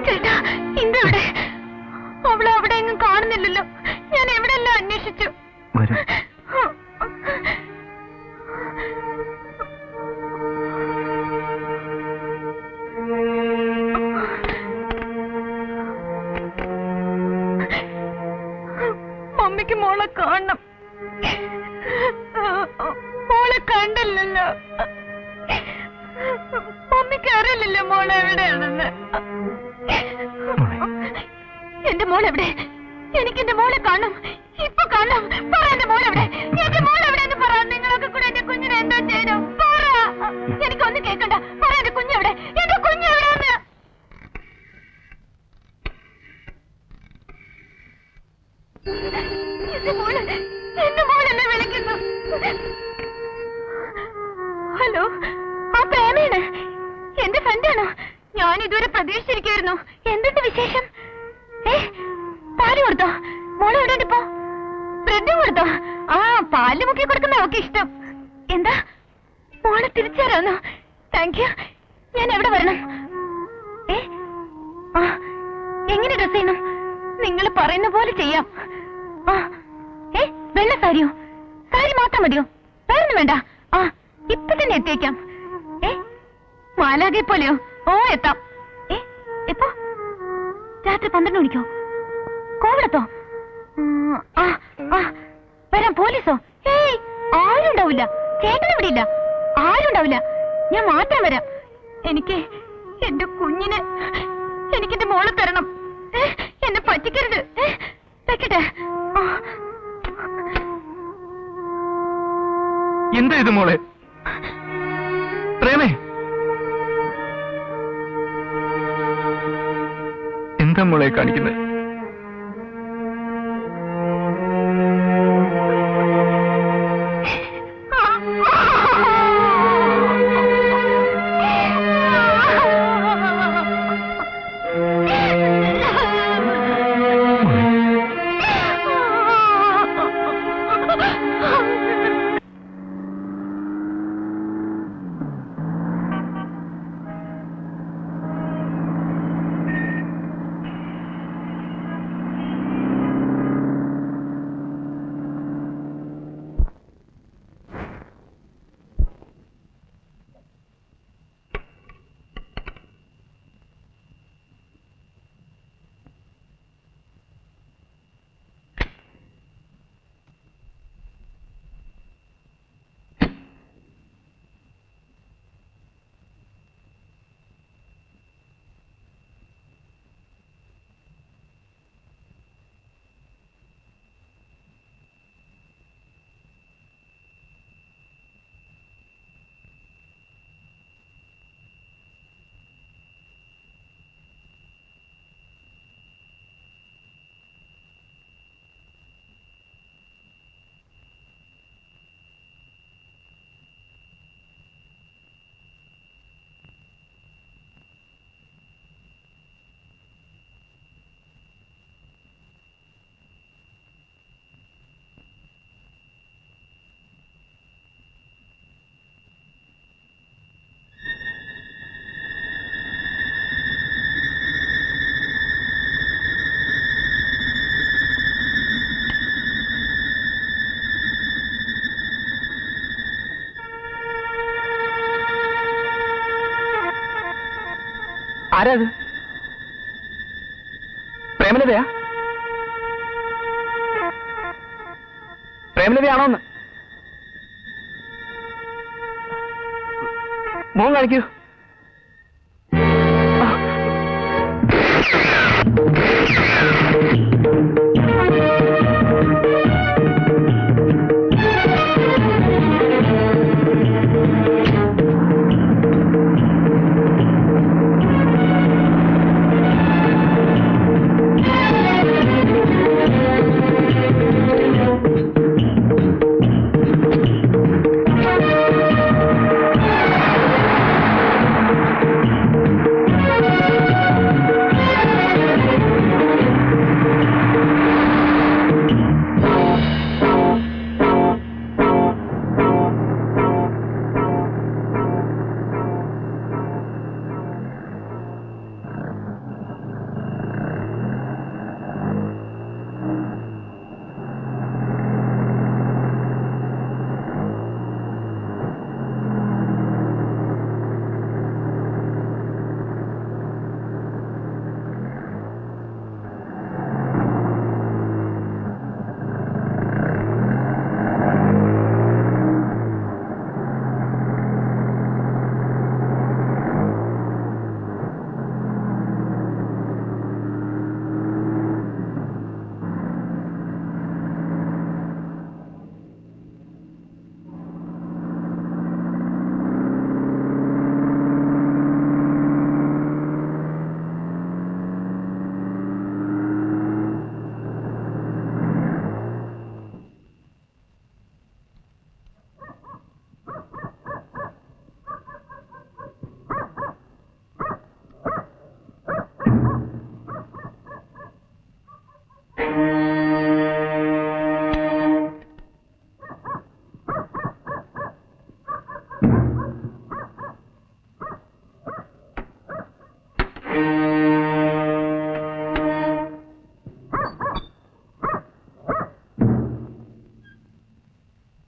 ചേട്ടാ, ഇന്നെവിടെ? അവളെ അവിടെ എങ്ങും കാണുന്നില്ലല്ലോ. ഞാൻ എവിടെയെല്ലാം അന്വേഷിച്ചു. മമ്മിക്ക് മോളെ കാണണം. മോളെ കണ്ടില്ലല്ലോ. മമ്മിക്ക് അറിയില്ലല്ലോ മോളെ എവിടെയാണെന്ന്. എന്റെ മോളെവിടെ? എനിക്ക് എന്റെ മോളെ കാണണം, ഇപ്പൊ കാണണം. പറ, എന്റെ മോളെവിടെ? എന്റെ മോളെവിടെ എന്ന് പറ. നിങ്ങളൊക്കെ കൂടെ എന്റെ കുഞ്ഞിനെ എന്തോ ചെയ്തോ? പറ, എനിക്കൊന്നും കേൾക്കണ്ട. പറ, എന്റെ കുഞ്ഞെവിടെ? എന്റെ കുഞ്ഞെവിടെന്ന്? എന്റെ മോളെന്നെ വിളിക്കുന്നു. ഹലോ, ആ പ്രേമയാണ്. എന്റെ ഫ്രണ്ടാണോ? ഞാൻ ഇതുവരെ പ്രതീക്ഷിച്ചിരിക്കുന്നു. എന്തുണ്ട് വിശേഷം? പാല് കൊടുത്തോ? മോളെ എവിടെ ഉണ്ട് ഇപ്പോ? ബ്രെഡ് കൊടുത്തോ? ആ, പാല് മുക്കി കൊടുക്കുന്ന അവർക്ക് ഇഷ്ടം. എന്താ മോളെ തിരിച്ചറിയാന്നോ? Thank you. ഞാൻ എവിടെ വരണം? എങ്ങനെ ഡ്രസ് ചെയ്യണം? നിങ്ങൾ പറയുന്ന പോലെ ചെയ്യാം. വെള്ള സാരിയോ? സാരി മാത്രം മതിയോ? വേറൊന്നും വേണ്ട. ആ, ഇപ്പൊ തന്നെ എത്തിയേക്കാം. മാലാകെ പോലെയോ? ഓ, എത്താം. എപ്പോ? രാത്രി 12 മണിക്കോ? കോവിടത്തോ? വരാം. പോലീസോ? ആരും ഉണ്ടാവില്ല. ചേട്ടൻ ഇവിടെ ഇല്ല. ആരും ഉണ്ടാവില്ല. ഞാൻ മാത്രം വരാം. എനിക്ക് എന്റെ കുഞ്ഞിനെ, എനിക്കെന്റെ മോളെ തരണം. എന്നെ പറ്റിക്കരുത്. വെക്കട്ടെ. എന്താ ഇത് മോളെ? പ്രേമേ, എന്താ മോളെ കാണിക്കുന്നത്? ആരാ അത്? പ്രേമലതയാ? പ്രേമലതയാണോന്ന് മോൻ കാണിക്കൂ.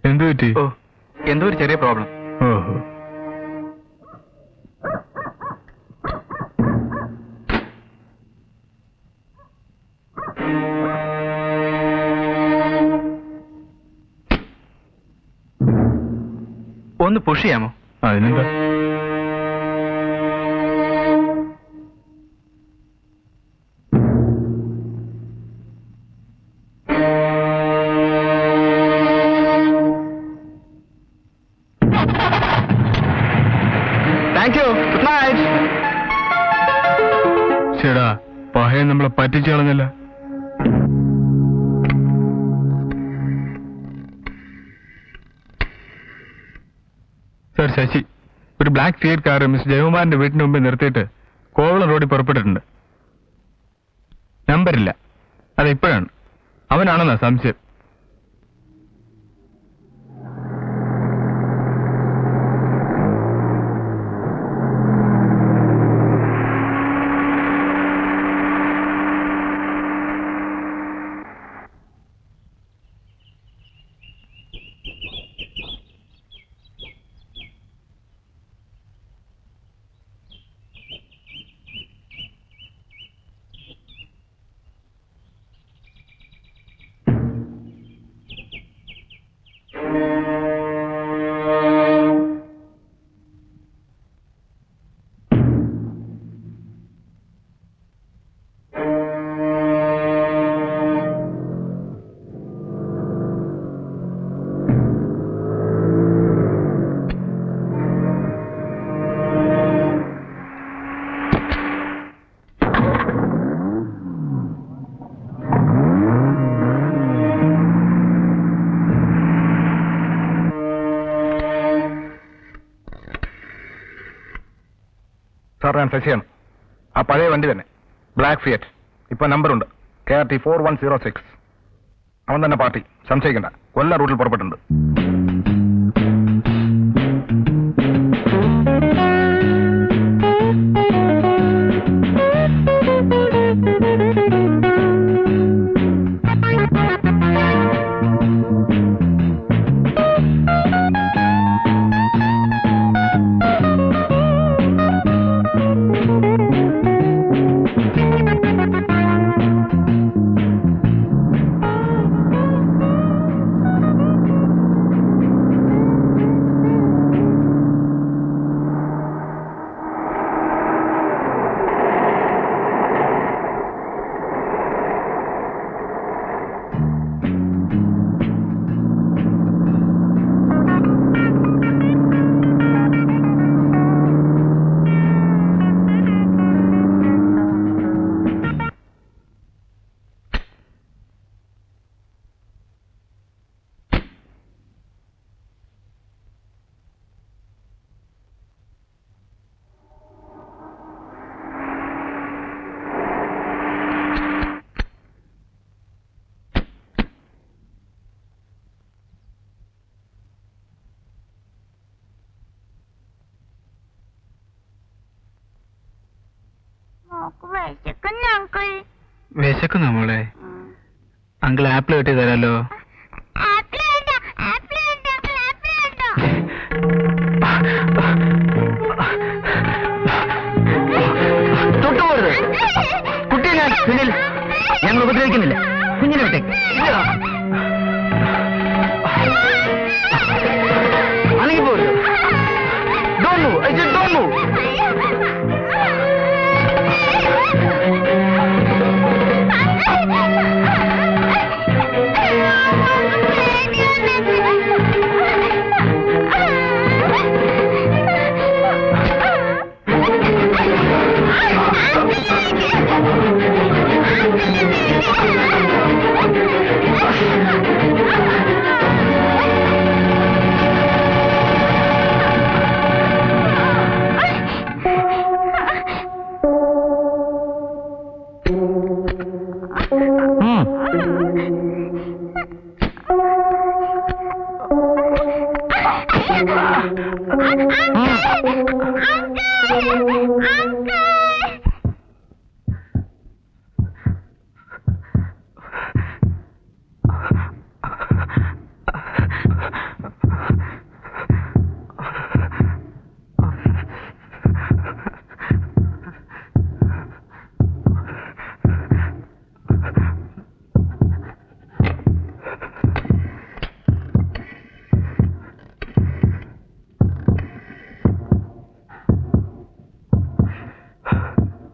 എന്ത് പറ്റി? ഓ, എന്തോ ഒരു ചെറിയ പ്രോബ്ലം. ഓഹോ. ഒന്ന് പുഷ് ചെയ്യാമോ? അതിനെന്താ? Thank you. Good night. ചേടാ, പഹയൻ നമ്മളെ പറ്റിച്ചു കളഞ്ഞല്ല. സർ ശശി, ഒരു ബ്ലാക്ക് ഫിയറ്റ് കാർ മിസ് ജയകുമാറിന്റെ വീടിന് മുമ്പിൽ നിർത്തിയിട്ട് കോവളം റോഡിൽ പുറപ്പെട്ടിട്ടുണ്ട്. നമ്പരില്ല. അത് ഇപ്പോഴാണ്. അവനാണെന്നാ സംശയം. സാർ, ഞാൻ ശശിയാണ്. ആ പഴയ വണ്ടി തന്നെ, ബ്ലാക്ക് ഫിയറ്റ്. ഇപ്പൊ നമ്പറുണ്ട്, KRT 4106. അവൻ തന്നെ പാർട്ടി, സംശയിക്കണ്ട. കൊല്ലം റൂട്ടിൽ പുറപ്പെട്ടുണ്ട്. വിശക്കുന്നു അങ്കിൾ. വിശക്കുന്നു മോളെ. അങ്കിൾ ആപ്പിൾ കെട്ടി തരാലോ. ആപ്പിൾ വേണ്ട, ആപ്പിൾ വേണ്ട, അങ്കിൾ ആപ്പിൾ വേണ്ട. തൊട്ടുപോരുത്. കുട്ടിയെ ഞാൻ സുനിൽ, ഞങ്ങൾ ഉപദ്രവിക്കുന്നില്ല. കുഞ്ഞിനെ വിട്ടേക്ക്. അല്ലെങ്കിൽ പോരുത്. Don't move. I said don't move.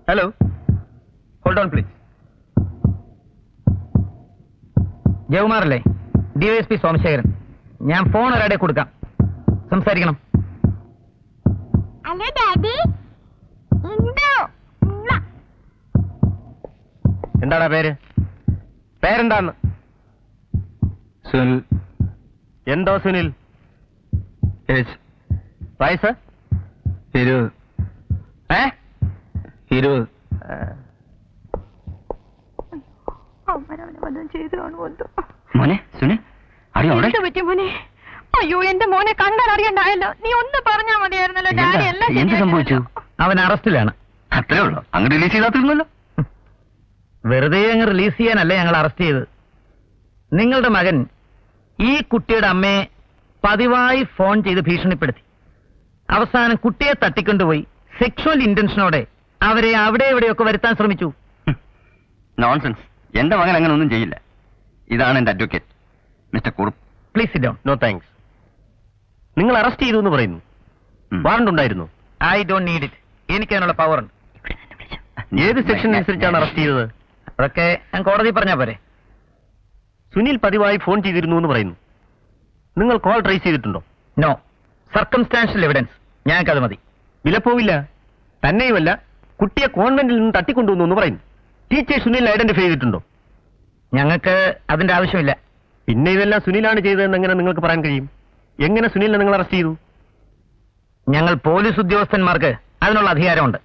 Hello, hold on please. ജയകുമാറല്ലേ? DYSP സോമശേഖരൻ. ഞാൻ ഫോൺ ഒരാടെ കൊടുക്കാം, സംസാരിക്കണം. Hello daddy. എന്താടാ പേര്? പേരെന്താന്ന്? സുനിൽ. എന്തോ സുനിൽ? വയസ്സ്? 20. 20. മോനെ സുനിൽ, അറിയോ അവിടെ? പറ്റി മോനെ? അയ്യോ, എന്റെ മോനെ കണ്ടാൽ അറിയണ്ടായല്ലോ. നീ ഒന്ന് പറഞ്ഞാ മതിയായിരുന്നല്ലോ. ഡാഡി എല്ലാം എന്ത് സംഭവിച്ചു? അവൻ അറസ്റ്റിലാണ്. അത്രേ ഉള്ളൂ. അങ്ങ് റിലീസ് ചെയ്താൽ തീർന്നല്ലോ. വെറുതെ അങ്ങ് റിലീസ് ചെയ്യാനല്ല ഞങ്ങൾ അറസ്റ്റ് ചെയ്തത്. നിങ്ങളുടെ മകൻ ഈ കുട്ടിയുടെ അമ്മയെ പതിവായി ഫോൺ ചെയ്ത് ഭീഷണിപ്പെടുത്തി. അവസാനം കുട്ടിയെ തട്ടിക്കൊണ്ടുപോയി സെക്ഷുവൽ ഇന്റൻഷനോടെ അവരെ അവിടെ എവിടെയൊക്കെ വരുത്താൻ ശ്രമിച്ചു. നോൺസെൻസ്. എന്റെ മകൻ അങ്ങനെ ഒന്നും ചെയ്യില്ല. ഇതാണ് എന്റെ advocate mister Kurup. Please sit down. No thanks. നിങ്ങൾ അറസ്റ്റ് ചെയ്തു എന്ന് പറയുന്നു. വാറണ്ട് ഉണ്ടായിരുന്നു? I don't need it. എനിക്ക് അതിനുള്ള പവർ ഉണ്ട്. ഏത് സെക്ഷൻ അനുസരിച്ചാണ് അറസ്റ്റ് ചെയ്തത്? അതൊക്കെ ഞാൻ കോടതി പറഞ്ഞാ പോരെ. സുനിൽ പതിവായി ഫോൺ ചെയ്തിരുന്നു എന്ന് പറയുന്നു. നിങ്ങൾ കോൾ ട്രേസ് ചെയ്തിട്ടുണ്ടോ? നോ. സർക്കംസ്റ്റാൻഷ്യൽ എവിഡൻസ് ഞങ്ങൾക്കത് മതി. വിലപ്പോവില്ല. തന്നെയുമല്ല, കുട്ടിയെ കോൺവെന്റിൽ നിന്ന് തട്ടിക്കൊണ്ടുവന്നു എന്ന് പറയുന്നു. ടീച്ചർ സുനിൽ ഐഡന്റിഫൈ ചെയ്തിട്ടുണ്ടോ? ഞങ്ങൾക്ക് അതിന്റെ ആവശ്യമില്ല. പിന്നെ ഇതെല്ലാം സുനിലാണ് ചെയ്തതെന്ന് എങ്ങനെ നിങ്ങൾക്ക് പറയാൻ കഴിയും? എങ്ങനെ സുനിലിനെ നിങ്ങൾ അറസ്റ്റ് ചെയ്തു? ഞങ്ങൾ പോലീസ് ഉദ്യോഗസ്ഥന്മാർക്ക് അതിനുള്ള അധികാരമുണ്ട്.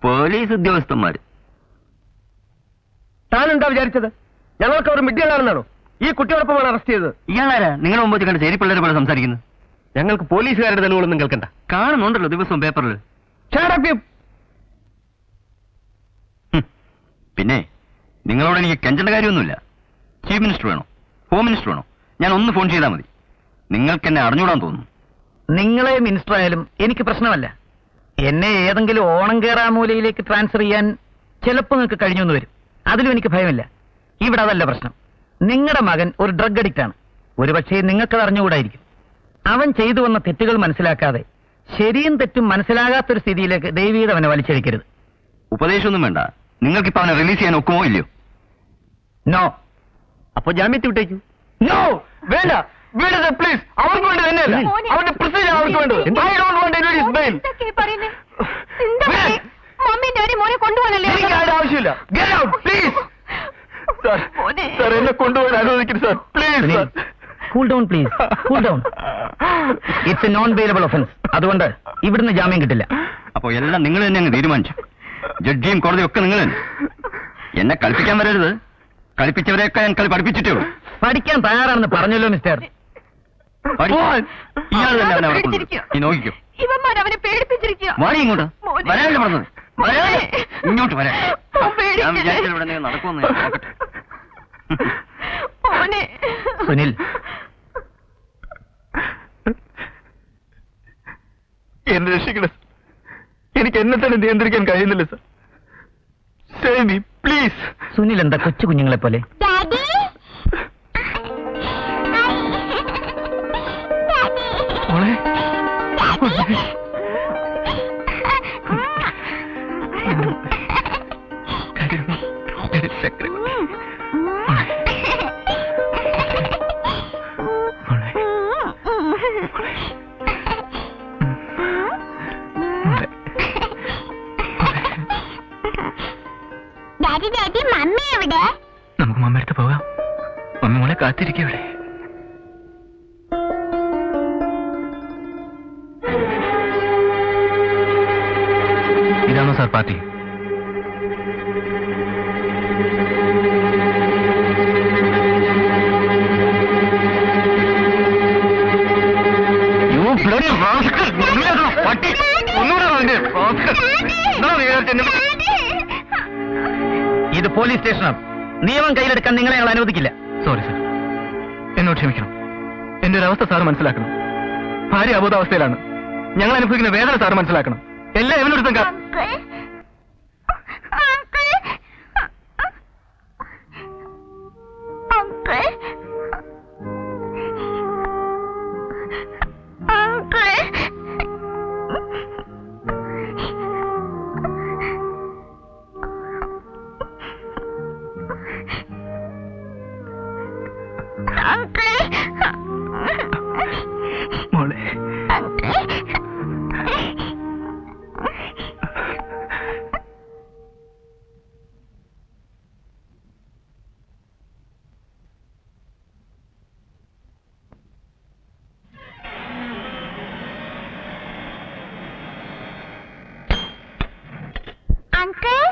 പോലീസ് ഉദ്യോഗസ്ഥന്മാര്? താനെന്താ വിചാരിച്ചത്? ഞങ്ങൾക്ക് അവർ മിഡിയലാണെന്നാണോ ഈ കുട്ടിയോടൊപ്പമാണ് അറസ്റ്റ് ചെയ്തത്? ഇയാളാരാ നിങ്ങളെ മുമ്പ് കണ്ട് ചേരി പിള്ളേരെ പോലെ സംസാരിക്കുന്നത്? ഞങ്ങൾക്ക് പോലീസുകാരുടെ തെളിവുകളൊന്നും കേൾക്കണ്ട. കാണുന്നുണ്ടല്ലോ ദിവസവും പേപ്പറിൽ. പിന്നെ നിങ്ങളോട് എനിക്ക് കെഞ്ചേണ്ട കാര്യമൊന്നുമില്ല. ചീഫ് മിനിസ്റ്റർ വേണോ, ഹോം മിനിസ്റ്റർ വേണോ? ഞാൻ ഒന്ന് ഫോൺ ചെയ്താൽ മതി. നിങ്ങൾക്ക് എന്നെ അറിഞ്ഞൂടാൻ തോന്നുന്നു. നിങ്ങളെ മിനിസ്റ്റർ ആയാലും എനിക്ക് പ്രശ്നമല്ല. എന്നെ ഏതെങ്കിലും ഓണം കേറാമൂലയിലേക്ക് ട്രാൻസ്ഫർ ചെയ്യാൻ ചിലപ്പോൾ നിങ്ങൾക്ക് കഴിഞ്ഞൊന്നു വരും. അതിലും എനിക്ക് ഭയമില്ല. ഇവിടെ അതല്ല പ്രശ്നം. നിങ്ങളുടെ മകൻ ഒരു ഡ്രഗ് അഡിക്റ്റ് ആണ്. ഒരുപക്ഷേ നിങ്ങൾക്കത് അറിഞ്ഞുകൂടായിരിക്കും. അവൻ ചെയ്തു വന്ന തെറ്റുകൾ മനസ്സിലാക്കാതെ ശരിയും തെറ്റും മനസ്സിലാകാത്തൊരു സ്ഥിതിയിലേക്ക് ദൈവീത് അവനെ വലിച്ചഴിക്കരുത്. ഉപദേശമൊന്നും വേണ്ട. നിങ്ങൾക്കിപ്പോ അവനെ റിലീസ് ചെയ്യാൻ ഒക്കുമോ ഇല്ലയോ? നോ. അപ്പൊ ജാമ്യത്തിൽ വിട്ടേക്കൂ. നോ, വേണ്ട. വീടത് പ്ലീസ്. അവർക്ക് വേണ്ടി തന്നെയല്ല, അവന്റെ പ്രസിഡന്റ് അവർക്ക് വേണ്ടത്. I don't want anybody's bail. എനിക്ക് ആരുടെ ആവശ്യമില്ല. Get out please. സാർ എന്നെ കൊണ്ടുപോകാൻ അനുവദിക്കരുത് sir, please. Cool down please, cool down. It's A non bailable offence. അതുകൊണ്ട് ഇവിടുന്ന് ജാമ്യം കിട്ടില്ല. അപ്പൊ എല്ലാം നിങ്ങൾ തന്നെ അങ്ങ് തീരുമാനിച്ചു. ജഡ്ജിയും കോടതിയും ഒക്കെ നിങ്ങൾ തന്നെ. എന്നെ കളിപ്പിക്കാൻ വരരുത്. കളിപ്പിച്ചവരെയൊക്കെ ഞാൻ കളി പഠിപ്പിച്ചിട്ടേ ഉള്ളൂ. പഠിക്കാൻ തയ്യാറാണെന്ന് പറഞ്ഞല്ലോ മിസ്റ്റർ. ഇയാൾ തന്നെ അവനെ അവിടെ കൊണ്ടുവരും. നീ നോക്കിക്കോ. ഇവന്മാർ അവനെ പേടിപ്പിച്ചിരിക്കുക. വാടി ഇങ്ങോട്ട്. വരാനല്ലേ പറഞ്ഞത്? ഇങ്ങോട്ട് വരാം. ഞാൻ വിചാരിച്ചത് ഇവിടെ എന്തെങ്കിലും നടക്കുമെന്ന് ഞാൻ നോക്കട്ടെ. സുനിൽ, എന്നെ രക്ഷിക്കണം. എനിക്ക് എന്നെ തന്നെ നിയന്ത്രിക്കാൻ കഴിയുന്നില്ല sir. Save me please. Sunil എന്താ കൊച്ചു കുഞ്ഞുങ്ങളെ പോലെ? ഡാഡി മോളെ, ഡാഡി ഡാഡി മമ്മി എവിടെ? നമുക്ക് മമ്മ അടുത്ത് പോകാം. മമ്മി മോളെ കാത്തിരിക്കുക ഇവിടെ. ഇതാണോ സാർ പാർട്ടി? ഇത് പോലീസ് സ്റ്റേഷനാണ്. നിയമം കയ്യിലെടുക്കാൻ നിങ്ങളെ ഞങ്ങൾ അനുവദിക്കില്ല. സോറി സർ, എന്നോട് ക്ഷമിക്കണം. എന്റെ ഒരു അവസ്ഥ സാർ മനസ്സിലാക്കണം. ഭാര്യ അബോധാവസ്ഥയിലാണ്. ഞങ്ങൾ അനുഭവിക്കുന്ന വേദന സാർ മനസ്സിലാക്കണം. എല്ലാം എവനൊരുത്തം മോളെ. Uncle?